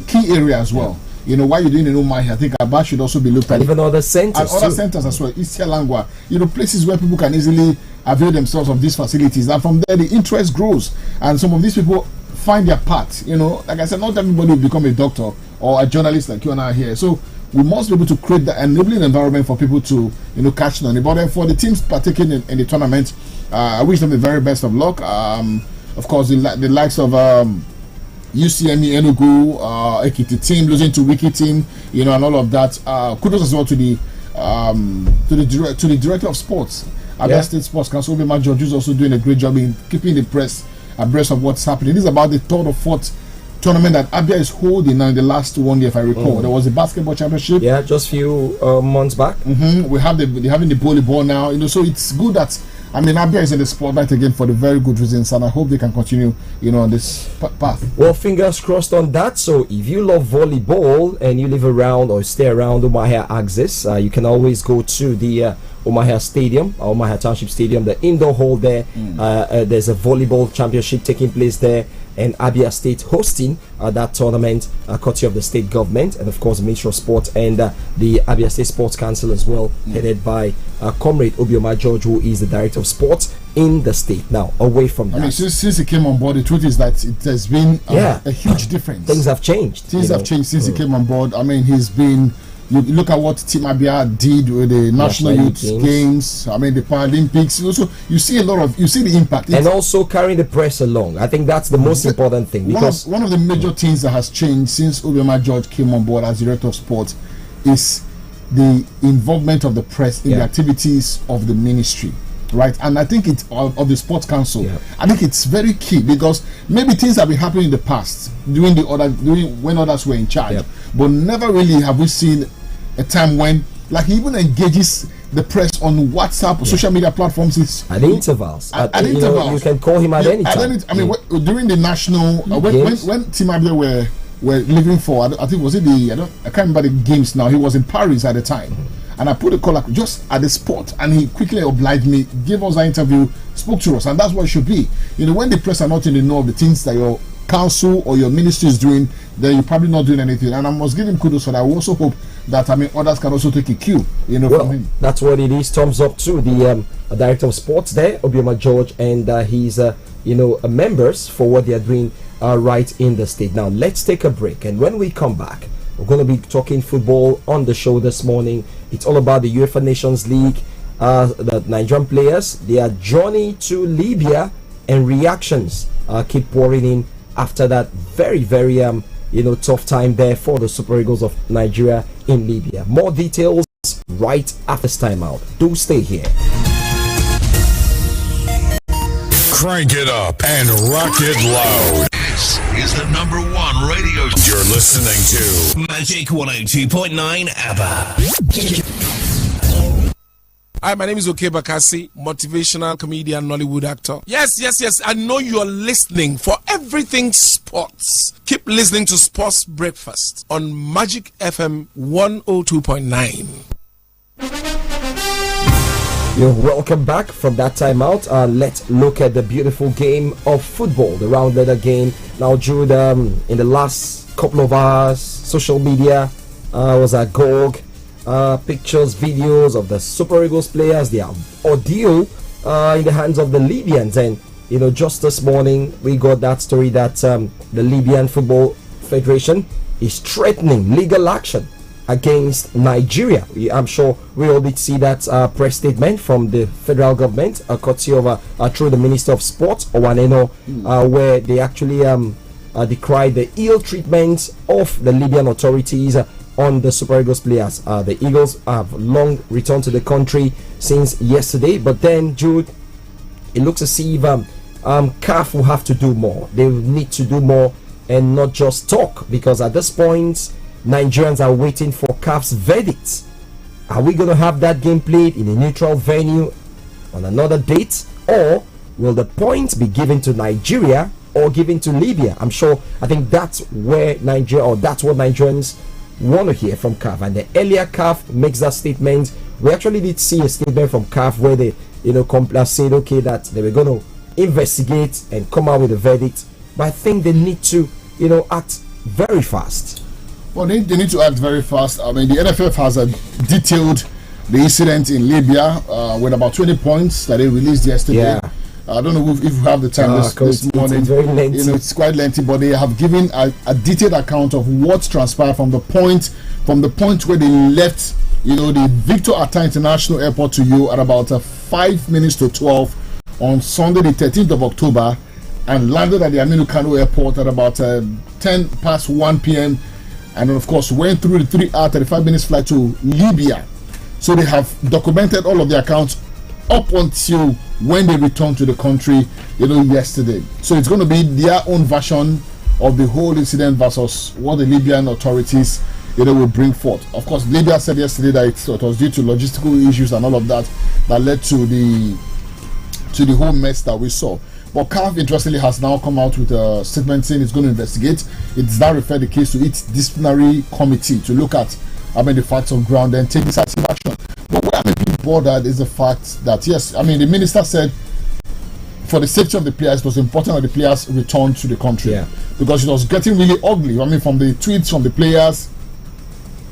key area as well. You know, why you're doing in Umahia, I think Aba should also be looked at. And even other centers. And other centers as well. East Langwa, you know, places where people can easily avail themselves of these facilities. And from there, the interest grows. And some of these people find their path. You know, like I said, not everybody will become a doctor or a journalist like you and I here. So we must be able to create that enabling environment for people to, you know, catch on it. But then for the teams partaking in the tournament, I wish them the very best of luck. Of course, the likes of UCME, Enugu, Ekiti team losing to Wiki team, you know, and all of that. Kudos as well to the director of sports, Abia State Sports Council, Obima George, who's also doing a great job in keeping the press abreast of what's happening. This is about the third or fourth tournament that Abia is holding now in the last 1 year, if I recall. There was a basketball championship. Yeah, just few months back. We have they're having the volleyball now, you know, so it's good that, I mean, Abia is in the spotlight again for the very good reasons, and I hope they can continue, you know, on this path. Well, fingers crossed on that. So if you love volleyball and you live around or stay around Umahia Axis, you can always go to the Umahia Stadium, Umahia Township Stadium, the indoor hall there. There's a volleyball championship taking place there, and Abia State hosting that tournament, courtesy of the state government and of course the Ministry of Sport and the Abia State Sports Council as well, headed by Comrade Obioma George, who is the Director of Sports in the state. Now, away from that, I mean, since he came on board, the truth is that it has been a huge difference. Things have changed. Things have changed since he came on board. I mean, he's been, you look at what Team Abia did with the National Youth Games. I mean, the Paralympics. Also, you see the impact. And also carrying the press along. I think that's the most important thing. Because one of the major things that has changed since Obioma George came on board as Director of Sports is the involvement of the press in the activities of the ministry. Right, and I think it's of the Sports Council. I think it's very key, because maybe things have been happening in the past during when others were in charge, but never really have we seen a time when, like, he even engages the press on WhatsApp, social media platforms. At intervals. At intervals. You can call him at any time. I mean, during the national when Team Abia were living for, I think was it I can't remember the games now. He was in Paris at the time. And I put a call just at the spot, and he quickly obliged me, gave us an interview, spoke to us, and that's what it should be. You know, when the press are not in the know of the things that your council or your ministry is doing, then you're probably not doing anything. And I must give him kudos for that. I also hope that, I mean, others can also take a cue, you know, from him. That's what it is. Thumbs up to the Director of Sports there, Obioma George, and his members for what they are doing right in the state. Now, let's take a break, and when we come back, we're going to be talking football on the show this morning. It's all about the UEFA Nations League, the Nigerian players, their journey to Libya, and reactions keep pouring in after that very, very tough time there for the Super Eagles of Nigeria in Libya. More details right after this time out. Do stay here. Crank it up and rock it loud. This is the #1 radio. You're listening to Magic 102.9 ABBA. Hi, my name is Oke Bakassi, motivational comedian, Nollywood actor. Yes, I know you're listening for everything sports. Keep listening to Sports Breakfast on Magic FM 102.9. You're welcome back from that timeout. Let's look at the beautiful game of football, the round letter game. Now, Jude, in the last couple of hours, social media was agog. Pictures, videos of the Super Eagles players, their ordeal in the hands of the Libyans. And, you know, just this morning, we got that story that the Libyan Football Federation is threatening legal action against Nigeria. I'm sure we all did see that press statement from the federal government, courtesy of through the Minister of Sport, Owaneno, where they actually decried the ill treatment of the Libyan authorities on the Super Eagles players. The Eagles have long returned to the country since yesterday, but then, Jude, it looks as if CAF will have to do more. They need to do more and not just talk, because at this point, Nigerians are waiting for CAF's verdict. Are we going to have that game played in a neutral venue on another date, or will the points be given to Nigeria or given to Libya? I think that's where Nigeria, or that's what Nigerians want to hear from CAF. And the earlier CAF makes that statement. We actually did see a statement from CAF where they, said, okay, that they were going to investigate and come out with a verdict. But I think they need to, act very fast. Well, they need to act very fast. I mean, the NFF has detailed the incident in Libya with about 20 points that they released yesterday. Yeah. I don't know if we have the time this morning. It's very lengthy. It's quite lengthy, but they have given a detailed account of what transpired from the point where they left, the Victor Atta International Airport to you at about 5 minutes to 12 on Sunday, the 13th of October, and landed at the Aminu Kano Airport at about 10 past 1 p.m. and then, of course, went through the 3-hour 35 minutes flight to Libya. So they have documented all of the accounts up until when they returned to the country, yesterday. So it's going to be their own version of the whole incident versus what the Libyan authorities, will bring forth. Of course, Libya said yesterday that it was due to logistical issues and all of that led to the whole mess that we saw. But CAF, interestingly, has now come out with a statement saying it's going to investigate. It's now referred the case to its disciplinary committee to look at the facts on ground and take decisive action. But where I'm a bit bothered is the fact that, yes, the minister said for the safety of the players, it was important that the players return to the country. Yeah. Because it was getting really ugly. From the tweets from the players,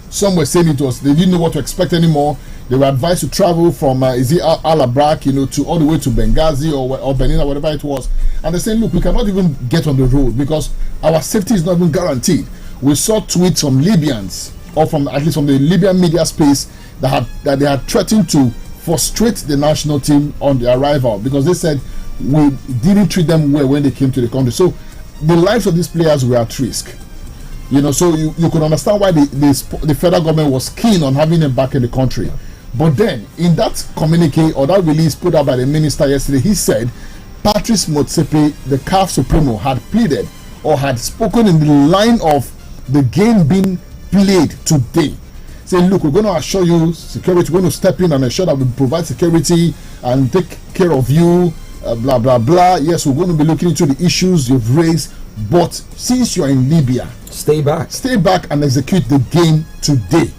some were saying they didn't know what to expect anymore. They were advised to travel from Al Abrak, to all the way to Benghazi or Benin or whatever it was. And they're saying, look, we cannot even get on the road because our safety is not even guaranteed. We saw tweets from Libyans, or at least from the Libyan media space, that they had threatened to frustrate the national team on the arrival because they said we didn't treat them well when they came to the country. So the lives of these players were at risk. So you could understand why the federal government was keen on having them back in the country. Yeah. But then, in that communique or that release put out by the minister yesterday, he said Patrice Motsepe, the CAF Supremo, had pleaded or had spoken in the line of the game being played today. Saying, look, we're going to assure you security, we're going to step in and ensure that we provide security and take care of you, blah, blah, blah. Yes, we're going to be looking into the issues you've raised, but since you're in Libya, stay back and execute the game today.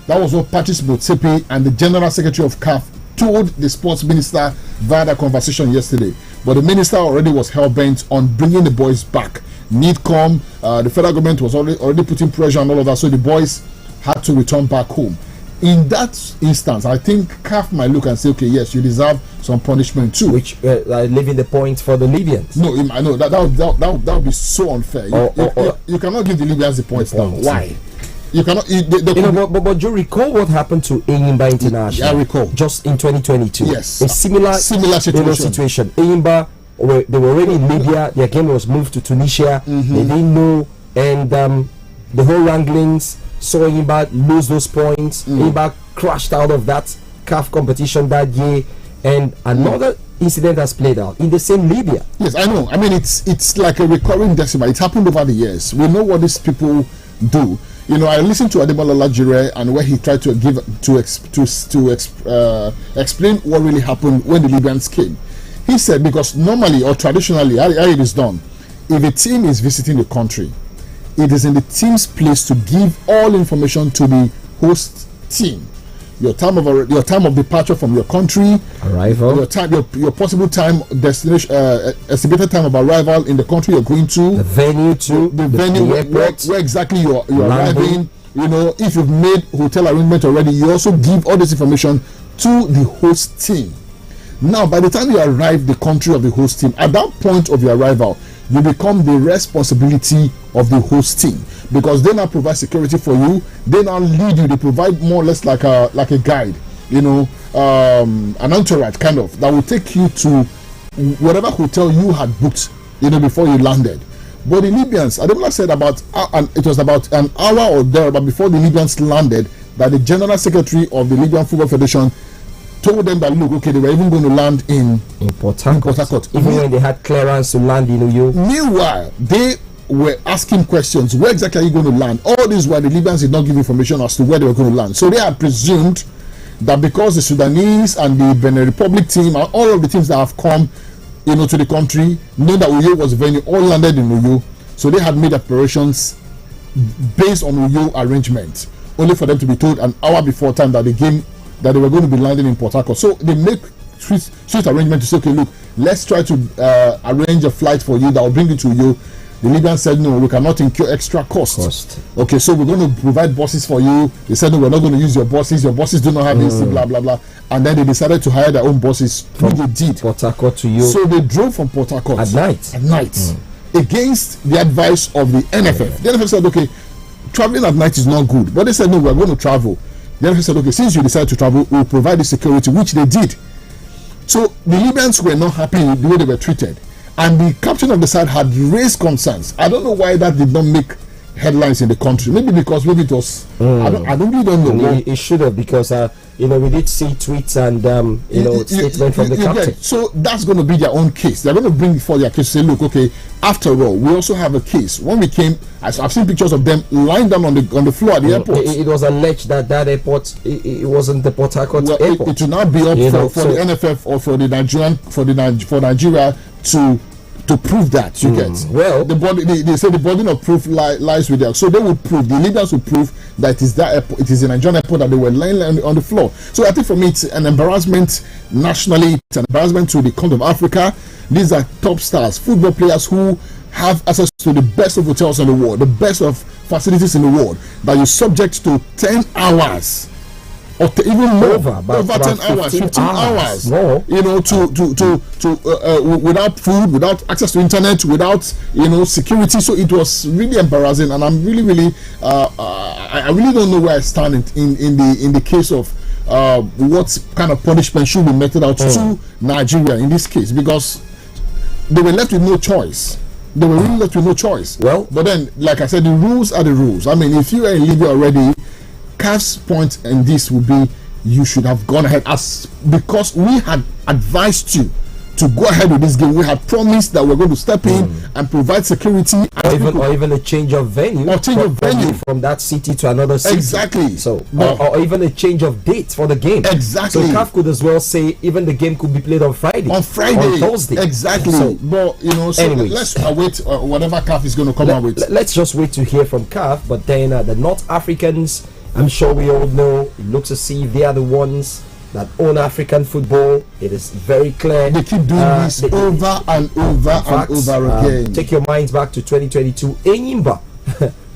That was what Patrice Motsepe and the General Secretary of CAF told the sports minister via that conversation yesterday. But the minister already was hell-bent on bringing the boys back. NIDCOM, the federal government was already putting pressure on all of that, so the boys had to return back home. In that instance, I think CAF might look and say, okay, yes, you deserve some punishment too. Which leaving the point for the Libyans. No, I know that would be so unfair. You cannot give the Libyans the points now. Why? You cannot. But you recall what happened to Enyimba International? Yeah, I recall. Just in 2022. Yes. A similar situation. Enyimba, they were already in Libya. Their game was moved to Tunisia. Mm-hmm. They didn't know, and the whole wranglings saw Enyimba lose those points. Enyimba crashed out of that CAF competition that year, and another incident has played out in the same Libya. Yes, I know. It's like a recurring decima. It happened over the years. We know what these people do. I listened to Ademola Lajire and where he tried to explain what really happened when the Libyans came. He said because normally or traditionally, how it is done, if a team is visiting the country, it is in the team's place to give all information to the host team. your time of departure from your country, arrival, your possible time destination, estimated time of arrival in the country you're going to, the venue too, the venue where exactly you're arriving. You know, if you've made hotel arrangement already, you also give all this information to the host team. Now, by the time you arrive the country of the host team, at that point of your arrival, you become the responsibility of the host team, because they now provide security for you. They now lead you. They provide more or less like a guide, you know, an entourage kind of, that will take you to whatever hotel you had booked, you know, before you landed. But the Libyans, Ademola said it was about an hour or thereabout before the Libyans landed, that the General Secretary of the Libyan Football Federation told them that, look, okay, they were even going to land in Port Harcourt. Even when they had clearance to land in Uyo. Meanwhile, they were asking questions. Where exactly are you going to land? All this while the Libyans did not give information as to where they were going to land. So they had presumed that because the Sudanese and the Benin Republic team and all of the teams that have come, you know, to the country, knowing that Uyo was venue, all landed in Uyo. So they had made operations based on Uyo arrangement, only for them to be told an hour before time that the game, that they were going to be landing in Port Harcourt. So they make swift arrangement to say, okay, look, let's try to arrange a flight for you that will bring you to you. The Libyans said, no, we cannot incur extra cost. Okay, so we're going to provide buses for you. They said, no, we're not going to use your buses. Your buses do not have AC, blah, blah, blah. And then they decided to hire their own buses. From they did. Port Harcourt to you. So they drove from Port Harcourt. At night. Against the advice of the NFF. The NFF said, okay, traveling at night is not good. But they said, no, we're going to travel. The NFF said, okay, since you decided to travel, we'll provide the security, which they did. So the Libyans were not happy with the way they were treated. And the captain of the side had raised concerns. I don't know why that did not make headlines in the country. Maybe because it was. I really don't know. It should have, because you know, we did see tweets and statement from the captain. So that's going to be their own case. They're going to bring before their case, say, look, okay, after all, we also have a case. When we came, I've seen pictures of them lying down on the floor at the airport. It was alleged that airport, it wasn't the Port Harcourt airport. It will not be up for the NFF or for the Nigerian for Nigeria to prove that, you get. Well, they say the burden of proof lies with them. So they would prove, the Libyans would prove that it is that airport, it is a Nigerian airport that they were lying on the floor. So I think for me, it's an embarrassment nationally, it's an embarrassment to the continent of Africa. These are top stars, football players who have access to the best of hotels in the world, the best of facilities in the world, that you're subject to 10 hours. Or even more, over 10 hours, 15 hours. More. You know, without food, without access to internet, without security. So it was really embarrassing, and I'm really, I really don't know where I stand in the case of what kind of punishment should be meted out to Nigeria in this case, because they were left with no choice. They were really left with no choice. Well, but then, like I said, the rules are the rules. I mean, if you are in Libya already, CAF's point in this would be, you should have gone ahead, because we had advised you to go ahead with this game. We had promised that we're going to step in and provide security, or even a change of venue, from that city to another city. Exactly. So, or even a change of date for the game. Exactly. So CAF could as well say even the game could be played on Friday, on Thursday. Exactly. So, but anyways, let's await whatever CAF is going to come out with. Let's just wait to hear from CAF. But then the North Africans, I'm sure we all know, it looks as if they are the ones that own African football. It is very clear. They keep doing this over and over again. Take your minds back to 2022. Enyimba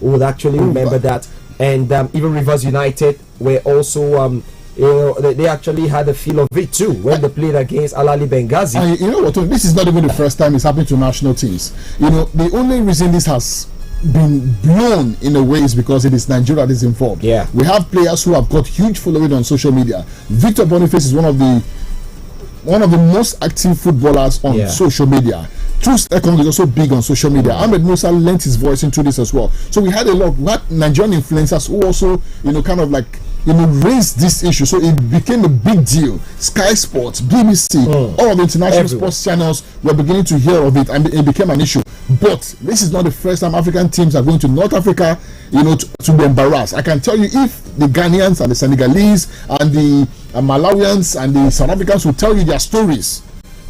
would actually remember that. And even Rivers United were also, they actually had a feel of it too when they played against Al Ahly Benghazi. And you know what? This is not even the first time it's happened to national teams. You know, the only reason this has been blown in a way is because it is Nigeria that is involved. Yeah, we have players who have got huge following on social media. Victor Boniface is one of the most active footballers on social media. Truth Ekong is also big on social media. Ahmed Musa lent his voice into this as well. So we had Nigerian influencers who also, kind of like, raised this issue. So it became a big deal. Sky Sports, BBC, all of the international sports channels were beginning to hear of it, and it became an issue. But this is not the first time African teams are going to North Africa, to be embarrassed. I can tell you, if the Ghanaians and the Senegalese and the Malawians and the South Africans will tell you their stories,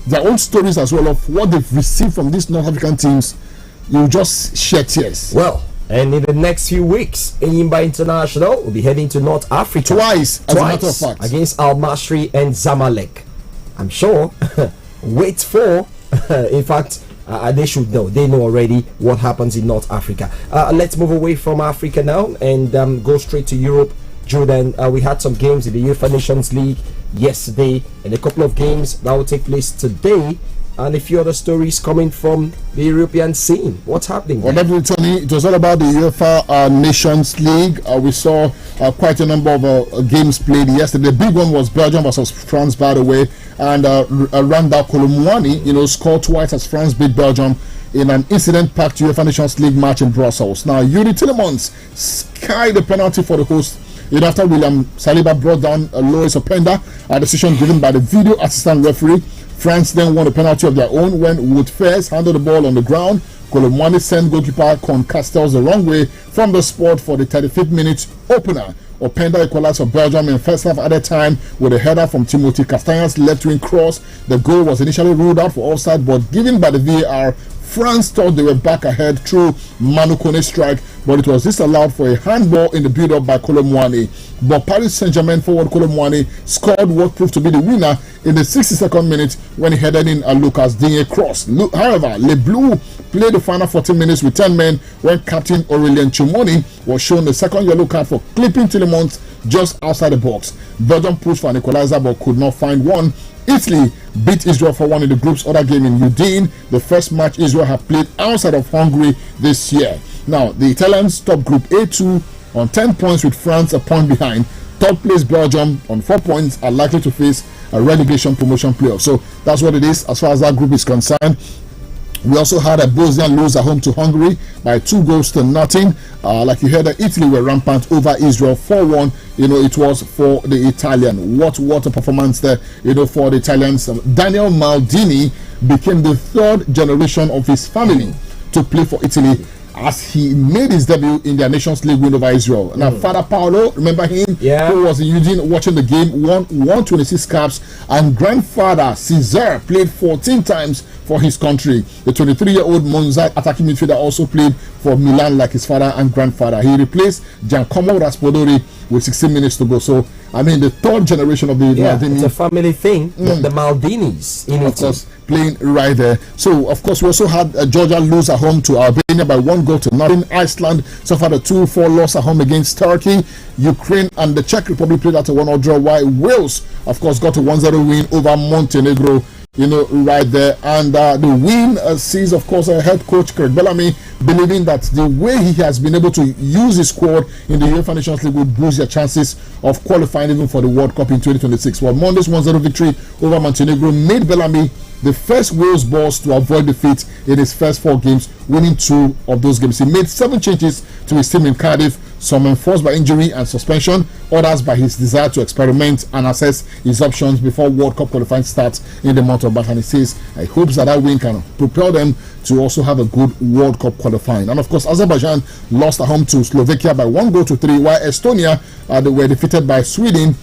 their own stories as well, of what they've received from these North African teams, you just shed tears. Well, And in the next few weeks, Enyimba International will be heading to North Africa. Twice, as a matter of fact. Against Al Masry and Zamalek. I'm sure. Wait for, in fact, they should know. They know already what happens in North Africa. Let's move away from Africa now and go straight to Europe. Jordan, we had some games in the UEFA Nations League yesterday and a couple of games that will take place today, and a few other stories coming from the European scene. What's happening? Well, definitely, Tony, it was all about the UEFA Nations League. We saw quite a number of games played yesterday. The big one was Belgium versus France, by the way, and Randal Colomwani, scored twice as France beat Belgium in an incident-packed UEFA Nations League match in Brussels. Now, Yuri Tillemans skied the penalty for the host after William Saliba brought down Lois Openda, a decision given by the video assistant referee. France then won a penalty of their own when Wood Fairs handled the ball on the ground. Colomwani sent goalkeeper Con Castells the wrong way from the spot for the 35th minute opener. Openda equalized for Belgium in first half added time with a header from Timothy Castaña's left wing cross. The goal was initially ruled out for offside, but given by the VAR, France thought they were back ahead through Manu Kone's strike, but it was disallowed for a handball in the build-up by Colomwani. But Paris Saint-Germain forward Colomwani scored what proved to be the winner in the 62nd minute when he headed in a Lucas Digne cross. However, Les Bleus played the final 40 minutes with 10 men when Captain Aurelien Chumoni was shown the second yellow card for clipping Tillemans just outside the box. Belgium pushed for an equalizer but could not find one. Italy beat Israel 4-1 in the group's other game in Udine, the first match Israel have played outside of Hungary this year. Now, the Italians top Group A2 on 10 points with France a point behind. Third place Belgium on 4 points are likely to face a relegation promotion playoff. So that's what it is as far as that group is concerned. We also had a Bosnia lose at home to Hungary by 2-0. Like you heard, Italy were rampant over Israel 4-1. It was for the Italian. What a performance there, for the Italians. Daniel Maldini became the third generation of his family to play for Italy as he made his debut in their Nations League win over Israel. Now, Father Paolo, remember him? Yeah. Who was in Eugene watching the game, won 126 caps, and grandfather Cesar played 14 times for his country. The 23-year-old Monza attacking midfielder also played for Milan like his father and grandfather. He replaced Giacomo Raspadori with 16 minutes to go. So, the third generation of the Maldini. It's a family thing. The Maldinis in of course, playing right there. So, of course, we also had Georgia lose at home to Albania by 1-0. Iceland suffered a 2-4 loss at home against Turkey. Ukraine and the Czech Republic played at a 1-0 draw, while Wales, of course, got a 1-0 win over Montenegro. Right there. And the win sees, of course, head coach Craig Bellamy believing that the way he has been able to use his squad in the UEFA Nations League will boost their chances of qualifying even for the World Cup in 2026. Well, Monday's 1-0 victory over Montenegro made Bellamy the first Wales boss to avoid defeat in his first 4 games, winning 2 of those games. He made 7 changes to his team in Cardiff, some enforced by injury and suspension, others by his desire to experiment and assess his options before World Cup qualifying starts in the month of March. And he says he hopes that win can propel them to also have a good World Cup qualifying. And of course, Azerbaijan lost at home to Slovakia by 1-3, while Estonia they were defeated by Sweden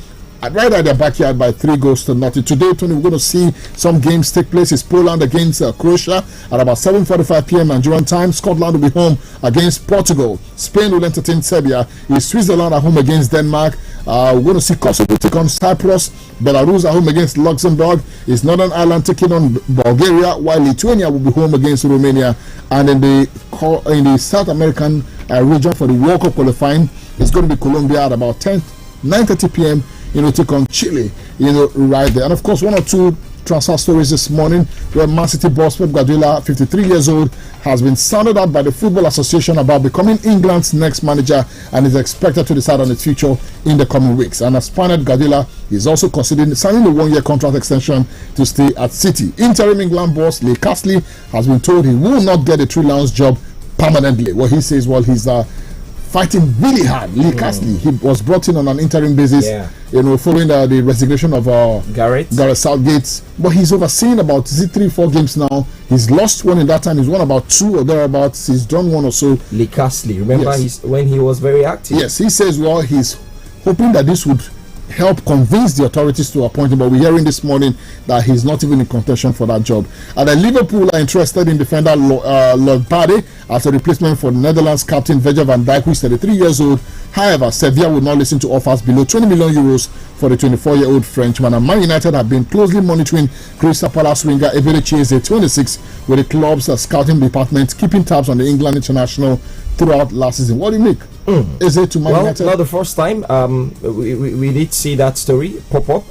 right at their backyard by 3-0. Today, Tony, we're going to see some games take place. It's Poland against Croatia at about 7:45 p.m. Nigerian time. Scotland will be home against Portugal. Spain will entertain Serbia. It's Switzerland at home against Denmark. We're going to see Kosovo take on Cyprus. Belarus at home against Luxembourg. It's Northern Ireland taking on Bulgaria, while Lithuania will be home against Romania. And in the South American region for the World Cup qualifying, it's going to be Colombia at about 9:30 p.m. Take on Chile, right there. And of course, 1 or 2 transfer stories this morning where Man City boss Pep Guardiola, 53 years old, has been sounded out by the Football Association about becoming England's next manager and is expected to decide on its future in the coming weeks. And as planned, Guardiola is also considering signing a 1-year contract extension to stay at City. Interim England boss Lee Castley has been told he will not get a 3 Lions job permanently. What he says, he's fighting really hard. Lee Castley, he was brought in on an interim basis, following the resignation of Gareth Southgate. But he's overseen about 3-4 games now. He's lost 1 in that time. He's won about 2 or thereabouts. He's done 1 or so. Lee Castley, remember when he was very active? Yes, he says, he's hoping that this would help convince the authorities to appoint him. But we're hearing this morning that he's not even in contention for that job. And then Liverpool are interested in defender Lord Bade as a replacement for Netherlands captain Virgil van Dijk, who is 33 years old. However, Sevilla will not listen to offers below 20 million euros for the 24-year-old Frenchman. And Man United have been closely monitoring Crystal Palace winger Eberechi Eze, 26, with the club's scouting department keeping tabs on the England international throughout last season. What do you make? Is it to Man United? Not the first time. We did see that story pop up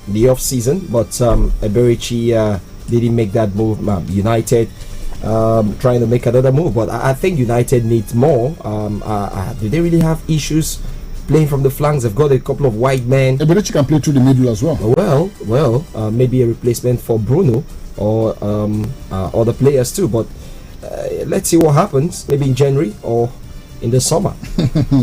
the off season, but Eberechi didn't make that move. United trying to make another move, but I think United needs more. Do they really have issues playing from the flanks? They've got a couple of wide men. Eberechi can play through the middle as well. Well, maybe a replacement for Bruno or other players too. But let's see what happens. Maybe in January or in the summer.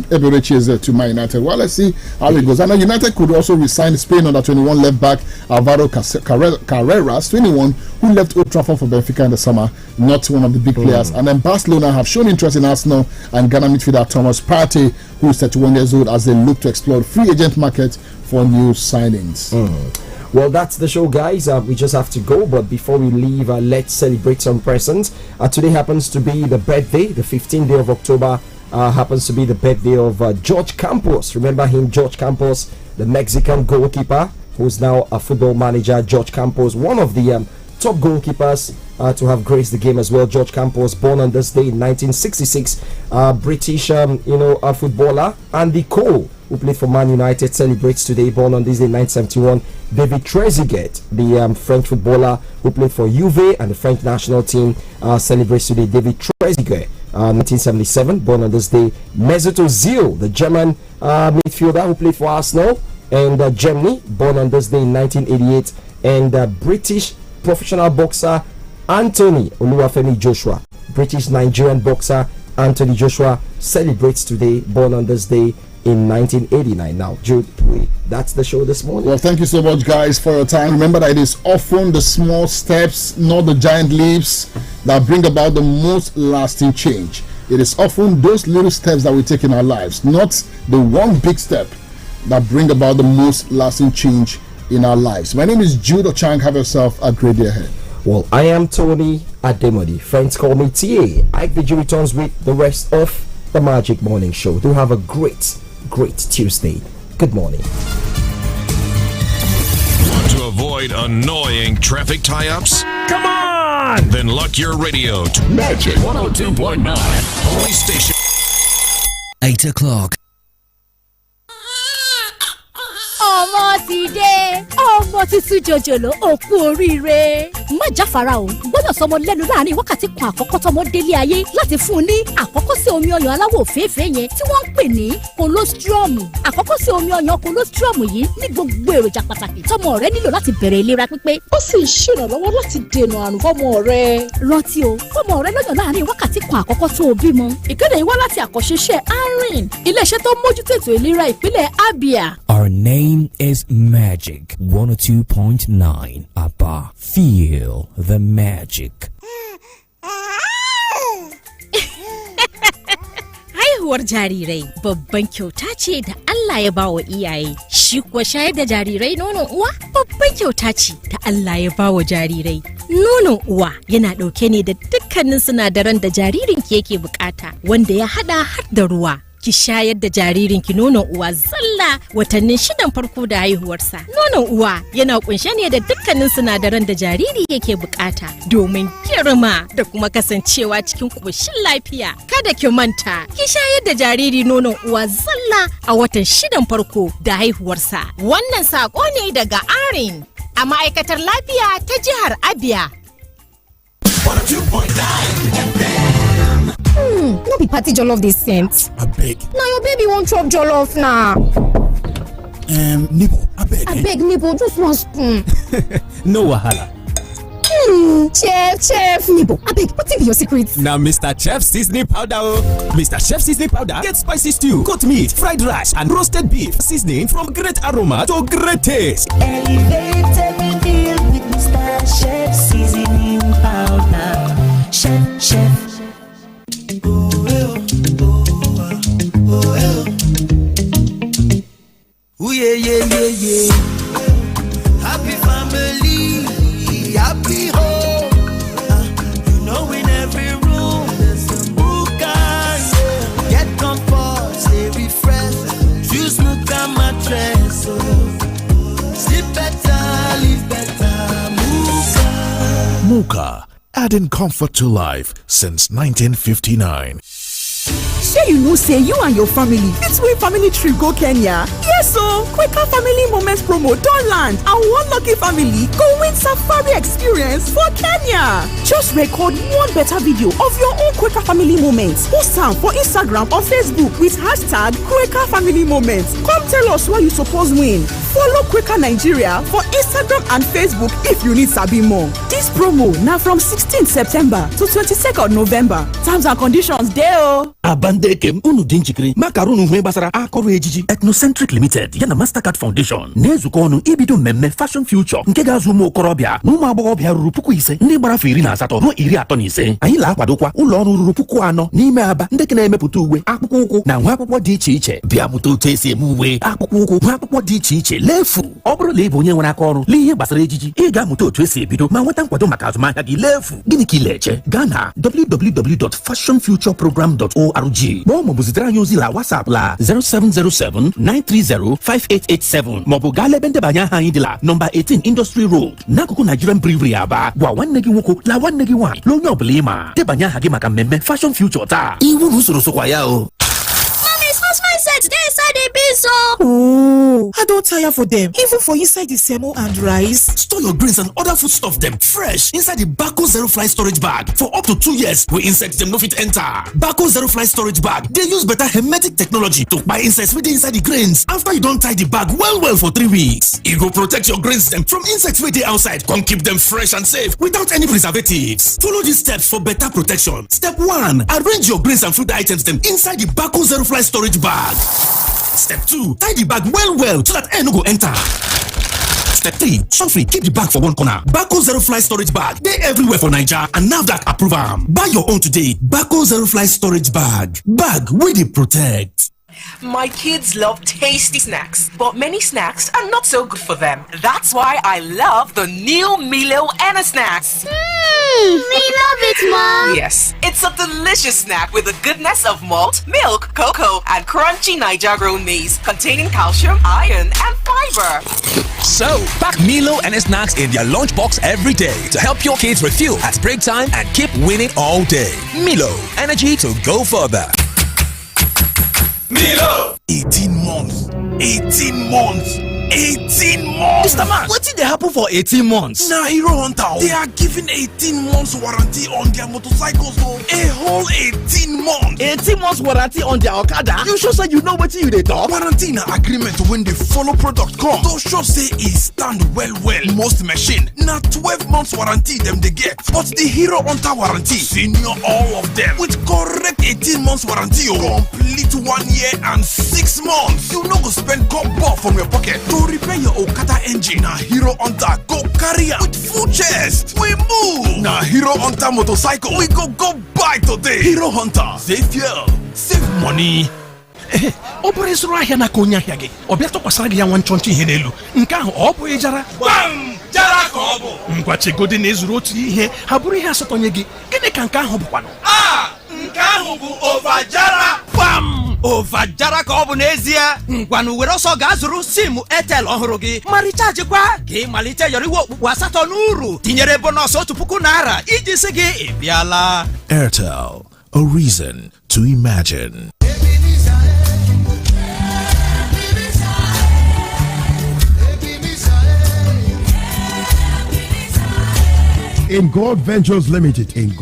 Eberechi is to Man United. Well, let's see how it goes. And United could also resign Spain under 21 left back Alvaro Carreras, 21, who left Old Trafford for Benfica in the summer. Not one of the big players. And then Barcelona have shown interest in Arsenal and Ghana midfielder Thomas Partey, who is 31 years old, as they look to explore the free agent market for new signings. Well, that's the show, guys. We just have to go, but before we leave, let's celebrate some presents. Today happens to be the birthday, the 15th day of October. Happens to be the birthday of George Campos. Remember him, George Campos, the Mexican goalkeeper, who's now a football manager. George Campos, one of the top goalkeepers to have graced the game as well. George Campos, born on this day in 1966, British, a footballer. Andy Cole, who played for Man United, celebrates today, born on this day in 1971. David Trezeguet, the French footballer who played for Juve and the French national team, celebrates today. David Trezeguet, 1977, born on this day. Mesut Ozil, the German midfielder who played for Arsenal and Germany, born on this day in 1988. And British professional boxer Anthony Oluwafemi Joshua, British Nigerian boxer Anthony Joshua, celebrates today, born on this day in 1989. Now, Jude, that's the show this morning. Well, thank you so much, guys, for your time. Remember that it is often the small steps, not the giant leaps, that bring about the most lasting change. It is often those little steps that we take in our lives, not the one big step, that bring about the most lasting change in our lives. My name is Jude Ochang. Have yourself a great day ahead. Well, I am Tony Ademodi. Friends call me TA. Ike Vigi returns with the rest of the Magic Morning Show. Do have a great Tuesday. Good morning. Want to avoid annoying traffic tie-ups? Come on! Then lock your radio to Magic 102.9. Only station. 8 o'clock. ọmọ ti dé ọmọ tuntun jòjòló òkú oríire. má jáfara o gbọ́dọ̀ sọmọ lẹ́nu láàrin wákàtí kan àkọ́kọ́ tọmọ délé ayé láti fún un ní àkọ́kọ́ sí omi ọyàn aláwọ̀ òféèfé yẹn tí wọ́n ń pè ní colostrum. àkọ́kọ́ sí omi ọyàn colostrum yìí ní gbogbo èròjà pàtàkì tọmọ rẹ nílò láti bẹ̀rẹ̀ ìlera pípé. ó sì ń ṣèrànlọ́wọ́ láti dènà àrùn fọ́mọ rẹ. rántí o fọ́mọ rẹ lọ́yàn láàrin wákàtí kan àkọ́kọ́ tó o bímọ. ìkéde yìí wá láti àkọ́ṣeṣẹ́ ARIN iléeṣẹ́ tó mójútó ètò ìlera ìpínlẹ̀ Abia. Our name is Magic 102.9 Abba. Feel the magic. Haihuwar jarirai babban kyauta ce da Allah ya bawa iyaye. Shi kuwa shayar da jarirai nonon uwa babban kyauta ce da Allah ya bawa jarirai. Nonon uwa yana ɗauke ne da dukkanin sinadaran da jaririnki yake bukata, wanda ya hada har da ruwa. Ki shayar da jaririnki nonon uwa zalla watannin 6 farko da haihuwarsa. Nonon uwa yana kunshe ne da dukkanin sinadaran da jariri yake bukata domin girma da kuma kasancewa cikin koshin lafiya. Kada ki manta, ki shayar da jariri nonon uwa zalla a watan 6 farko da haihuwarsa. Wannan sako ne daga ARIN a ma'aikatar lafiya ta jihar Abia. 102.9 no be party jollof dey scent. Abeg. Na your baby wan chop jollof na. Neighbor, abeg. Neighbor, just one spoon. No wahala. Chef, neighbor, abeg, wetin be your secret? Na Mr. Chef seasoning powder o. Mr. Chef seasoning powder get spicy stew, goat meat, fried rice and roasted beef seasoning from great aroma to great taste. Elevate every meal with Mr. Chef seasoning powder. Chef. Ooh yeah. live better, Muka. Muka, adding comfort to life since 1959. Sure you know say you and your family fit win family trip go Kenya? Yes o! Quaker Family Moments promo don land and one lucky family go win safari experience for Kenya. Just record one better video of your own Quaker Family Moments. Post am for Instagram or Facebook with hashtag Quaker Family Moments. Come tell us why you suppose win. Follow Quaker Nigeria for Instagram and Facebook if you need sabi more. This promo na from 16th September to 22nd November. Terms and conditions dey o. Abandekem unu dị njikere maka unu hwe gbasara akọrọ ejiji. Ethnocentric Limited yana Mastercard Foundation na-ezukọ ọnụ ibido mmemme Fashion Future nke ga-azụ ụmụ okorobịa na ụmụ agbọghọbịa ruru 5,000 ndị gbara afọ 18 ruo 35. Anyị na-akwadokwa ụlọ ọrụ ruru 4,000 n'ime Aba ndị ka na-emepụta uwe, akpụkpọ ụkwụ na nwa akwụkwọ dị iche iche. Bịa mụta otu esi eme uwe, akpụkpọ ụkwụ, nwa akwụkwọ dị iche iche lefu. Ọ bụrụ na ị bụ onye nwere aka ọrụ n'ihe gbasara ejiji, ị ga-amụta otu esi ebido ma nweta nkwado maka azụmahịa gị lefu. Gịnị ka ị na-eche? Gaa na www.fashionfutureprogram.org ma ọ bụ zitere anyị ozi la WhatsApp la 07079305887 ma ọ bụ gaa lebe ndebanye aha anyị dị la nọmba 18 Industry Road n'akụkụ Nigerian Brewery Aba. Gwa nwanne gị nwoke la nwanne gị nwaanyị na onye ọbụla ị ma debanye aha gị maka mmemme Fashion Future taa. Iwu na usoro sokwa ya o. Set dey inside the bin so. Oh, I don't tire for them. Even for inside the semo and rice. Store your grains and other foodstuff them fresh inside the Bako Zero Fly storage bag for up to 2 years. Where insects them no fit enter. Bako Zero Fly storage bag. They use better hermetic technology to buy insects within inside the grains. After you don't tie the bag well for 3 weeks, it will protect your grains them from insects waiting outside. Come keep them fresh and safe without any preservatives. Follow these steps for better protection. Step 1: arrange your grains and food items them inside the Bako Zero Fly storage bag. Step 2: tie the bag well so that air no go enter. Step 3: free. Keep the bag for one corner. Bako Zero Fly storage bag. They everywhere for Nigeria and now that approve am. Buy your own today. Bako Zero Fly storage bag. Bag where they protect. My kids love tasty snacks, but many snacks are not so good for them. That's why I love the new Milo Anna snacks. We love it, Mom. Yes, it's a delicious snack with the goodness of malt, milk, cocoa, and crunchy Niger grown maize, containing calcium, iron, and fiber. So, pack Milo and snacks in their lunchbox every day to help your kids refuel at break time and keep winning all day. Milo, energy to go further. Milo! 18 months. 18 months. 18 months. Mr. Man, what did they happen for 18 months? Nah, Hero Hunter, they are giving 18 months warranty on their motorcycles. So a whole 18 months. 18 months warranty on their Okada? You sure say you know what you dey talk? Warranty na agreement when they follow product come. To sure say it stand well. Most machine na 12 months warranty them they get. But the Hero Hunter warranty, senior all of them with correct 18 months warranty. Complete 1 year and 6 months. You no go spend copper from your pocket to repair your Okada engine. Na Hero Hunter go carry am with full chest. We move. Na Hero Hunter motorcycle we go buy today. Hero Hunter, save fuel, save money. Ọ bụrụ ịzụrụ ahịa na ka onye ahịa gị, ọ bịa tụkwasara gị ya nwa nchọnchọ ihe n'elu. Nke ahụ ọ bụ ịjara. Gbam! Jara ka ọ bụ. Ngwa chegodi na ịzụrụ otu ihe, ha bụrụ ihe asatọ nye gị. Gịnị ka nke ahụ bụkwanụ? Nke ahụ bụ Ovajara. Gbam! Ovajara ka ọ bụ n'ezie. Ngwanụ were ọsọ gaa zụrụ SIM Airtel ọhụrụ gị. Ma rịchaajịkwa ka ị malite yọrịwa okpukpu asatọ n'uru. Tinyere bonus 1,000 naira iji sị gị ị bịala. Airtel, a reason to imagine. In God Ventures Limited, is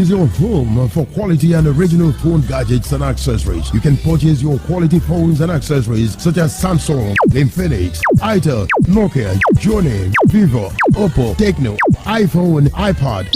your home for quality and original phone gadgets and accessories. You can purchase your quality phones and accessories such as Samsung, Infinix, Itel, Nokia, Joni, Vivo, Oppo, Tecno, iPhone, iPad,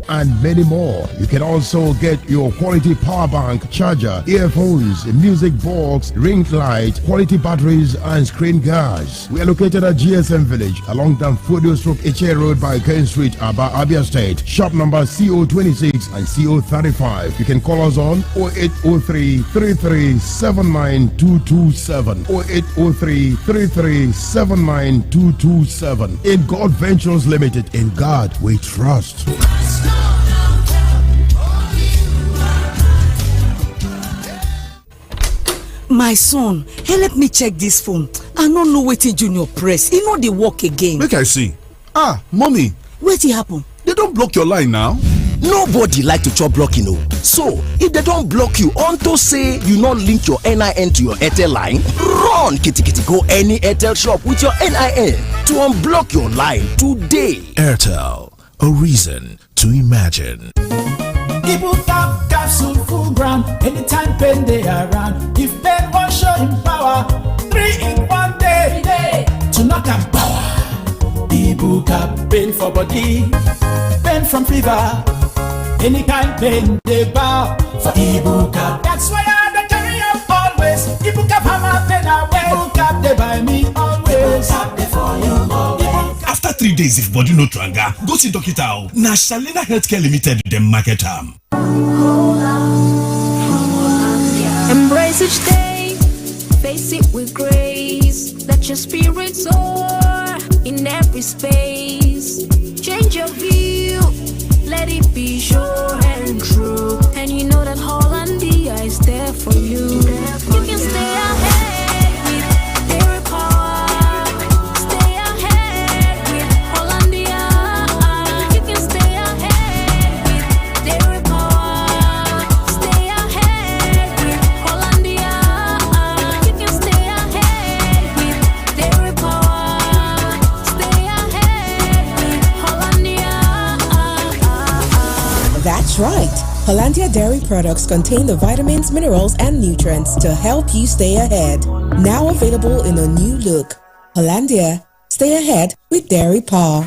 and many more. You can also get your quality power bank, charger, earphones, music box, ring light, quality batteries, and screen guards. We are located at GSM Village along Danfodio Stroke Eche Road by Kane Street, Aba, Abia State. Shop number CO26 and CO35. You can call us on 0803 3379227 0803 3379227. In God Ventures Limited, in God we trust. My son, help me check this phone. I no know wetin Junior press. E no dey work again. Make I see. Ah, mommy. Wetin happen? They don't block your line now. Nobody like to chop blocking o. So, if they don't block you unto say you not link your NIN to your Airtel line, run kitikiti go any Airtel shop with your NIN to unblock your line today. Airtel, a reason to imagine. Ibucap capsule full ground, anytime pain they around. If pain won't show him power, 3 in 1 day to knock and power. Ibucap pain for body, pain from fever, any kind pain they bow for Ibucap. That's why I carry up always. Ibucap hammer pain away. Ibucap they buy me always. Ibucap they for you always. After 3 days, if body no tranga, go see doctor. Na Shalina Healthcare Limited, them market am. Embrace each day, face it with grace. Let your spirit soar in every space. Change your view, let it be sure and true. And you know that Hollandia is there for you. You can stay ahead with their power. Stay ahead with Hollandia. You can stay ahead with their power. Stay ahead with Hollandia. You can stay ahead with their power. Stay ahead with Hollandia. That's right. Hollandia Dairy products contain the vitamins, minerals, and nutrients to help you stay ahead. Now available in a new look. Hollandia, stay ahead with Dairy Paw.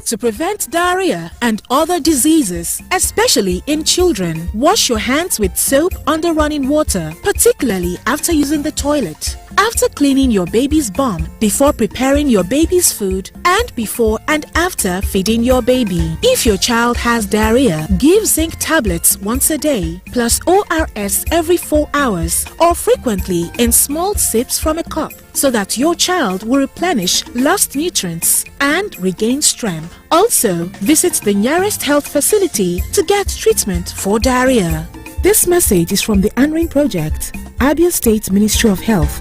To prevent diarrhea and other diseases, especially in children, wash your hands with soap under running water, particularly after using the toilet. After cleaning your baby's bum, before preparing your baby's food, and before and after feeding your baby. If your child has diarrhea, give zinc tablets once a day, plus ORS every 4 hours, or frequently in small sips from a cup, so that your child will replenish lost nutrients and regain strength. Also, visit the nearest health facility to get treatment for diarrhea. This message is from the ANRIN Project, Abia State Ministry of Health.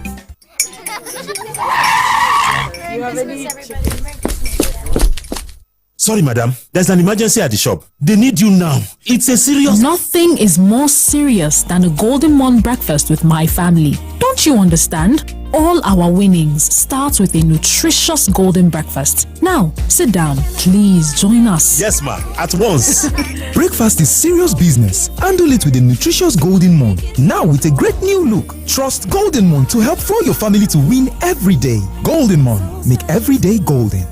Sorry, madam. There's an emergency at the shop. They need you now. It's a serious... Nothing is more serious than a Golden Morn breakfast with my family. Don't you understand? All our winnings start with a nutritious golden breakfast. Now, sit down. Please join us. Yes, ma. At once. Breakfast is serious business. Handle it with a nutritious Golden Morn. Now with a great new look. Trust Golden Morn to help fuel your family to win every day. Golden Morn. Make every day golden.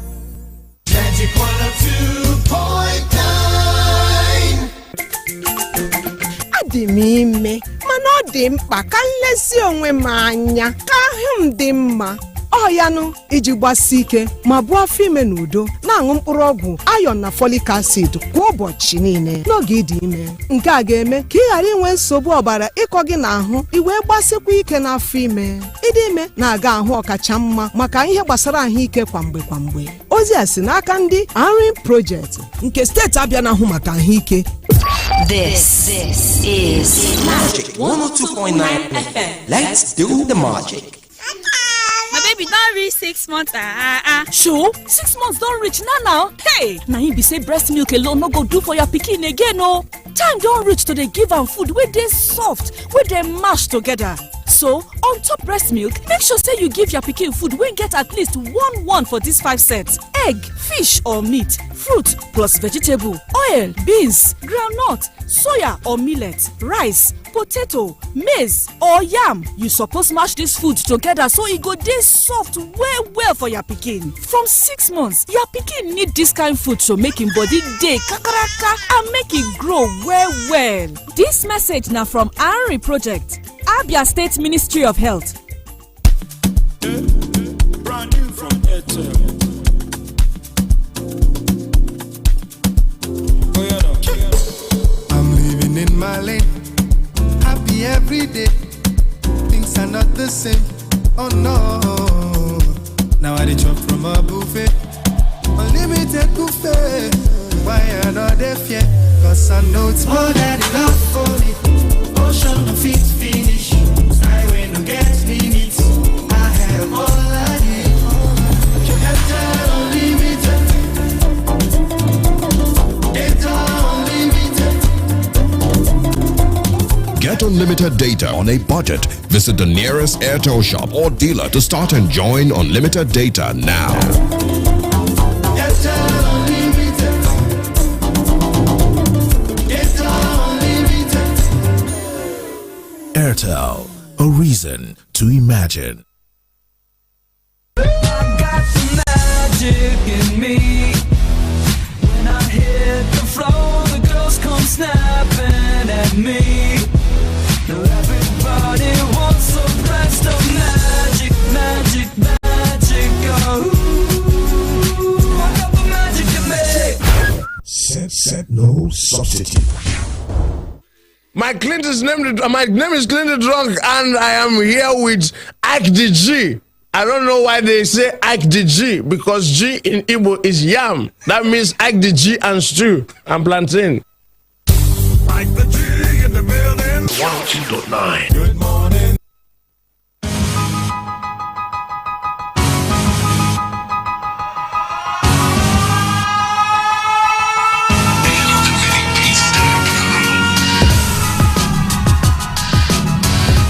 Magic 102.9. Adị m ime mana ọ dị mkpa ka nlesi onwe m anya ka ahụ m dị mma. Ọ ya nụ iji gbasi ike ma bụ afọ ime n'udo na-aṅụ mkpụrụ ọgwụ iron na folic acid kwa ụbọchị niile n'oge ịdị ime. Nke a ga-eme ka ị ghara inwe nsogbu ọbara ịkọ gị n'ahụ iwee gbasikwa ike n'afọ ime. Ịdị ime na-aga ahụ ọkacha mma maka ihe gbasara ahụike kwamgbe. Ozi a si n'aka ndị ANRIN Project nke steeti Abịa na-ahụ maka ahụike. This is Magic 102.9 FM. Let's do the magic. My baby don't reach 6 months. Sure, 6 months don't reach now. Hey, now you be say breast milk alone no go do for your pikin again, no. Time don't reach to dey give am food wey dey soft, wey dey mash together. So, on top breast milk, make sure say you give your pikin food wey get at least one for these 5 sets. Egg, fish or meat, fruit plus vegetable, oil, beans, groundnut, soya or millet, rice, potato, maize or yam. You suppose mash this food together so e go dey soft well for your pikin. From 6 months, your pikin need this kind food to make him body dey kakaraka and make e grow well. This message na from ANRIN Project, Abia State Ministry of Health. Brand new from Airtel. I'm living in my lane, happy every day. Things are not the same, oh no. Now I chop from a buffet, unlimited buffet. the fear, cause I know it's more than enough for me. Ocean of feet finish, sky when no get limits. I have all I need. You have that unlimited, data unlimited. Get unlimited data on a budget. Visit the nearest Airtel shop or dealer to start enjoying unlimited data now. Airtel, a reason to imagine. I got some magic in me. When I hit the floor, the girls come snapping at me. Now everybody wants a blast of magic, magic, magic. Oh, I got the magic in me. Set, no substitute. My name is Clinton Drunk, and I am here with Ike the G. I don't know why they say Ike the G, because G in Igbo is yam. That means Ike the G and stew and plantain. Ike the G in the building. 102.9. Good morning.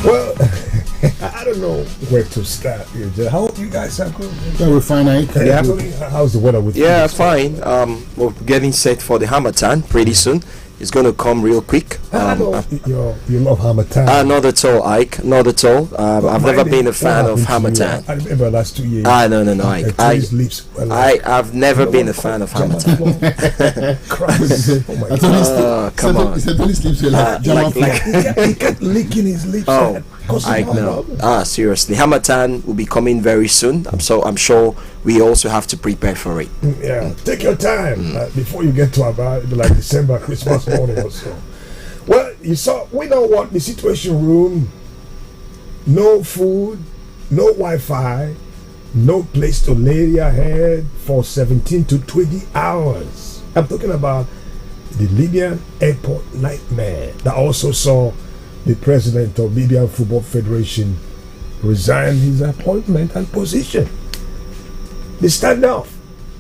Well, I don't know where to start here. How hope you guys are good. Yeah, we're fine, Ike. Yeah. How's the weather with you? Yeah, fine. We're getting set for the Harmattan pretty soon. It's going to come real quick. You love Harmattan. Not at all, Ike. Not at all. I've never been a fan of Harmattan. I remember last 2 years. No, Ike. I've never been a fan of Harmattan. Oh my God. Come on. He kept licking his lips. Oh, Ike, no. Seriously. Harmattan will be coming very soon. I'm sure we also have to prepare for it. Yeah, take your time before you get to about like December, Christmas morning or so. Well, we don't want the Situation Room. No food, no Wi-Fi, no place to lay your head for 17 to 20 hours. I'm talking about the Libyan airport nightmare that also saw the president of Libyan Football Federation resign his appointment and position. The standoff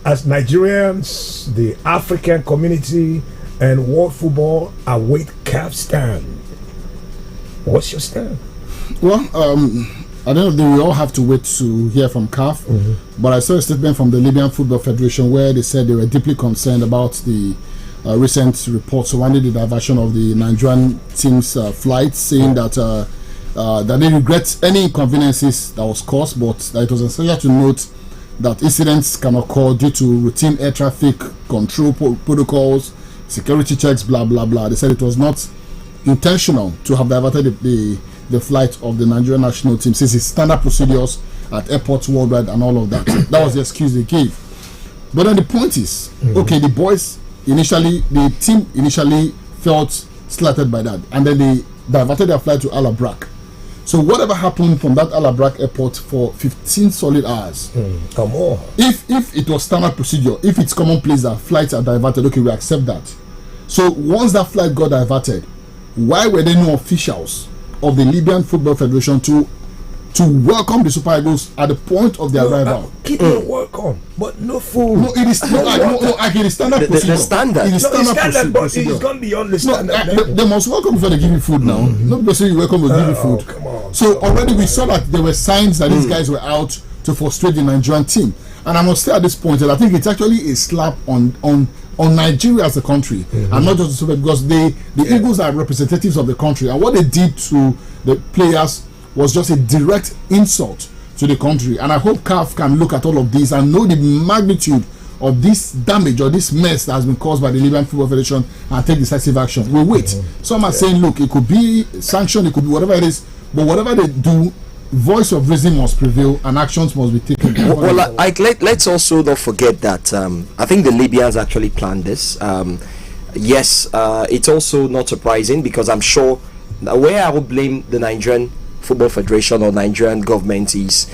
as Nigerians, the African community, and world football await CAF stand. What's your stand? Well, I don't know. We all have to wait to hear from CAF. But I saw a statement from the Libyan Football Federation where they said they were deeply concerned about the recent reports surrounding the diversion of the Nigerian team's flight, saying that they regret any inconveniences that was caused, but that it was essential to note that incidents can occur due to routine air traffic control protocols, security checks, blah blah blah. They said it was not intentional to have diverted the flight of the Nigerian national team, since it's standard procedures at airports worldwide and all of that. That was the excuse they gave. But then the point is, okay, the team initially felt slighted by that, and then they diverted their flight to Al Abrak. So whatever happened from that Al Abrak airport for 15 solid hours, come on. If it was standard procedure, if it's commonplace that flights are diverted, okay, we accept that. So once that flight got diverted, why were there no officials of the Libyan Football Federation to welcome the Super Eagles at the point of their arrival? Keep your work on, but no food. No, it is it is standard procedure. The standard. It is standard, but it's gone beyond the standard. They must welcome before they give you food now. Not because you welcome will give you food. Come on. So already we saw that there were signs that these guys were out to frustrate the Nigerian team. And I must say at this point that I think it's actually a slap on Nigeria as a country, and not just the Super, because the Eagles are representatives of the country, and what they did to the players was just a direct insult to the country. And I hope CAF can look at all of this and know the magnitude of this damage or this mess that has been caused by the Libyan Football Federation and take decisive action. We'll wait. Some are saying, look, it could be sanction, it could be whatever it is, but whatever they do, voice of reason must prevail and actions must be taken. Let's also not forget that I think the Libyans actually planned this. Yes, it's also not surprising, because I'm sure where I would blame the Nigerian Football Federation or Nigerian government is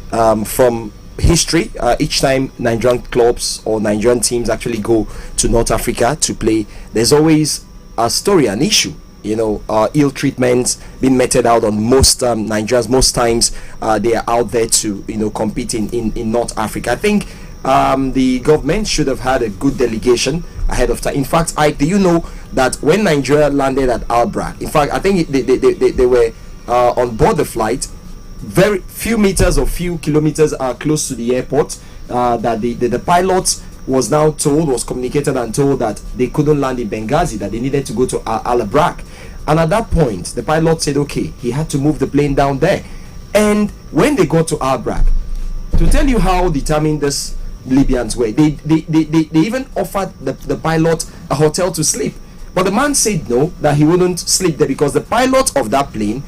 from history. Each time Nigerian clubs or Nigerian teams actually go to North Africa to play, there's always a story, an issue. Ill treatment being meted out on most Nigerians. Most times they are out there to compete in North Africa. I think the government should have had a good delegation ahead of time. In fact, do you know that when Nigeria landed at Albrak, in fact, I think they were on board the flight, very few meters or few kilometers close to the airport, that the pilots was communicated and told that they couldn't land in Benghazi, that they needed to go to Albrak. And at that point, the pilot said, okay, he had to move the plane down there. And when they got to Albrak, to tell you how determined this Libyans were, they even offered the pilot a hotel to sleep. But the man said no, that he wouldn't sleep there because the pilot of that plane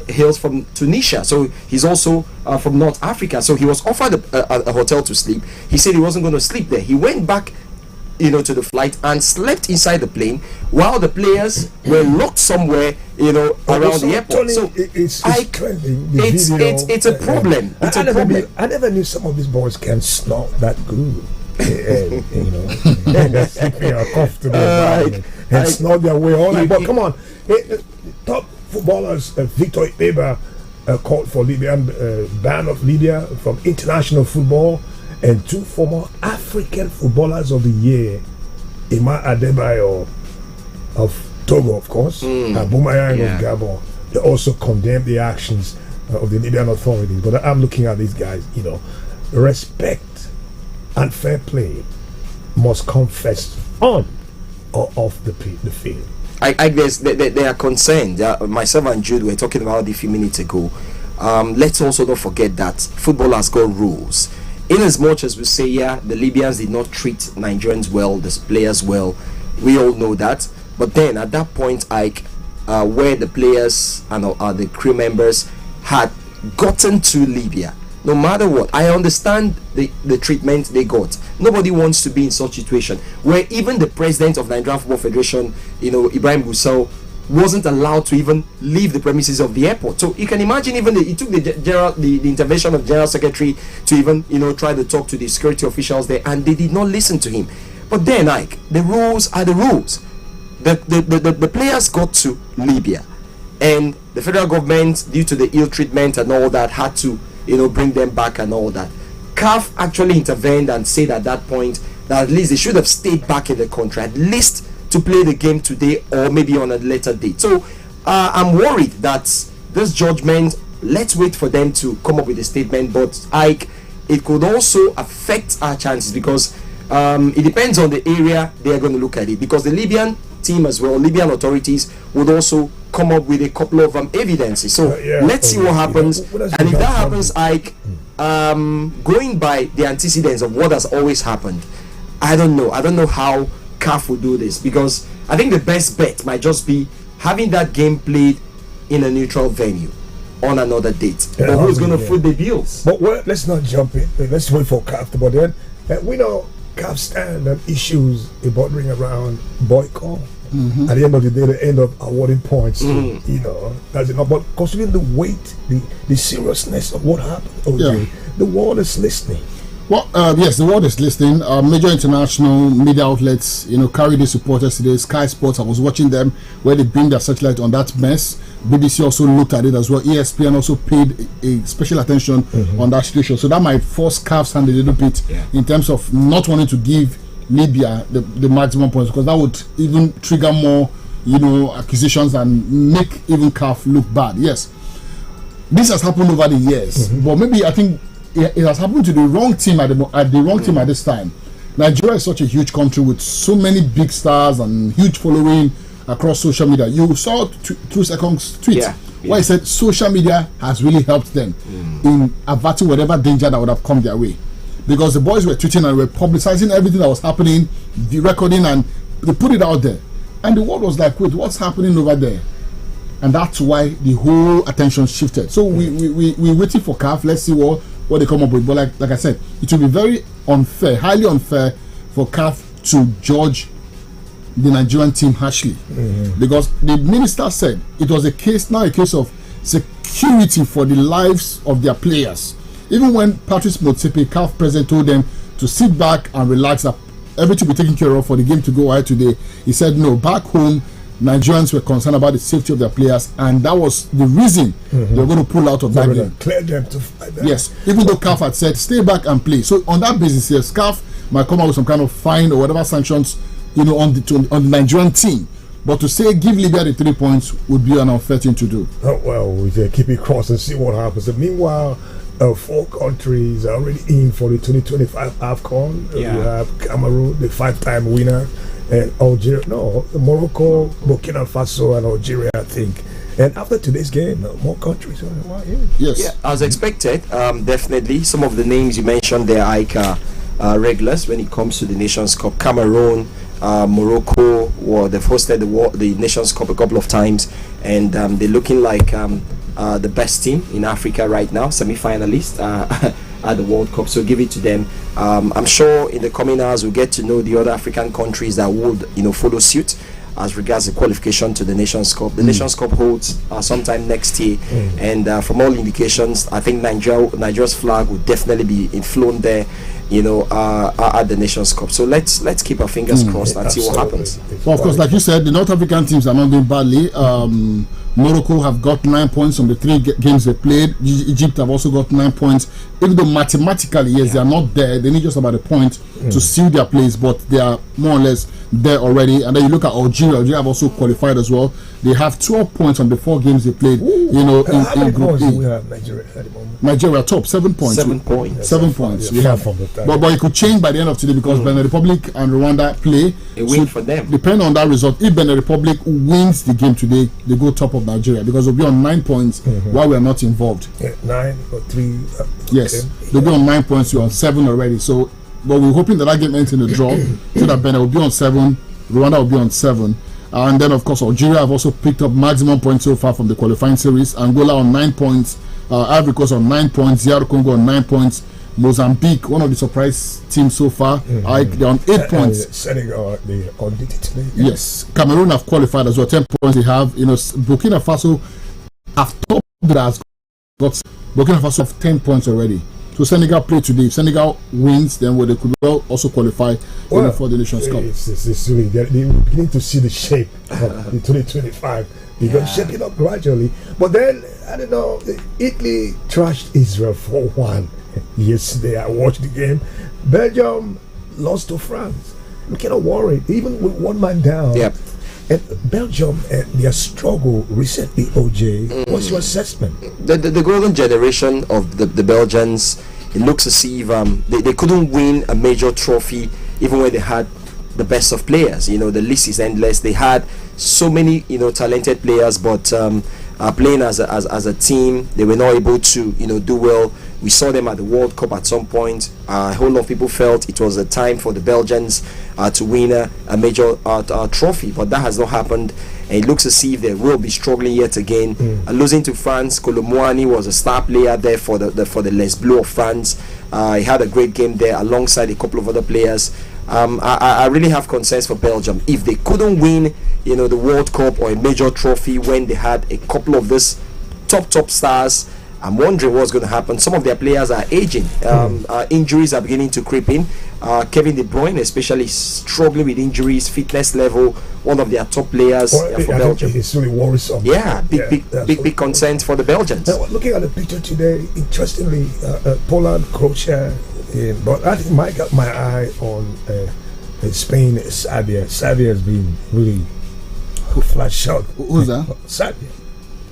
hails from Tunisia, so he's also from North Africa. So he was offered a hotel to sleep. He said he wasn't going to sleep there. He went back to the flight and slept inside the plane while the players were locked somewhere around the airport. So it's a problem. I never knew some of these boys can snort that good. They're sleeping a comfortable environment and snort their way all night. But come on, top footballers, Victor Ikpeba called for Libyan ban of Libya from international football, and 2 former African footballers of the year, Ima Adebayo of Togo, of course, and Bumayang of Gabon. They also condemned the actions of the Libyan authorities. But I'm looking at these guys, respect and fair play must come first on or off the field. I guess they are concerned. Myself and Jude were talking about it a few minutes ago. Let's also not forget that football has got rules. In as much as we say, the Libyans did not treat Nigerians well, the players well, we all know that. But then at that point, where the players and the crew members had gotten to Libya, no matter what, I understand the treatment they got. Nobody wants to be in such a situation where even the president of Nigerian Football Federation, Ibrahim Gusau, wasn't allowed to even leave the premises of the airport. So you can imagine, even it took the intervention of General Secretary to even try to talk to the security officials there, and they did not listen to him. But then, the rules are the rules. The players got to Libya, and the federal government, due to the ill treatment and all that, had to bring them back and all that. CAF actually intervened and said at that point that at least they should have stayed back in the country, at least to play the game today or maybe on a later date. So I'm worried that this judgment, let's wait for them to come up with a statement, but it could also affect our chances because it depends on the area they are going to look at it, because the Libyan team as well, Libyan authorities would also come up with a couple of evidences. So let's see what happens. And if that happens, going by the antecedents of what has always happened, I don't know how CAF will do this, because I think the best bet might just be having that game played in a neutral venue on another date. But who's going to foot the bills? But let's not jump in. Let's wait for CAF. But then we know CAF stand on issues bordering around boycott. At the end of the day, the end of awarding points. That's enough. But considering the weight, the seriousness of what happened, the world is listening. Well, yes, the world is listening. Major international media outlets, carry the supporters today. Sky Sports, I was watching them where they bring their satellite on that mess. BBC also looked at it as well. ESPN also paid a special attention on that situation. So that might force CAF's hand a little bit in terms of not wanting to give Libya the maximum points, because that would even trigger more, accusations and make even CAF look bad. Yes, this has happened over the years, but maybe I think it has happened to the wrong team at the wrong team at this time. Nigeria is such a huge country with so many big stars and huge following across social media. You saw True Second's tweet where he said social media has really helped them in averting whatever danger that would have come their way, because the boys were tweeting and were publicizing everything that was happening, the recording, and they put it out there, and the world was like, wait, what's happening over there? And that's why the whole attention shifted. So we're waiting for CAF. Let's see what they come up with. But like I said, it will be very unfair, highly unfair for CAF to judge the Nigerian team harshly, because the minister said it was a case of security for the lives of their players. even when Patrice Motsepe, CAF president, told them to sit back and relax, that everything will be taken care of for the game to go ahead today, he said no. Back home, Nigerians were concerned about the safety of their players, and that was the reason they were going to pull out of that game. Clear them to fight that. Yes, even though CAF had said stay back and play. So on that basis, yes, CAF might come out with some kind of fine or whatever sanctions, on the Nigerian team. But to say give Libya the 3 points would be an unfair thing to do. Oh, well, we keep it crossed and see what happens. And meanwhile, 4 countries are already in for the 2025 AFCON. Yeah. We have Cameroon, the 5-time winner, and Algeria. No, Morocco, Burkina Faso, and Algeria, I think. And after today's game, more countries are in. Yes. Yeah, as expected, definitely. Some of the names you mentioned there, Ike, are regulars when it comes to the Nations Cup. Cameroon, Morocco, they've hosted the Nations Cup a couple of times, and they're looking like the best team in Africa right now, semi-finalists at the World Cup. So give it to them. I'm sure in the coming hours we'll get to know the other African countries that would follow suit as regards the qualification to the Nations Cup. The Nations Cup holds sometime next year, and from all indications, I think Nigeria's flag will definitely be flown there, at the Nations Cup. So let's keep our fingers crossed and see what happens. Well, of course, like you said, the North African teams are not doing badly. Morocco have got 9 points from the 3 games they played. Egypt have also got 9 points. Even though mathematically, yes, they are not there. They need just about a point to seal their place, but they are more or less there already. And then you look at Algeria. Algeria have also qualified as well. They have 12 points from the 4 games they played. How many Group points A. do we have Nigeria at the moment? Nigeria top 7 points. 7 points. 7 points. Yeah, We have, from the time. but it could change by the end of today because Benin Republic and Rwanda play. A win for them. Depending on that result, if Benin Republic wins the game today, they go top of Nigeria because they'll be on 9 points while we are not involved. 9 or 3. Yes, they'll be on 9 points. You're on 7 already. So, but we're hoping that game ends in a draw so that Benin will be on 7, Rwanda will be on 7. And then, of course, Algeria have also picked up maximum points so far from the qualifying series. Angola on 9 points, Ivory Coast on 9 points, DR Congo on 9 points, Mozambique, one of the surprise teams so far, they're on 8 points. Senegal, they undid today. Yes, Cameroon have qualified as well. 10 points they have. Burkina Faso have topped that. Got Burkina Faso have 10 points already. So Senegal play today. If Senegal wins, then they could well also qualify for the Nations Cup. It's really, they're beginning to see the shape of the 2025. They're shaping up gradually. But then, I don't know, Italy trashed Israel 4-1 yesterday. I watched the game. Belgium lost to France. I'm kind of worried, even with 1 man down. Yep. And Belgium and their struggle recently, OJ, what's your assessment? The golden generation of the Belgians, it looks as if they couldn't win a major trophy even when they had the best of players. The list is endless. They had so many talented players, but playing as a team, they were not able to do well. We saw them at the World Cup at some point. A whole lot of people felt it was a time for the Belgians to win a major trophy, but that has not happened. And it looks as if they will be struggling yet again. Losing to France, Colomboani was a star player there for the Les Bleus of France. He had a great game there alongside a couple of other players. I really have concerns for Belgium. If they couldn't win, the World Cup or a major trophy when they had a couple of these top stars, I'm wondering what's going to happen. Some of their players are aging. Injuries are beginning to creep in. Kevin De Bruyne especially struggling with injuries, fitness level, one of their top players for Belgium. It's really worrisome. Yeah, big concerns for the Belgians. Now, looking at the picture today, interestingly, Poland, Croatia, but I think I got my eye on Spain, Serbia. Serbia has been really flash out. Who's that?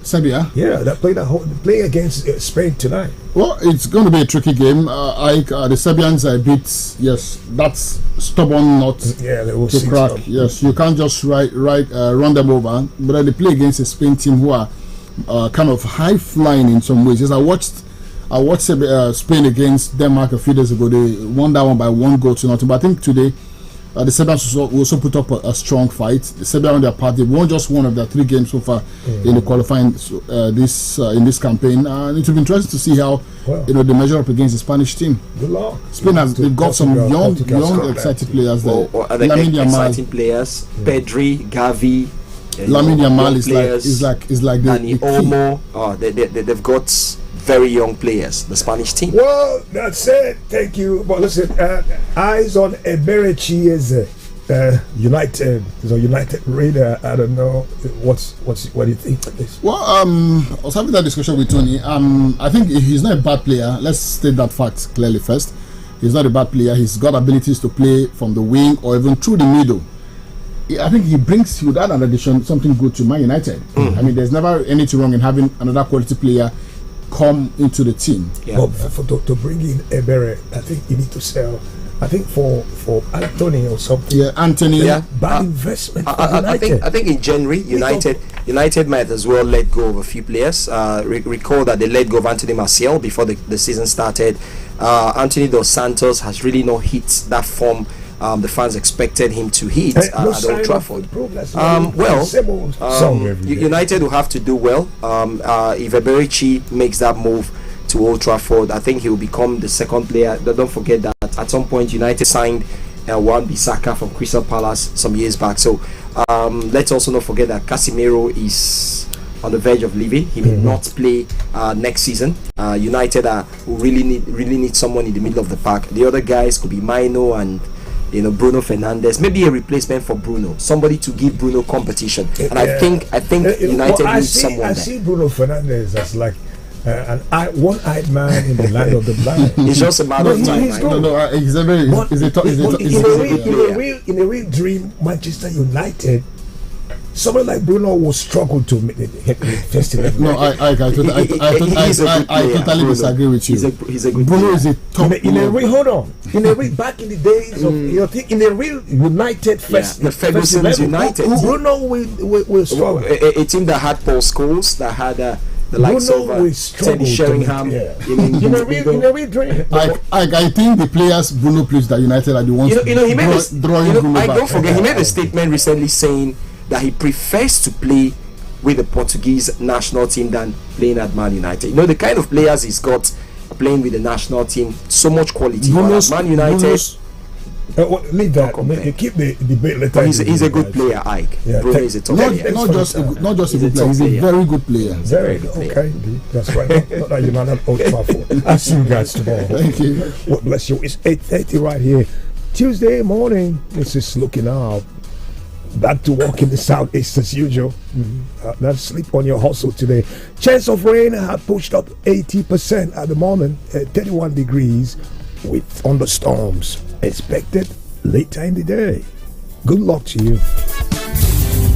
Serbia? Yeah, they're playing against Spain tonight. Well, it's going to be a tricky game. The Serbians are a bit, that's stubborn nut to crack. Yes, you can't just run them over. But they play against a Spain team who are kind of high flying in some ways. Yes, I watched Spain against Denmark a few days ago. They won that one by 1 goal to nothing. But I think today the Serbians will also put up a strong fight. The Serbians on their part, they won just one of their 3 games so far in the qualifying in this campaigin. And it will be interesting to see how they measure up against the Spanish team. Good luck. Spain they've got some young exciting players there. Lamine Yamal, exciting players. Pedri, Gavi. Lamine Yamal is like Dani Olmo. They've got very young players, the Spanish team. Well, that's it. Thank you. But listen, eyes on Eberechi is United. So United Raider. I don't know what do you think of this? Well, I was having that discussion with Tony. I think he's not a bad player. Let's state that fact clearly first. He's not a bad player. He's got abilities to play from the wing or even through the middle. I think he brings, without an addition, something good to Man United. I mean, there's never anything wrong in having another quality player come into the team. Yeah. But to bring in Ebere, I think you need to sell. I think for Anthony or something. Yeah, Anthony. Yeah. Bad investment. For United. I think in January, United might as well let go of a few players. Recall that they let go of Anthony Martial before the season started. Anthony Dos Santos has really not hit that form the fans expected him to hit at Old Trafford. United will have to do well. If Eberechi makes that move to Old Trafford, I think he will become the second player. Don't forget that at some point United signed Wan-Bissaka from Crystal Palace some years back. So let's also not forget that Casemiro is on the verge of leaving. He may not play next season. United will really need someone in the middle of the pack. The other guys could be Maino and Bruno Fernandes, maybe a replacement for Bruno, somebody to give Bruno competition. And I think United needs someone there. I see Bruno Fernandes as like an one-eyed man in the land of the blind. It's just a matter of time. In a real dream, Manchester United, someone like Bruno will struggle to make the festival. No, I totally disagree with you. He's a good Bruno player. is a top back in the days of in a real United the Ferguson's United, Bruno will struggle. A team that had Paul Scholes, that had the likes of Teddy Sheringham. In a real dream. I think the players Bruno plays that United are the ones he made drawing Bruno back. Don't forget, he made a statement recently saying that he prefers to play with the Portuguese national team than playing at Man United. The kind of players he's got playing with the national team, so much quality. Man United. Leave that. Keep the debate later. He's a good player, Ike. Bruno is a top player. Not just a good player. He's a very good player. Very good. Okay, that's right. Not that you're not an Old Trafford. I'll see you guys tomorrow. Thank you. God bless you. It's 8:30 right here, Tuesday morning. This is looking out. Back to work in the southeast as usual. Not sleep on your hustle today. Chance of rain have pushed up 80% at the moment, at 31 degrees, with thunderstorms expected later in the day. Good luck to you.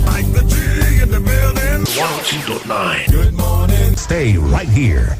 Like the G in the building. 102.9. Good morning. Stay right here.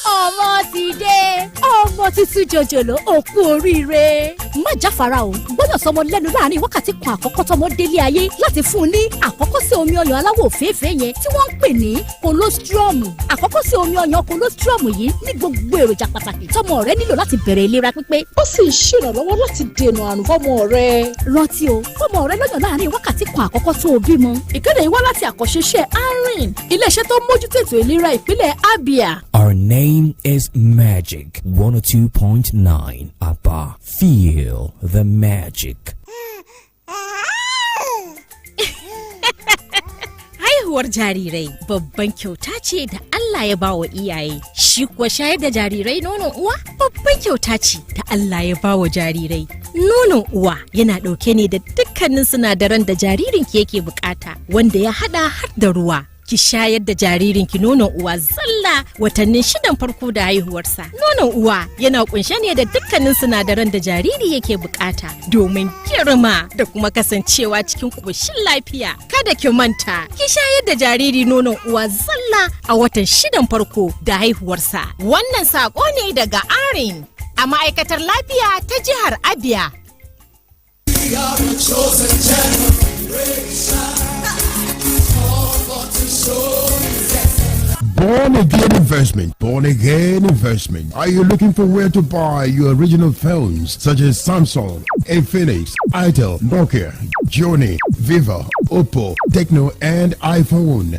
ọmọ ti dé ọmọ tuntun jòjòló òkú oríire má jáfara o gbọ́dọ̀ sọmọ lẹ́nu láàrin wákàtí kan àkọ́kọ́ tọmọ délé ayé láti fún un ní àkọ́kọ́ sí omi ọyàn aláwọ̀ òféèfé yẹn tí wọ́n ń pè ní colostrum. àkọ́kọ́ sí omi ọyàn colostrum yìí ní gbogbo èròjà pàtàkì tọmọ rẹ nílò láti bẹ̀rẹ̀ ìlera pípé ó sì ń ṣèrànlọ́wọ́ láti dènà àrùn fọ́mọ rẹ. rántí o fọ́mọ rẹ lọ́yàn láàrin wákàtí kan àkọ́kọ́ tó o bímọ. ìkéde yìí wá láti àkọ́ṣeṣẹ́ ARIN iléeṣẹ́ tó mójútó ètò ìlera ìpínlẹ̀ Abia. Our name is Magic 102.9 Abba. Feel the magic. Haihuwar jarirai babban kyauta ce da Allah ya bawa iyaye. Shi kuwa shayar da jarirai nonon uwa babban kyauta ce da Allah ya bawa jarirai. Nonon uwa yana ɗauke ne da dukkanin sinadaran da jaririnki yake bukata wanda ya hada har da ruwa. Ki shayar da jaririnki nonon uwa zalla watannin 6 farko da haihuwarsa. Nonon uwa yana kunshe ne da dukkanin sinadaran da jariri yake bukata domin girma da kuma kasancewa cikin koshin lafiya. Kada ki manta, ki shayar da jariri nonon uwa zalla a watan 6 farko da haihuwarsa. Wannan sako ne daga ARIN a ma'aikatar lafiya ta jihar Abia. Born Again Investment. Born Again Investment. Are you looking for where to buy your original phones such as Samsung, Infinix, Itel, Nokia, Joni, Vivo, Oppo, Tecno, and iPhone?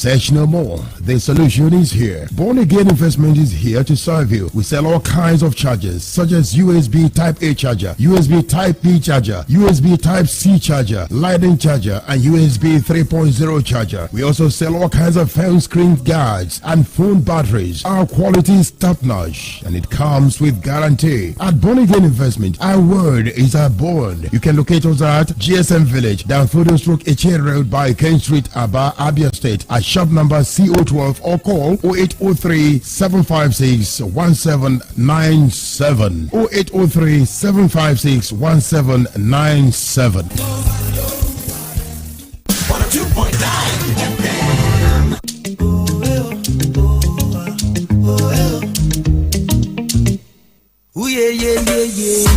Search no more. The solution is here. Born Again Investment is here to serve you. We sell all kinds of chargers such as USB Type A charger, USB Type B charger, USB Type C charger, Lightning charger, and USB 3.0 charger. We also sell all kinds of phone screen guards and phone batteries. Our quality is top-notch and it comes with guarantee. At Born Again Investment, our word is our bond. You can locate us at GSM Village, Danfodio Stroke Eche Road by Ken Street, Aba, Abia State, at shop number CO12 or call 0803 756 1797. 0803 756 1797. 102.9 Ooh, yeah, yeah, yeah, yeah.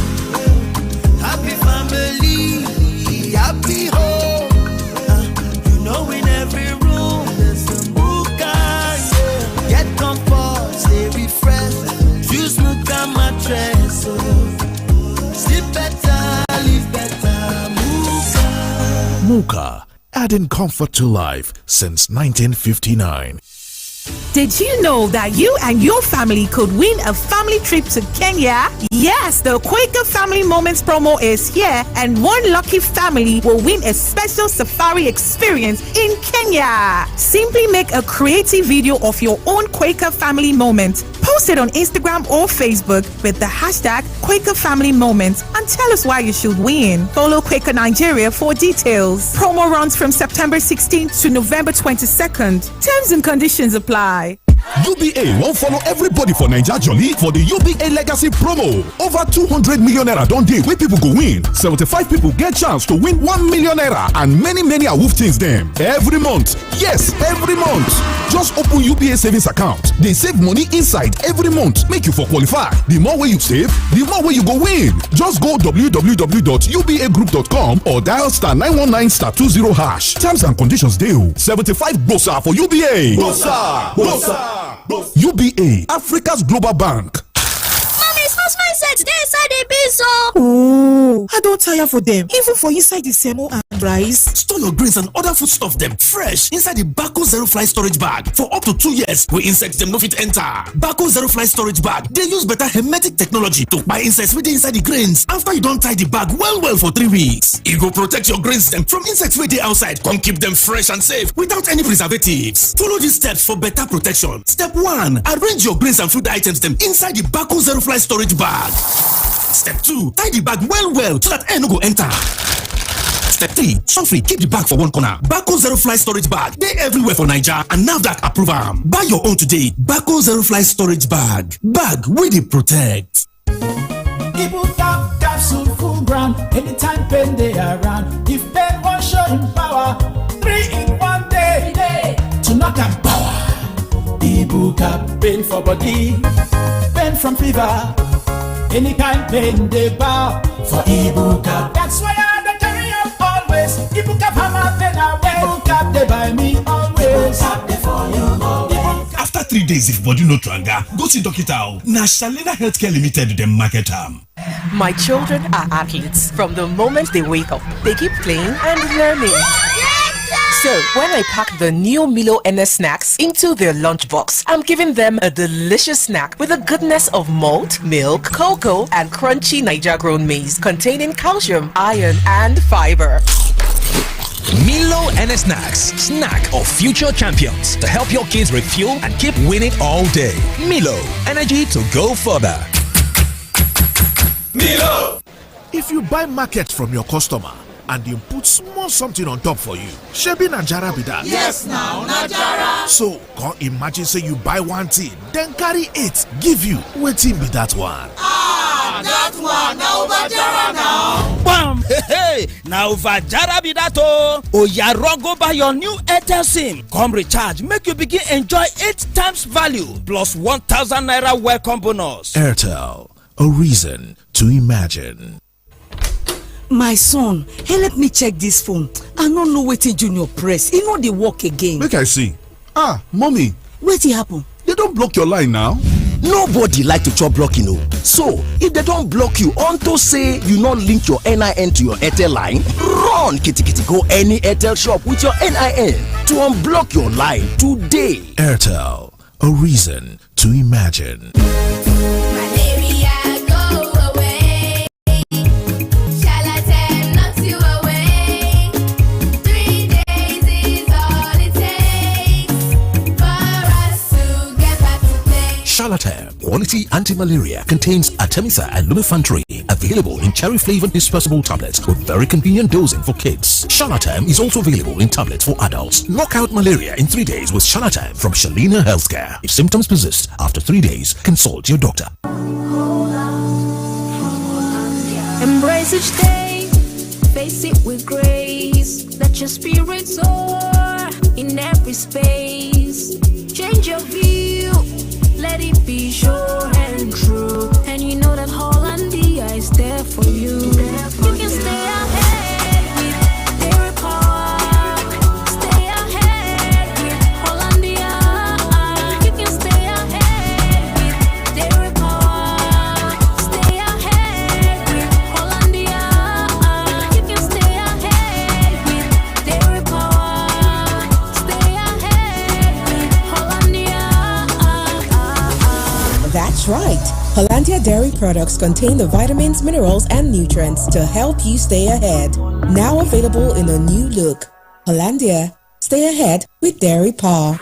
Happy family, happy home. You know, in every room there's a Muka. Yeah. Get comfort, stay refreshed. Choose Muka mattress. Sleep better, live better. Muka. Muka, adding comfort to life since 1959. Did you know that you and your family could win a family trip to Kenya? Yes, the Quaker Family Moments promo is here, and one lucky family will win a special safari experience in Kenya. Simply make a creative video of your own Quaker Family Moment. Post it on Instagram or Facebook with the hashtag Quaker Family Moments and tell us why you should win. Follow Quaker Nigeria for details. Promo runs from September 16th to November 22nd. Terms and conditions apply. UBA won't follow everybody for Naija Jolly for the UBA Legacy promo. Over 200 million naira don dey wey people go win. 75 people get chance to win 1 million naira and many awoof things dem. Every month, yes, every month. Just open UBA savings account. Dey save money inside every month make you for qualify. The more wey you save, the more wey you go win. Just go www.ubagroup.com or dial *919*20#. Terms and conditions dey o. 75 gbosa for UBA. Gbosa. UBA, Africa's global bank. Set dey inside the beans o. Oh, I don tire for them. Even for inside the semo and rice. Store your grains and other foodstuff them fresh inside the Bako Zero Fly storage bag for up to 2 years. Where insects them no fit enter. Bako Zero Fly storage bag. They use better hermetic technology to buy insects within inside the grains. After you don't tie the bag well for 3 weeks, it go protect your grains them from insects within outside. Come keep them fresh and safe without any preservatives. Follow these steps for better protection. Step 1: arrange your grains and food items them inside the Bako Zero Fly storage bag. Step 2: tie the bag well so that air no go enter. Step 3: free, keep the bag for one corner. Bako Zero Fly storage bag. They everywhere for Naija and NAFDAC approve am. Buy your own today. Bako Zero Fly storage bag. Bag with it protect. Ibuka capsule full ground. Anytime pain they around. If pain won't show in power, 3 in 1 day. To knock and power. Ibuka pain for body, pain from fever. Any kind pain they bow for Ibuka. That's why I carry up always. Ibuka hammer then away. Ibuka they buy me always. Ibuka they for you always. After 3 days, if body no tranga, go see doctor. Na Shalina Healthcare Limited dem market am. My children are athletes. From the moment they wake up, they keep playing and learning. So when I pack the new Milo NS snacks into their lunchbox, I'm giving them a delicious snack with the goodness of malt, milk, cocoa, and crunchy Niger-grown maize containing calcium, iron, and fiber. Milo NS Snacks, snack of future champions to help your kids refuel and keep winning all day. Milo, energy to go further. Milo! If you buy market from your customer and you put small something on top for you, shebi na jara be that? Yes now, na jara. So, come imagine say you buy one thing, then carry 8, give you. Wetin be that one? Ah, that one na over jara now. Bam! Hey, na over jara be that oh. Oya run go buy your new Airtel SIM. Come recharge, make you begin enjoy 8 times value plus 1,000 naira welcome bonus. Airtel, a reason to imagine. My son, hey, let me check this phone. I don't know wetin Junior press. E no dey work again. Make I see. Ah, mommy. Wetin happen? They don't block your line now. Nobody like to chop blocking o. So, if they don't block you unto say you not link your NIN to your Airtel line, run kitikiti go any Airtel shop with your NIN. to unblock your line today. Airtel, a reason to imagine. Charlatan Quality Anti-Malaria contains Artemisa and Lumefantrine, available in cherry-flavored dispersible tablets with very convenient dosing for kids. Charlatan is also available in tablets for adults. Knock out malaria in 3 days with Charlatan from Shalina Healthcare. If symptoms persist after 3 days, consult your doctor. Embrace each day, face it with grace. Let your spirit soar in every space. Change your view, let it be sure and true. And you know that Hollandia is there for you. You can stay ahead with Dairy Power. Stay ahead with Hollandia. You can stay ahead with Dairy Power. Stay ahead with Hollandia. You can stay ahead with Dairy Power. Stay ahead with Hollandia. That's right. Hollandia dairy products contain the vitamins, minerals, and nutrients to help you stay ahead. Now available in a new look. Hollandia, stay ahead with Dairy Power.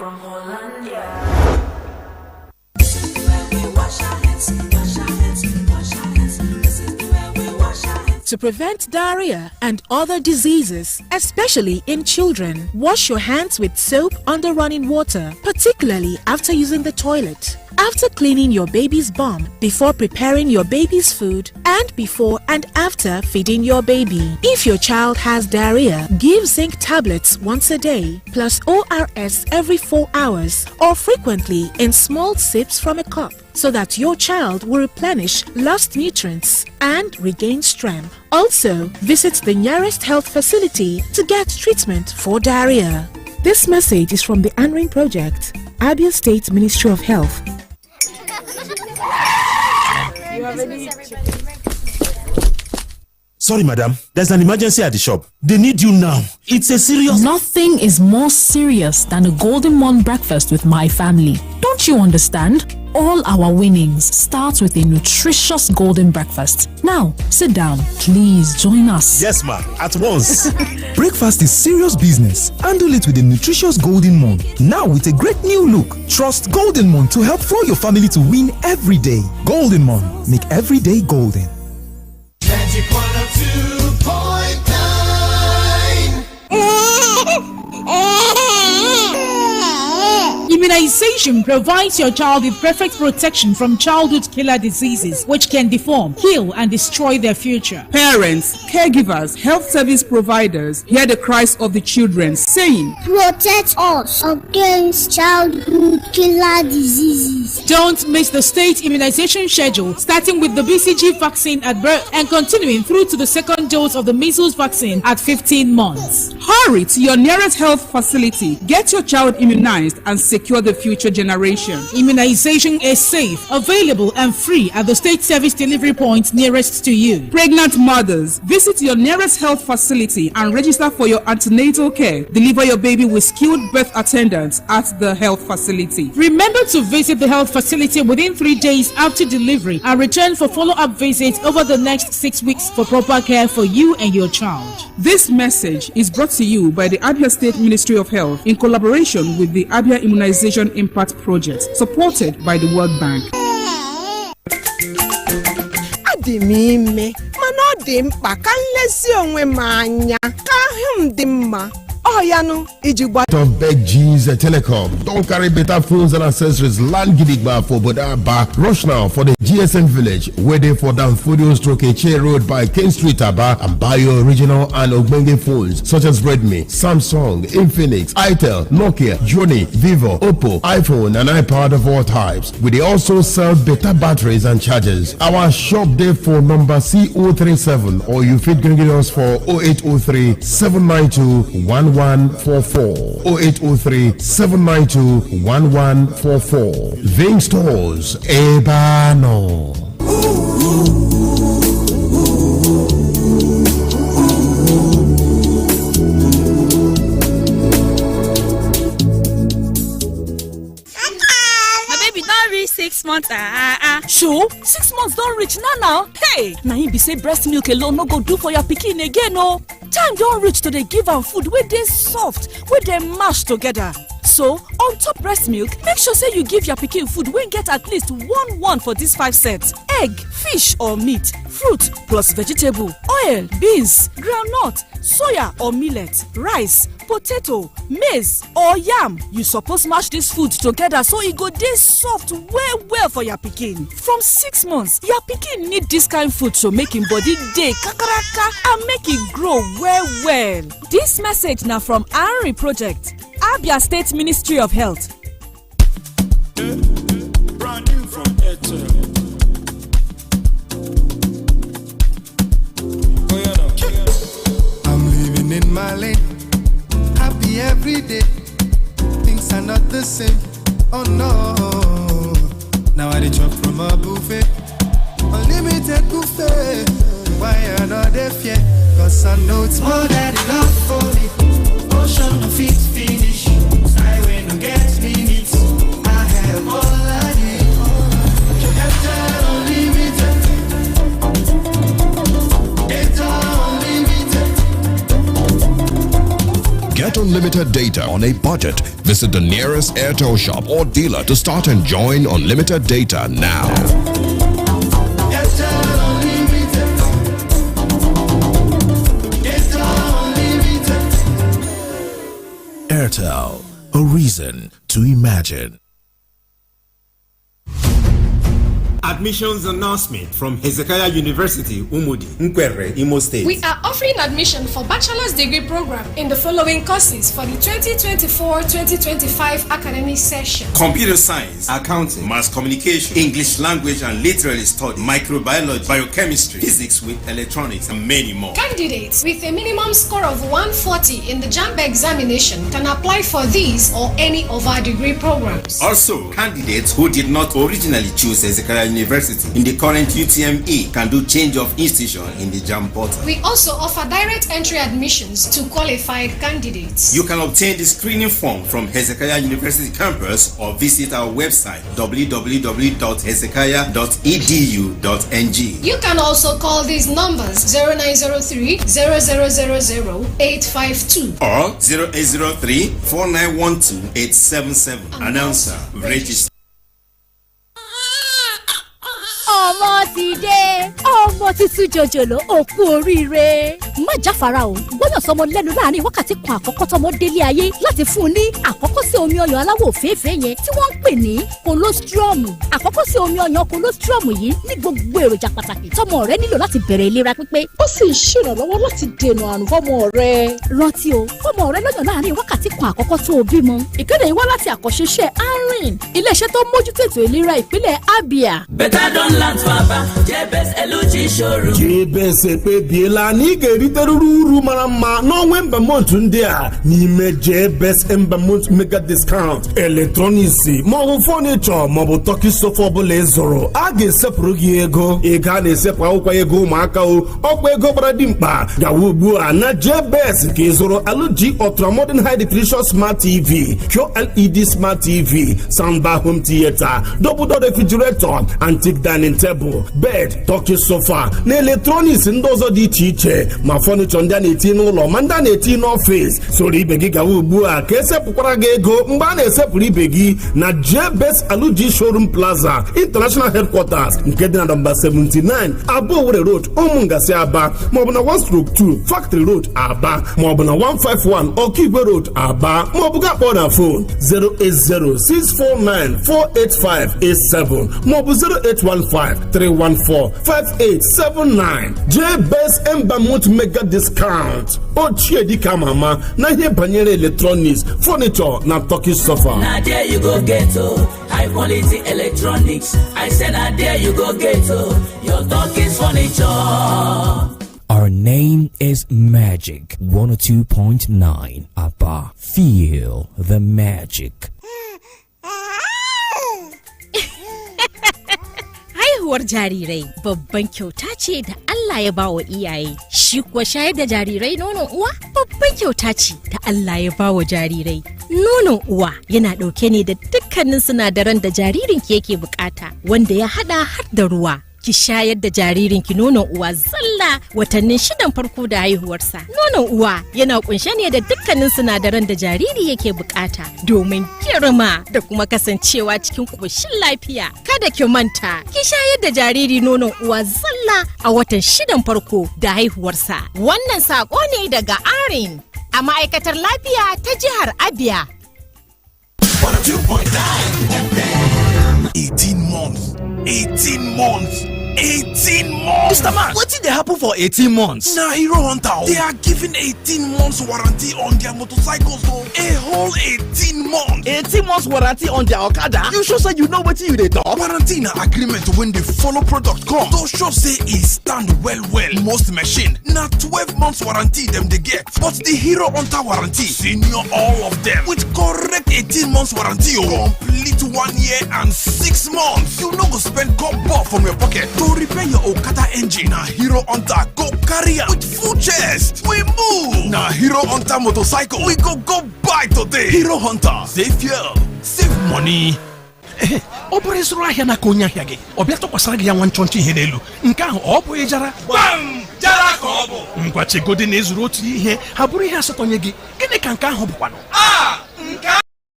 To prevent diarrhea and other diseases, especially in children, wash your hands with soap under running water, particularly after using the toilet. After cleaning your baby's bum, before preparing your baby's food, and before and after feeding your baby. If your child has diarrhea, give zinc tablets once a day, plus ORS every 4 hours, or frequently in small sips from a cup, so that your child will replenish lost nutrients and regain strength. Also, visit the nearest health facility to get treatment for diarrhea. This message is from the ANRIN Project, Abia State Ministry of Health. Sorry, madam. There's an emergency at the shop. They need you now. It's a serious... Nothing is more serious than a Golden Morn breakfast with my family. Don't you understand? All our winnings start with a nutritious golden breakfast. Now, sit down. Please join us. Yes, ma'am. At once. Breakfast is serious business. Handle it with a nutritious Golden Morn. Now with a great new look. Trust Golden Morn to help flow your family to win every day. Golden Morn. Make every day golden. Magic 102.9. Immunization provides your child with perfect protection from childhood killer diseases which can deform, kill, and destroy their future. Parents, caregivers, health service providers hear the cries of the children saying, "Protect us against childhood killer diseases." Don't miss the state immunization schedule, starting with the BCG vaccine at birth and continuing through to the second dose of the measles vaccine at 15 months. Hurry to your nearest health facility. Get your child immunized and secure the future generation. Immunization is safe, available, and free at the state service delivery points nearest to you. Pregnant mothers, visit your nearest health facility and register for your antenatal care. Deliver your baby with skilled birth attendants at the health facility. Remember to visit the health facility within 3 days after delivery and return for follow-up visits over the next 6 weeks for proper care for you and your child. This message is brought to you by the Abia State Ministry of Health in collaboration with the Abia Immunization Impact Project, supported by the World Bank. Adị m ime, mana ọ dị mkpa ka nlezi onwe m anya ka ahụ m dị mma. Oyanu Ijigba of Beg G's Telecom. Don't carry better phones and accessories. Land Gidigba for Bodaba. Rush now for the GSM Village. Waiting for Danfodio Stroke Eche Road by King Street Aba and buy your original and Ogbenge phones such as Redmi, Samsung, Infinix, Itel, Nokia, Joni, Vivo, Oppo, iPhone and iPad of all types. We also sell better batteries and chargers. Our shop there for number CO37 or you fit bring us for 0803 792 1144 0803 792 1144. Ving Stores Ebano. 6 months. Sure, 6 months don't reach now. Hey, now you be say breast milk alone no go do for your pikin again, no. Time don't reach to dey give am food wey dey soft, wey dey mash together. So, on top breast milk, make sure say you give your pikin food wey get at least one for these 5 sets. Egg, fish or meat, fruit plus vegetable, oil, beans, groundnut, soya or millet, rice, potato, maize or yam. You suppose mash this food together so e go dey soft well for your pikin. From 6 months, your pikin need this kind food to make him body dey kakaraka and make e grow well. This message na from Henry Project, Abia State Ministry of Health. Brand new from Airtel. I'm living in my lane, happy every day. Things are not the same, oh no. Now I chop from a buffet, unlimited buffet. Why I not there fear? Cause I know it's more than enough for me. Ocean of feet finish, highway no get limits. I have all I need. Airtel unlimited, data unlimited. Get unlimited data on a budget. Visit the nearest Airtel shop or dealer to start enjoying unlimited data now. Airtel, a reason to imagine. Admissions announcement from Hezekiah University, Umudi, Nkwere, Imo State. We are offering admission for bachelor's degree program in the following courses for the 2024-2025 academic session: Computer Science, Accounting, Mass Communication, English Language and Literary Study, Microbiology, Biochemistry, Physics with Electronics, and many more. Candidates with a minimum score of 140 in the JAMB examination can apply for these or any of our degree programs. Also, candidates who did not originally choose Hezekiah University in the current UTME can do change of institution in the JAMB portal. We also offer direct entry admissions to qualified candidates. You can obtain the screening form from Hezekiah University campus or visit our website www.hezekiah.edu.ng. You can also call these numbers 0903 0000 852 or 0803 4912 877. Announcer, register. ọmọ ti dé ọmọ tuntun jòjòló òkú oríire. má jáfara o gbọ́dọ̀ sọmọ lẹ́nu láàrin wákàtí kan àkọ́kọ́ tọmọ délé ayé láti fún un ní àkọ́kọ́ sí omi ọyàn aláwọ̀ òféèfé yẹn tí wọ́n ń pè ní colostrum. àkọ́kọ́ sí omi ọyàn colostrum yìí ní gbogbo èròjà pàtàkì tọmọ rẹ nílò láti bẹ̀rẹ̀ ìlera pípé. ó sì ń ṣèrànlọ́wọ́ láti dènà àrùn fọ́mọ rẹ. rántí o fọ́mọ rẹ lọ́yàn láàrin wákàtí kan àkọ́kọ́ tó o bímọ. ìkéde yìí wá láti àkọ́ṣeṣẹ́ ARIN iléeṣẹ́ tó mójútó ètò ìlera ìpínlẹ̀ Abia. Better don land faba JBS Eluchi showroom. JBS ekpebiela na ị ga-eriteruru uru mara mma n'ọnwa mbamont ndị a n'ime JBS mbamont mega discount electronics maọbụ furniture maọbụ turkey sofa ọbụla ị zụrụ a ga-esepụrụ gị ego a na-esepụ akwụkwọ ego ụmụaka o ọkwa ego gbara dimkpa gawa ugbu a na JBS ka ị zụrụ LG Ultra Modern High Definition Smart TV, QLED Smart TV, soundbar home theater, double door refrigerator, antique dining table, bed, turkey sofa na electronics ndị ọzọ dị iche iche ma furniture ndị a na-eti n'ụlọ ma ndị a na-eti n'ọfịs. Soro ibe gị gawa ugbu a ka esepụkwara gị ego mgbe a na-esepụrụ ibe gị na JBS Aluji Showroom Plaza International Headquarters nke dị na nọmba 79 Aba Owerri Road, Ụmụngasị Aba, maọbụ na 1/2 Factory Road Aba, maọbụ na 151 Okigwe Road Aba, maọbụ ga kpọọ na phone 08064948587 maọbụ 08153145879. JBS Mbamut Mega Discount ochie dịka mama na ihe banyere electronics, furniture na turkey sofa. Na there you go get high quality electronics. I said na there you go get your turkey furniture. Our name is Magic 102.9 Aba. Feel the magic. Haihuwar jarirai babban kyauta ce da Allah Allah ya ba wa iyaye. Shi kuwa shayar da jarirai nonon uwa babban kyauta ce da Allah ya ba wa jarirai. Nonon uwa yana ɗauke ne da dukkanin sinadaran da jaririnki yake bukata, wanda ya haɗa har da ruwa. Ki shayar da jaririnki nonon uwa zalla watannin 6 farko da haihuwarsa. Nonon uwa yana kunshe ne da dukkanin sinadaran da jariri yake bukata domin girma da kuma kasancewa cikin ƙoshin lafiya. Kada ki manta, ki shayar da jariri nonon uwa zalla a watan 6 farko da haihuwarsa. Wannan sako ne daga ARIN a ma'aikatar lafiya ta jihar Abia. 18 months. Mr. Man, what did they happen for 18 months? Nah, Hero Hunter, they are giving 18 months warranty on their motorcycles, though. A whole 18 months. 18 months warranty on their Okada? You sure say you know what you did, dog? Warranty na agreement when they follow product come. Those sure say it stand well. Most machine, na 12 months warranty them they get. But the Hero Hunter warranty, senior all of them. With correct 18 months warranty, complete 1 year and 6 months. You no go spend copper from your pocket. To repair your Okada engine, na Hero Hunter go carry with full chest. We move. Na Hero Hunter motorcycle, we go buy today. Hero Hunter, save fuel, save money. Obere suru ahia na konya ahia gị. Ọbịa tọkwasara gị ya nwa nchọnchị ihe n'elu. Nke ahụ ọ bụ ijara. Bam! Jara ka ọ bụ. Ngwa chegodi na ezuru otu ihe, ha bụrụ ihe asatọnye gị. Gịnị ka nke ahụ bụkwanụ? Nke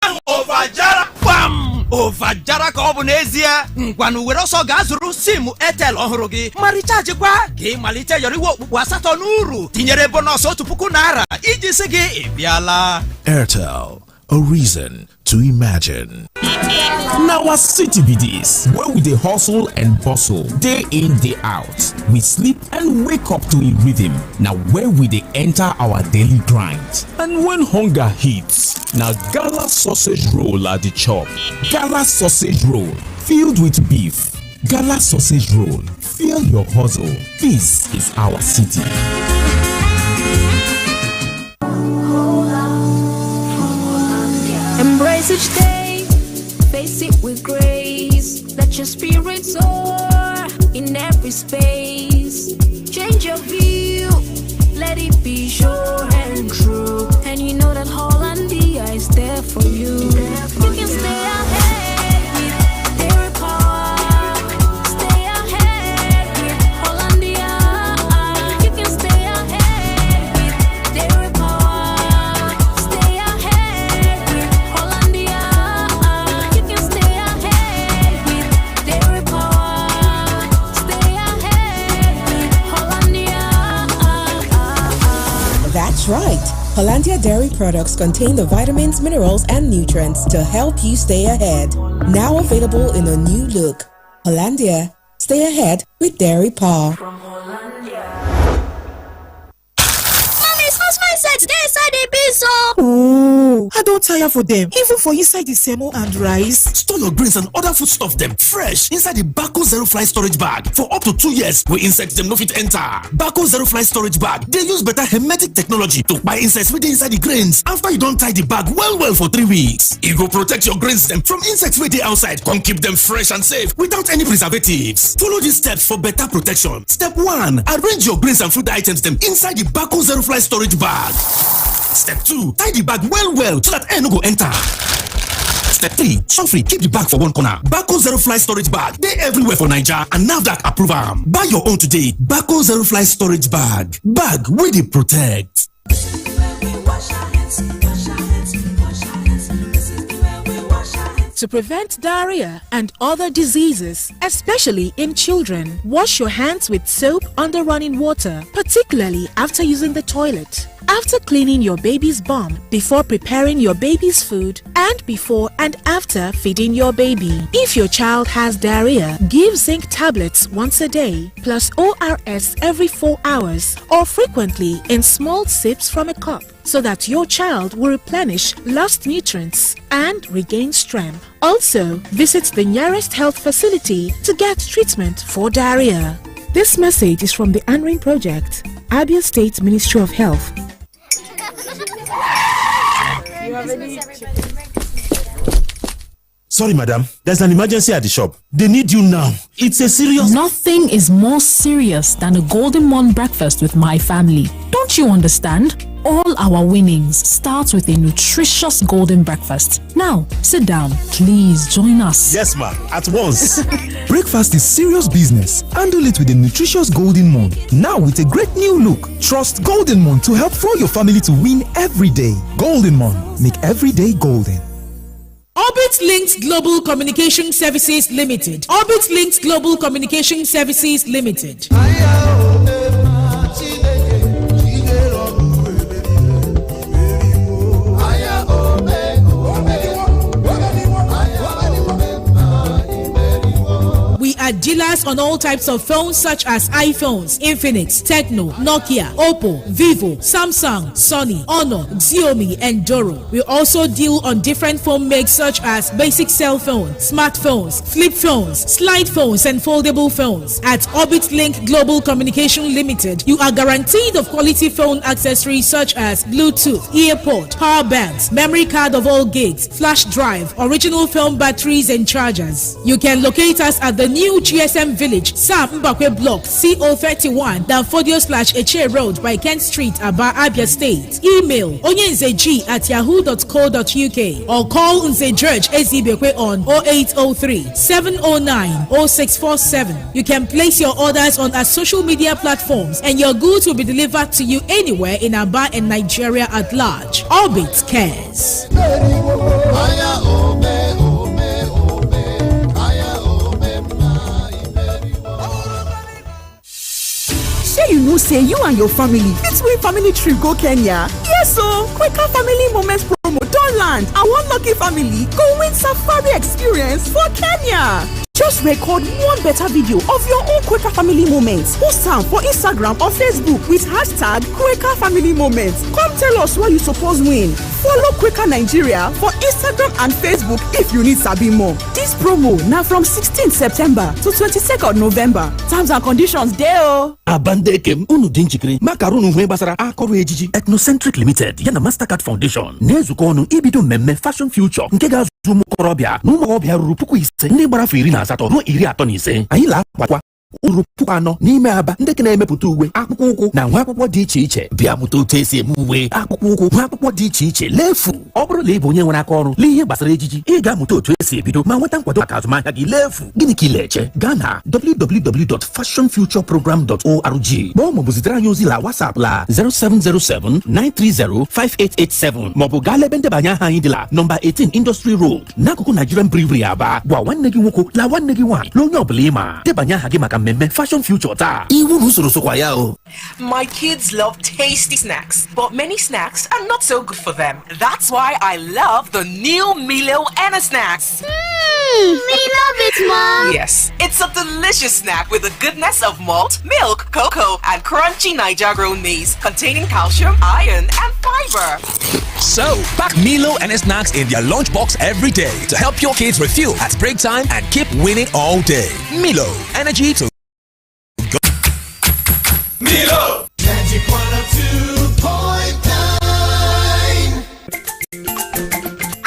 ahụ ovajara. Bam! Ovajara ka ọ bụ n'ezie. Ngwanụ were ọsọ gaa zụrụ SIM Airtel ọhụrụ gị ma richajikwa ka ị malite yọrịwa okpukpu asatọ n'uru tinyere bonus 1,000 naira iji sị gị ị bịala. Airtel, a reason to imagine. Now our city be this, where we dey hustle and bustle, day in, day out. We sleep and wake up to a rhythm. Now where we dey enter our daily grind. And when hunger hits, now Gala sausage roll at the chop. Gala sausage roll, filled with beef. Gala sausage roll, fill your hustle. This is our city. Embrace each day, face it with grace. Let your spirit soar in every space. Change your view, let it be sure and true. And you know that Hollandia is there for you. You can stay ahead with their power. Stay ahead with Hollandia. You can stay ahead with their power. Stay ahead with Hollandia. You can stay ahead with their power. Stay ahead with Hollandia. That's right. Hollandia Dairy products contain the vitamins, minerals, and nutrients to help you stay ahead. Now available in a new look. Hollandia, stay ahead with Dairy Power. Oh, I don't tire for them. Even for inside the semo and rice. Store your grains and other foodstuff them fresh inside the Bako Zero Fly storage bag for up to 2 years. Where insects them no fit enter. Bako Zero Fly storage bag. They use better hermetic technology to buy insects within inside the grains. After you don't tie the bag well for 3 weeks, it will protect your grains them from insects within outside. Come keep them fresh and safe without any preservatives. Follow these steps for better protection. Step 1: arrange your grains and food items them inside the Bako Zero Fly storage bag. Step 2: tie the bag well so that air no go enter. Step 3: free, keep the bag for one corner. Bako Zero Fly storage bag, they everywhere for Naija and NAFDAC approve am. Buy your own today. Bako Zero Fly storage bag wey dey protect. To prevent diarrhea and other diseases, especially in children, wash your hands with soap under running water, particularly after using the toilet. After cleaning your baby's bum, before preparing your baby's food, and before and after feeding your baby. If your child has diarrhea, give zinc tablets once a day, plus ORS every 4 hours, or frequently in small sips from a cup, so that your child will replenish lost nutrients and regain strength. Also, visit the nearest health facility to get treatment for diarrhea. This message is from the ANRIN Project, Abia State Ministry of Health. Sorry, madam. There's an emergency at the shop. They need you now. It's a serious... Nothing is more serious than a Golden Morn breakfast with my family. Don't you understand? All our winnings start with a nutritious golden breakfast. Now, sit down. Please join us. Yes, ma'am. At once. Breakfast is serious business. Handle it with a nutritious Golden Morn. Now with a great new look. Trust Golden Morn to help fuel your family to win every day. Golden Morn. Make every day golden. Orbit Linked Global Communication Services Limited. Orbit Linked Global Communication Services Limited. We are dealers on all types of phones such as iPhones, Infinix, Tecno, Nokia, Oppo, Vivo, Samsung, Sony, Honor, Xiaomi, and Doro. We also deal on different phone makes such as basic cell phone, smartphones, flip phones, slide phones, and foldable phones. At Orbit Link Global Communication Limited, you are guaranteed of quality phone accessories such as Bluetooth, earpod, power banks, memory card of all gigs, flash drive, original phone batteries, and chargers. You can locate us at the new GSM Village, Sam Mbakwe Block, CO31, Danfodio/Eche Road by Kent Street, Aba, Abia State. Email onyenzeji@yahoo.co.uk or call Nze George Ezibekwe on 0803-709-0647. You can place your orders on our social media platforms and your goods will be delivered to you anywhere in Aba and Nigeria at large. Orbit cares. You know say you and your family fit win family trip go Kenya. Yes so Quaker Family Moments promo don land and one lucky family go win safari experience for Kenya. Just record one better video of your own Quaker Family Moments. Post am for Instagram or Facebook with hashtag Quaker Family Moments. Come tell us what you suppose win. Follow Quaker Nigeria for Instagram and Facebook if you need sabi more. This promo na from 16th September to 22nd November. Terms and conditions dey o. Abandekem unu dinchikiri makarunu hwe basara akọrọ ejiji Ethnocentric Limited yana Mastercard Foundation na-ezukọ ọnụ ibido mmemme Fashion Future nke ga-azụ ụmụ korobịa na ụmụ ọbịa ruru 5,000 ndị gbara afọ 18 ruo 35. Anyị la-akwakwa uru 4,000 n'ime Aba ndị na-emepụta uwe akpụkpọ ụkwụ na nwa akwụkwọ dị iche iche bịa mụta otu esi eme uwe akpụkpọ ụkwụ nwa akwụkwọ dị iche iche lefu. Ọ bụrụ na ị bụ onye nwere aka ọrụ n'ihe gbasara ejiji ị ga-amụta otu esi ebido ma nweta nkwado maka azụmahịa gị lefu. Gịnị ka ị na-eche? Gaa na www.fashionfutureprogram.org ma ọ bụ zitere anyị ozi la WhatsApp la 0707-930-5887 maọbụ gaa lebe ndebanye aha anyị dị la nọmba 18 Industry Road n'akụkụ Nigerian Brewery Aba. Gwa nwanne gị nwoke la nwanne gị nwaanyị na onye ọbụla ịma debanye aha gị maka mmemme Fashion Future taa. Iwu na usoro sokwa ya o. My kids love tasty snacks, but many snacks are not so good for them. That's why I love the new Milo Anna snacks. We love it, Mom. Yes, it's a delicious snack with the goodness of malt, milk, cocoa, and crunchy Niger-grown maize containing calcium, iron, and fiber. So, pack Milo and snacks in their lunchbox every day to help your kids refuel at break time and keep winning all day. Milo, energy to go. Milo, Magic 102.9.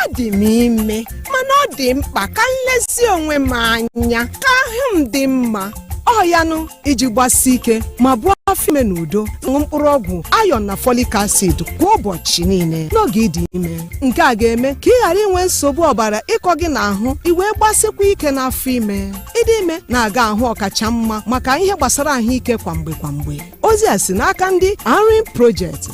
Adị m ime mana ọ dị mkpa ka nlezi onwe m anya ka ahụ m dị mma. Ọ yanụ iji gbasi ike ma bụ afọ ime n'udo ṅụ mkpụrụ ọgwụ iron na folic acid kwa ụbọchị niile n'oge ịdị ime. Nke a ga-eme ka ị ghara inwe nsogbu ọbara ịkọ gị n'ahụ iwee gbasikwa ike n'afọ ime. Ịdị ime na-aga ahụ ọkacha mma maka ihe gbasara ahụike kwa mgbe. Ozi a si n'aka ndị Arin Project.